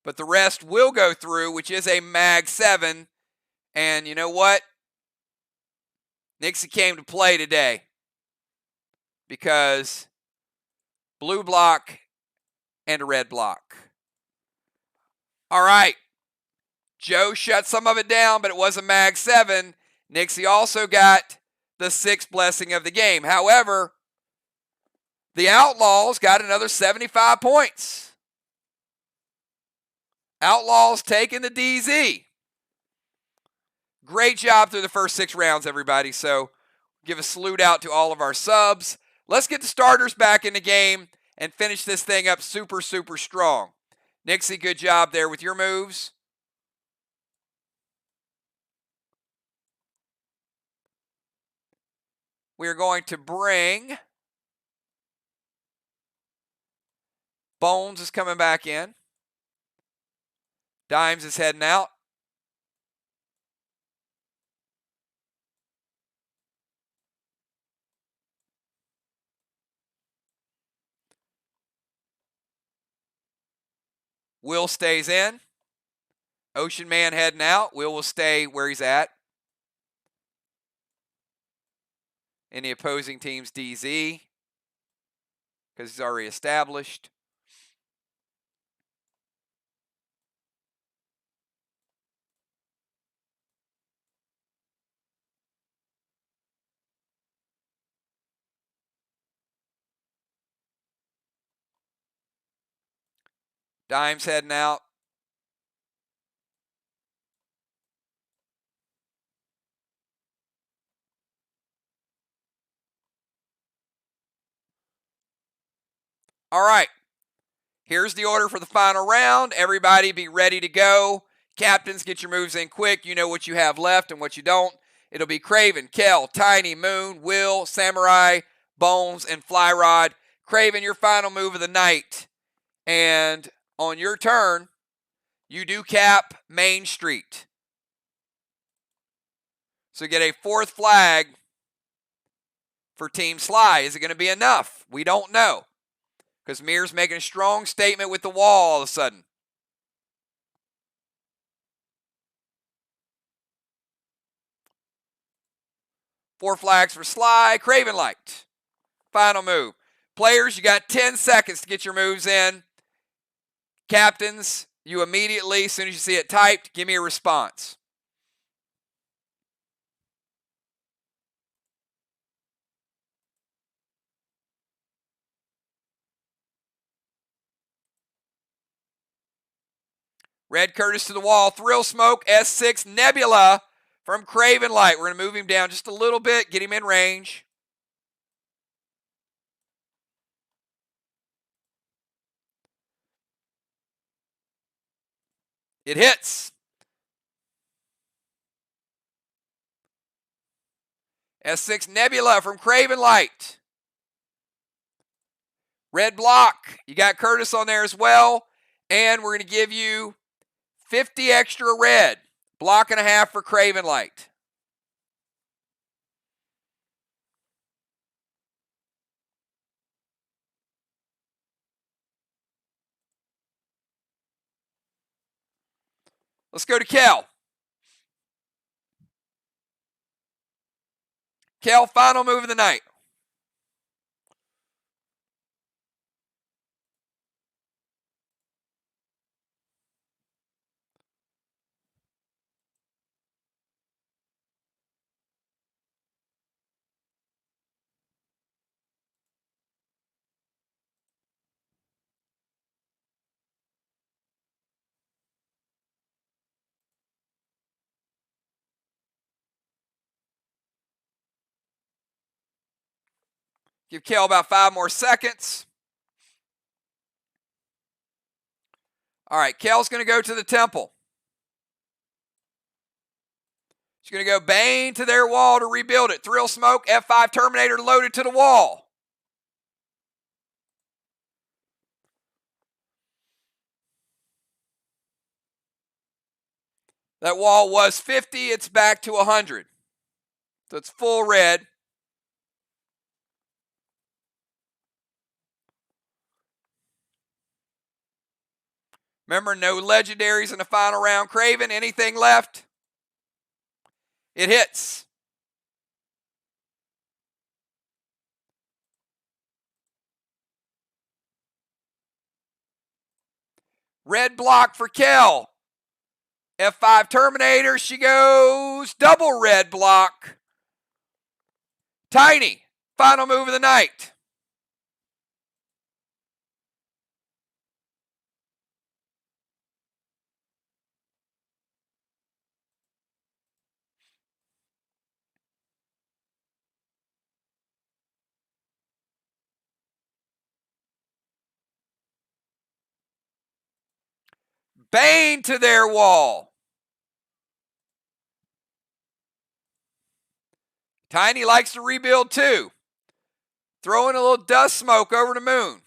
But the rest will go through, which is a mag 7. And you know what? Nixie came to play today because blue block and a red block. All right. Joe shut some of it down, but it was a mag 7. Nixie also got the 6th blessing of the game. However, the Outlaws got another 75 points. Outlaws taking the DZ. Great job through the first 6 rounds, everybody. So give a salute out to all of our subs. Let's get the starters back in the game and finish this thing up super, super strong. Nixie, good job there with your moves. We are going to bring Bones is coming back in. Dimes is heading out. Will stays in. Ocean Man heading out. Will stay where he's at. In the opposing team's DZ. Because he's already established. Dime's heading out. All right. Here's the order for the final round. Everybody be ready to go. Captains, get your moves in quick. You know what you have left and what you don't. It'll be Craven, Kel, Tiny, Moon, Will, Samurai, Bones, and Flyrod. Craven, your final move of the night. And on your turn, you do cap Main Street. So get a 4th flag for Team SLY. Is it going to be enough? We don't know. Because MIR's making a strong statement with the wall all of a sudden. Four flags for SLY. Craven Light. Final move. Players, you got 10 seconds to get your moves in. Captains, you immediately, as soon as you see it typed, give me a response. Red Curtis to the wall. Thrill Smoke, S6 Nebula from Craven Light. We're going to move him down just a little bit, get him in range. It hits. S6 Nebula from Craven Light. Red block. You got Curtis on there as well. And we're going to give you 50 extra red. Block and a half for Craven Light. Let's go to Kel. Kel, final move of the night. Give Kel about 5 more seconds. All right, Kel's going to go to the temple. She's going to go Bane to their wall to rebuild it. Thrill Smoke, F5 Terminator loaded to the wall. That wall was 50. It's back to 100. So it's full red. Remember, no legendaries in the final round. Craven, anything left? It hits. Red block for Kel. F5 Terminator. She goes double red block. Tiny. Final move of the night. Bane to their wall. Tiny likes to rebuild too. Throwing a little dust smoke over the Moon.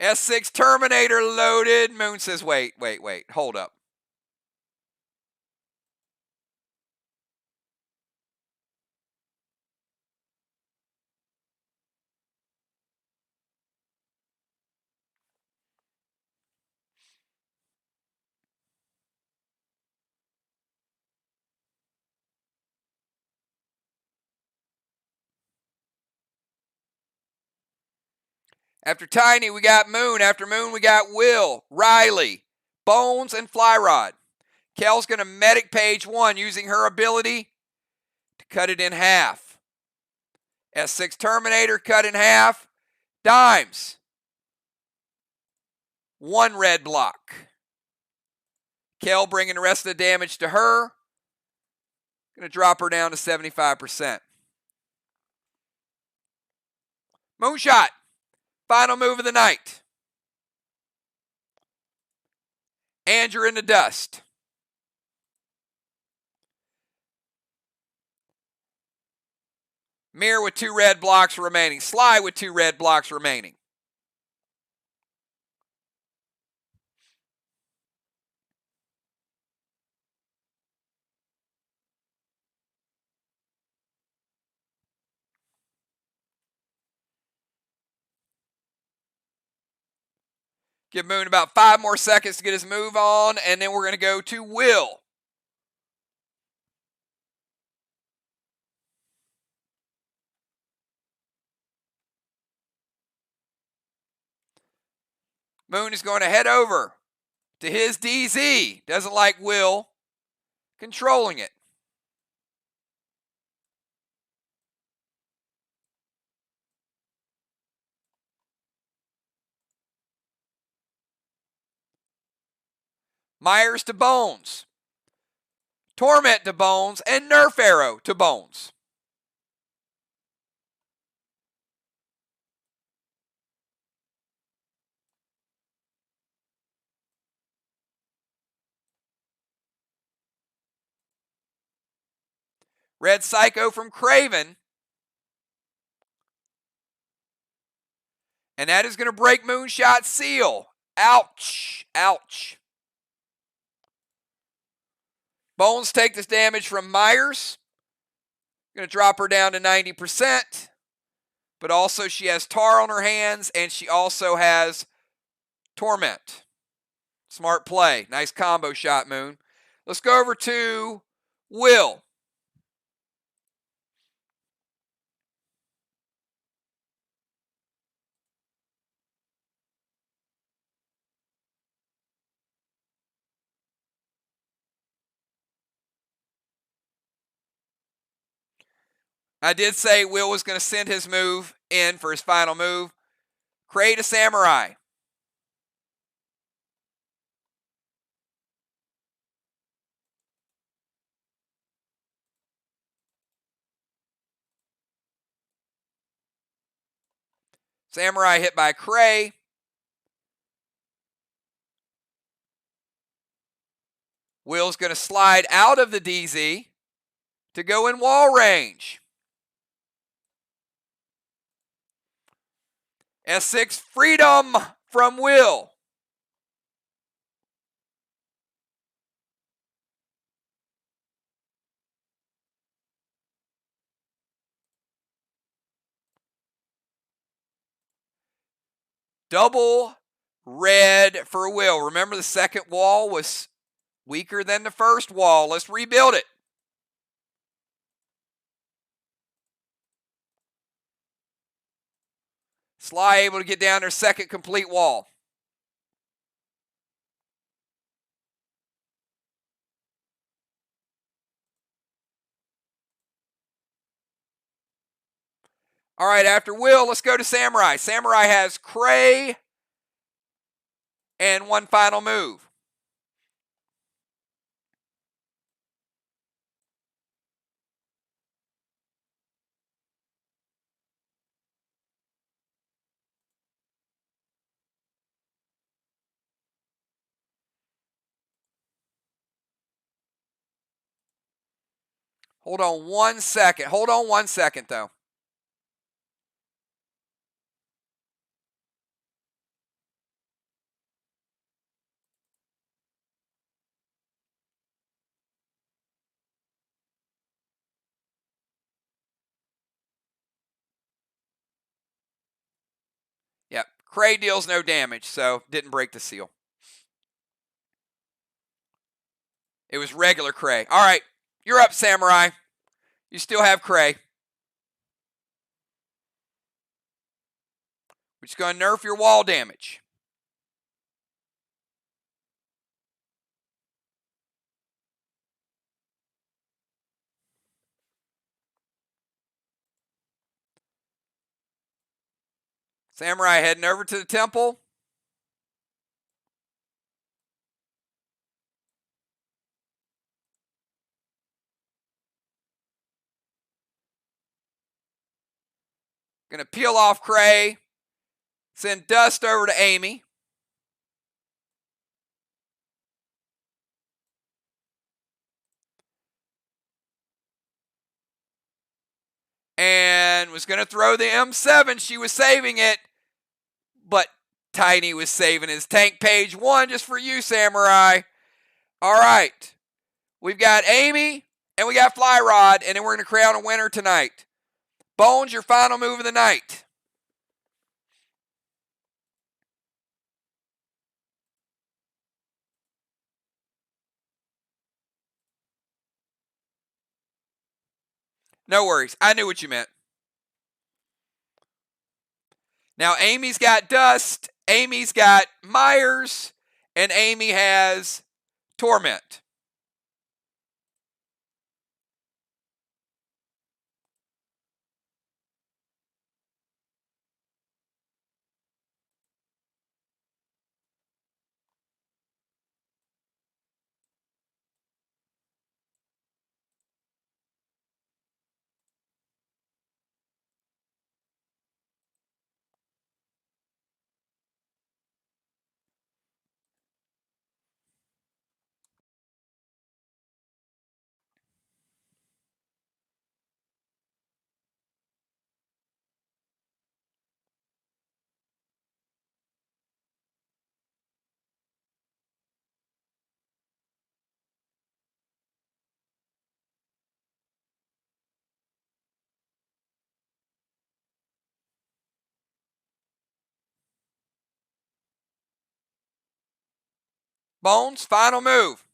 S6 Terminator loaded. Moon says, wait, hold up. After Tiny, we got Moon. After Moon, we got Will, Riley, Bones, and Flyrod. Kel's going to medic page 1 using her ability to cut it in half. S6 Terminator cut in half. Dimes. 1 red block. Kel bringing the rest of the damage to her. Going to drop her down to 75%. Moonshot. Final move of the night. And you're in the dust. MIR with 2 red blocks remaining. SLY with 2 red blocks remaining. Give Moon about 5 more seconds to get his move on, and then we're going to go to Will. Moon is going to head over to his DZ. Doesn't like Will controlling it. Myers to Bones. Torment to Bones, and Nerf Arrow to Bones. Red Psycho from Craven. And that is going to break Moonshot's seal. Ouch. Ouch. Bones take this damage from Myers. Going to drop her down to 90%. But also she has Tar on her hands, and she also has Torment. Smart play. Nice combo shot, Moon. Let's go over to Will. I did say Will was going to send his move in for his final move. Create a Samurai. Samurai hit by Cray. Will's going to slide out of the DZ to go in wall range. S6 Freedom from Will. Double red for Will. Remember, the second wall was weaker than the first wall. Let's rebuild it. SLY able to get down their second complete wall. All right, after Will, let's go to Samurai. Samurai has Cray and one final move. Hold on 1 second. Hold on 1 second, though. Yep, Cray deals no damage, so didn't break the seal. It was regular Cray. All right, you're up, Samurai. You still have Cray. We're just going to nerf your wall damage. Samurai heading over to the temple. Going to peel off Cray. Send Dust over to Amy. And was going to throw the M7. She was saving it. But Tiny was saving his tank. Page 1 just for you, Samurai. All right. We've got Amy and we got Fly Rod. And then we're going to crown a winner tonight. Bones, your final move of the night. No worries. I knew what you meant. Now, Amy's got Dust. Amy's got Myers. And Amy has Torment. Bones, final move.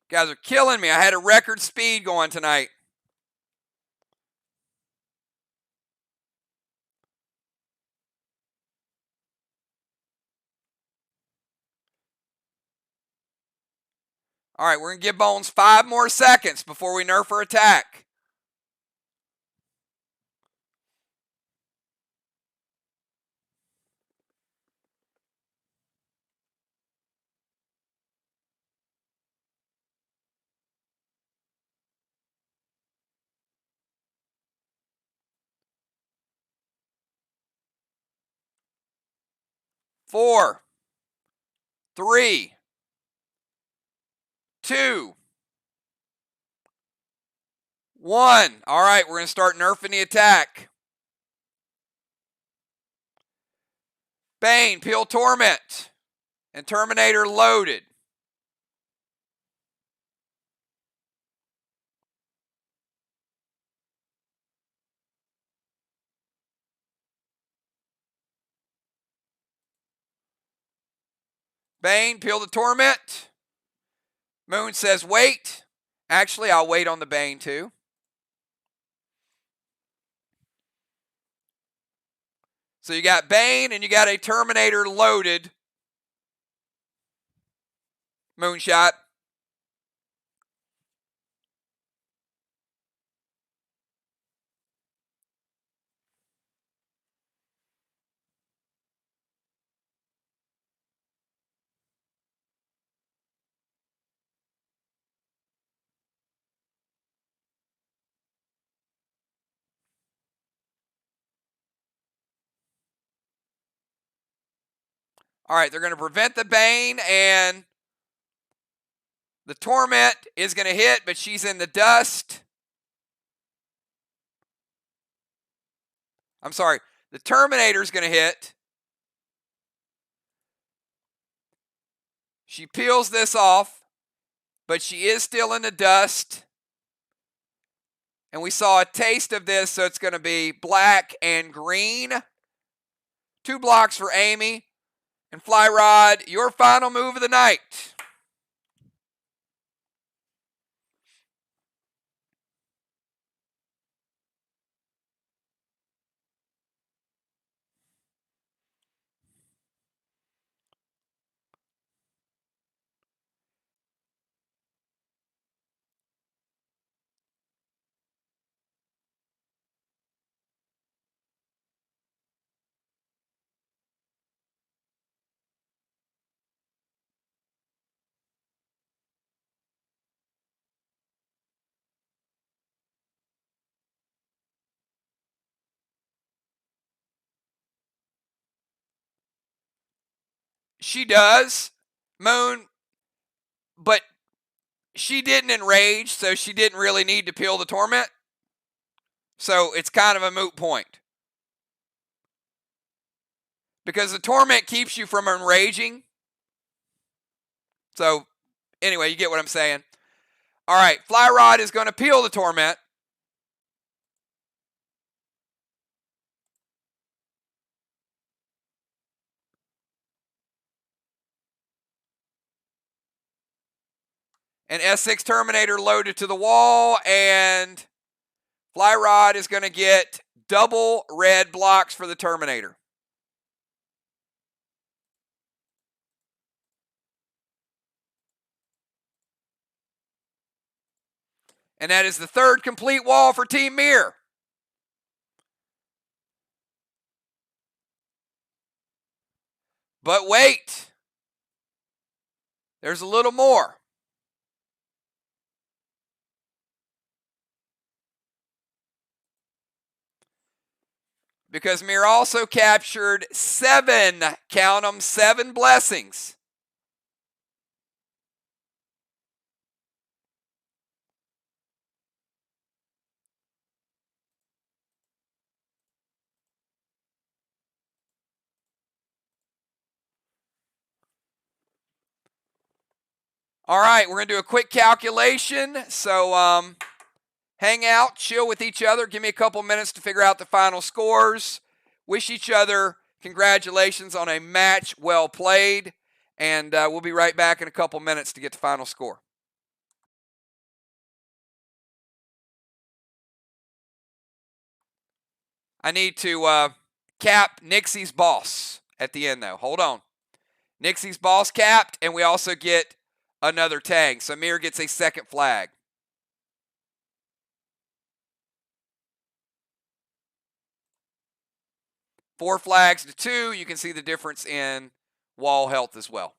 Guys are killing me. I had a record speed going tonight. All right, we're going to give Bones 5 more seconds before we nerf her attack. Four, 3, 2, 1. All right, we're going to start nerfing the attack. Bane, Peel Torment, and Terminator loaded. Bane, Peel the Torment. Moon says wait. Actually, I'll wait on the Bane too. So you got Bane and you got a Terminator loaded. Moonshot. All right, they're going to prevent the Bane, and the Torment is going to hit, but she's in the dust. I'm sorry, the Terminator's going to hit. She peels this off, but she is still in the dust. And we saw a taste of this, so it's going to be black and green. 2 blocks for Amy. And Fly Rod, your final move of the night. She does, Moon, but she didn't enrage, so she didn't really need to peel the torment. So it's kind of a moot point. Because the torment keeps you from enraging. So anyway, you get what I'm saying. All right, Fly Rod is going to peel the torment. An S6 Terminator loaded to the wall, and Fly Rod is going to get double red blocks for the Terminator. And that is the third complete wall for Team MIR. But wait, there's a little more. Because MIR also captured 7, count them, 7 blessings. All right, we're going to do a quick calculation. So hang out, chill with each other. Give me a couple minutes to figure out the final scores. Wish each other congratulations on a match well played. And we'll be right back in a couple minutes to get the final score. I need to cap Nixie's boss at the end, though. Hold on. Nixie's boss capped, and we also get another tag. So MIR gets a second flag. Four flags to 2. You can see the difference in wall health as well.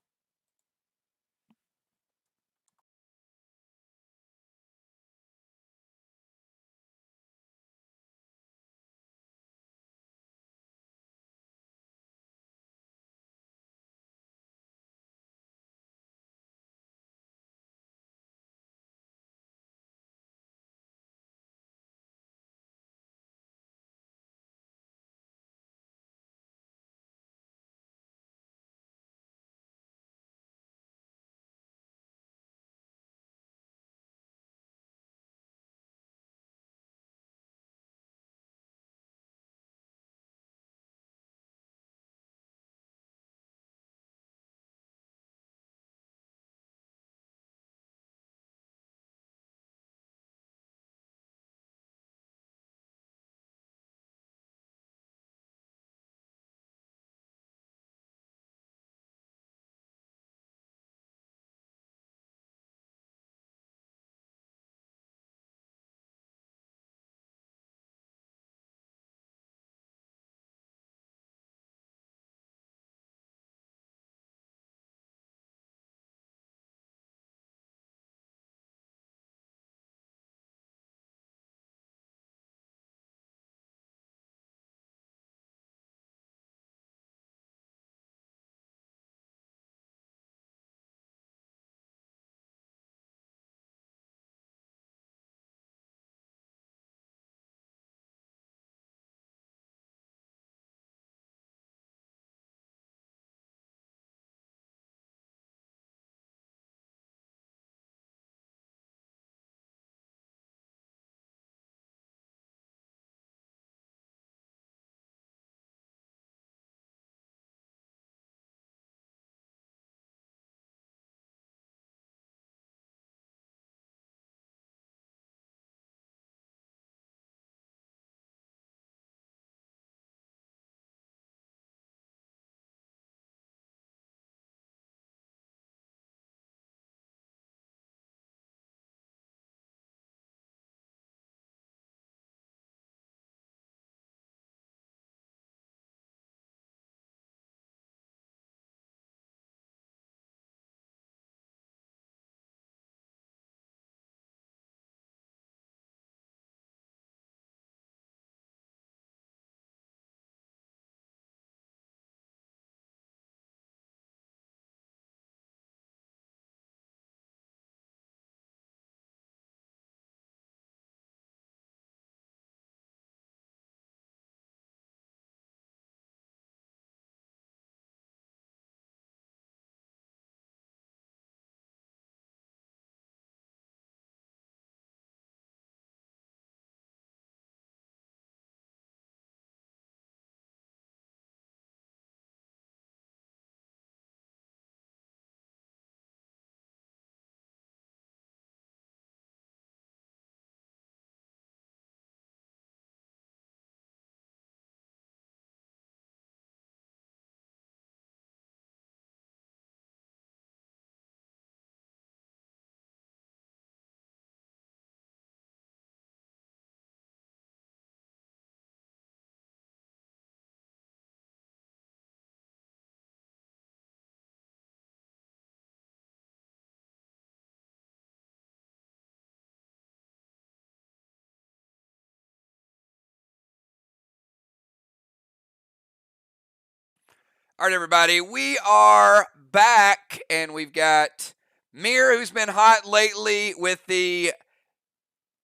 All right, everybody, we are back, and we've got MIR, who's been hot lately with the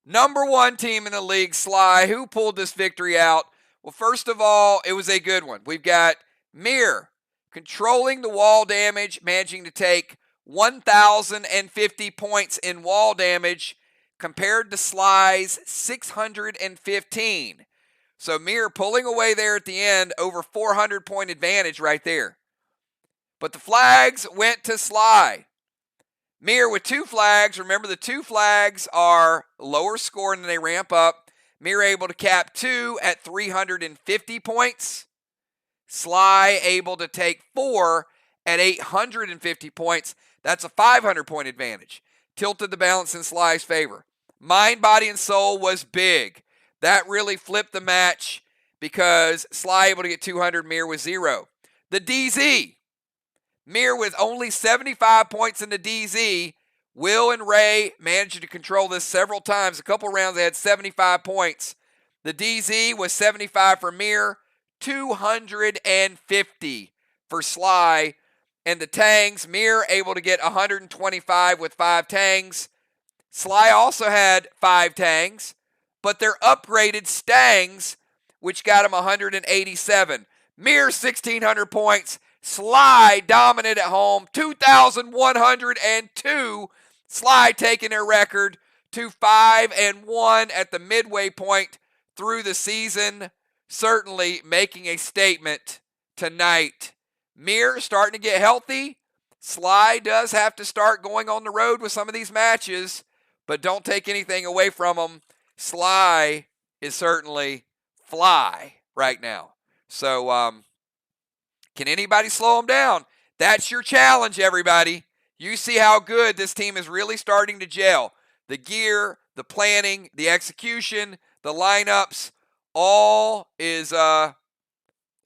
#1 team in the league, SLY. Who pulled this victory out? Well, first of all, it was a good one. We've got MIR controlling the wall damage, managing to take 1,050 points in wall damage compared to SLY's 615. So MIR pulling away there at the end, over 400-point advantage right there. But the flags went to SLY. MIR with 2 flags. Remember, the 2 flags are lower scoring than they ramp up. MIR able to cap 2 at 350 points. SLY able to take 4 at 850 points. That's a 500-point advantage. Tilted the balance in SLY's favor. Mind, body, and soul was big. That really flipped the match because SLY able to get 200, MIR with 0. The DZ. MIR with only 75 points in the DZ. Will and Ray managed to control this several times. A couple rounds they had 75 points. The DZ was 75 for MIR, 250 for SLY. And the Tangs, MIR able to get 125 with 5 Tangs. SLY also had 5 Tangs, but they're upgraded Stangs, which got him 187. MIR 1,600 points. SLY dominant at home, 2,102. SLY taking their record to 5-1 at the midway point through the season. Certainly making a statement tonight. MIR starting to get healthy. SLY does have to start going on the road with some of these matches, but don't take anything away from them. SLY is certainly fly right now. So, can anybody slow them down? That's your challenge, everybody. You see how good this team is really starting to gel. The gear, the planning, the execution, the lineups, all is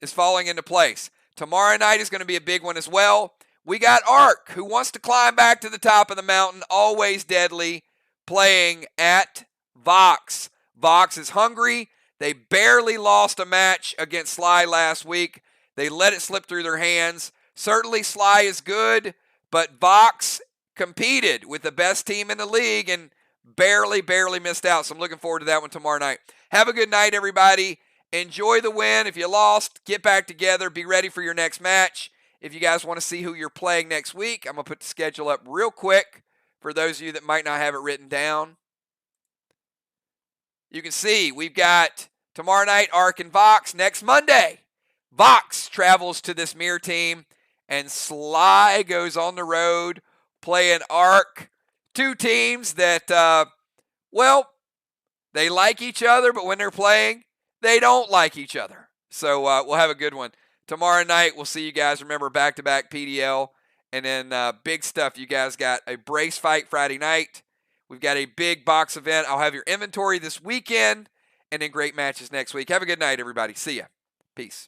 falling into place. Tomorrow night is going to be a big one as well. We got Ark, who wants to climb back to the top of the mountain, always deadly, playing at Vox. Vox is hungry. They barely lost a match against SLY last week. They let it slip through their hands. Certainly SLY is good, but Vox competed with the best team in the league and barely missed out. So I'm looking forward to that one tomorrow night. Have a good night, everybody. Enjoy the win. If you lost, get back together. Be ready for your next match. If you guys want to see who you're playing next week, I'm going to put the schedule up real quick for those of you that might not have it written down. You can see we've got tomorrow night Ark and Vox. Next Monday, Vox travels to this MIR team, and SLY goes on the road playing Ark. 2 teams that, they like each other, but when they're playing, they don't like each other. So we'll have a good one. Tomorrow night, we'll see you guys. Remember, back-to-back PDL. And then big stuff. You guys got a brace fight Friday night. We've got a big box event. I'll have your inventory this weekend. And then great matches next week. Have a good night, everybody. See ya. Peace.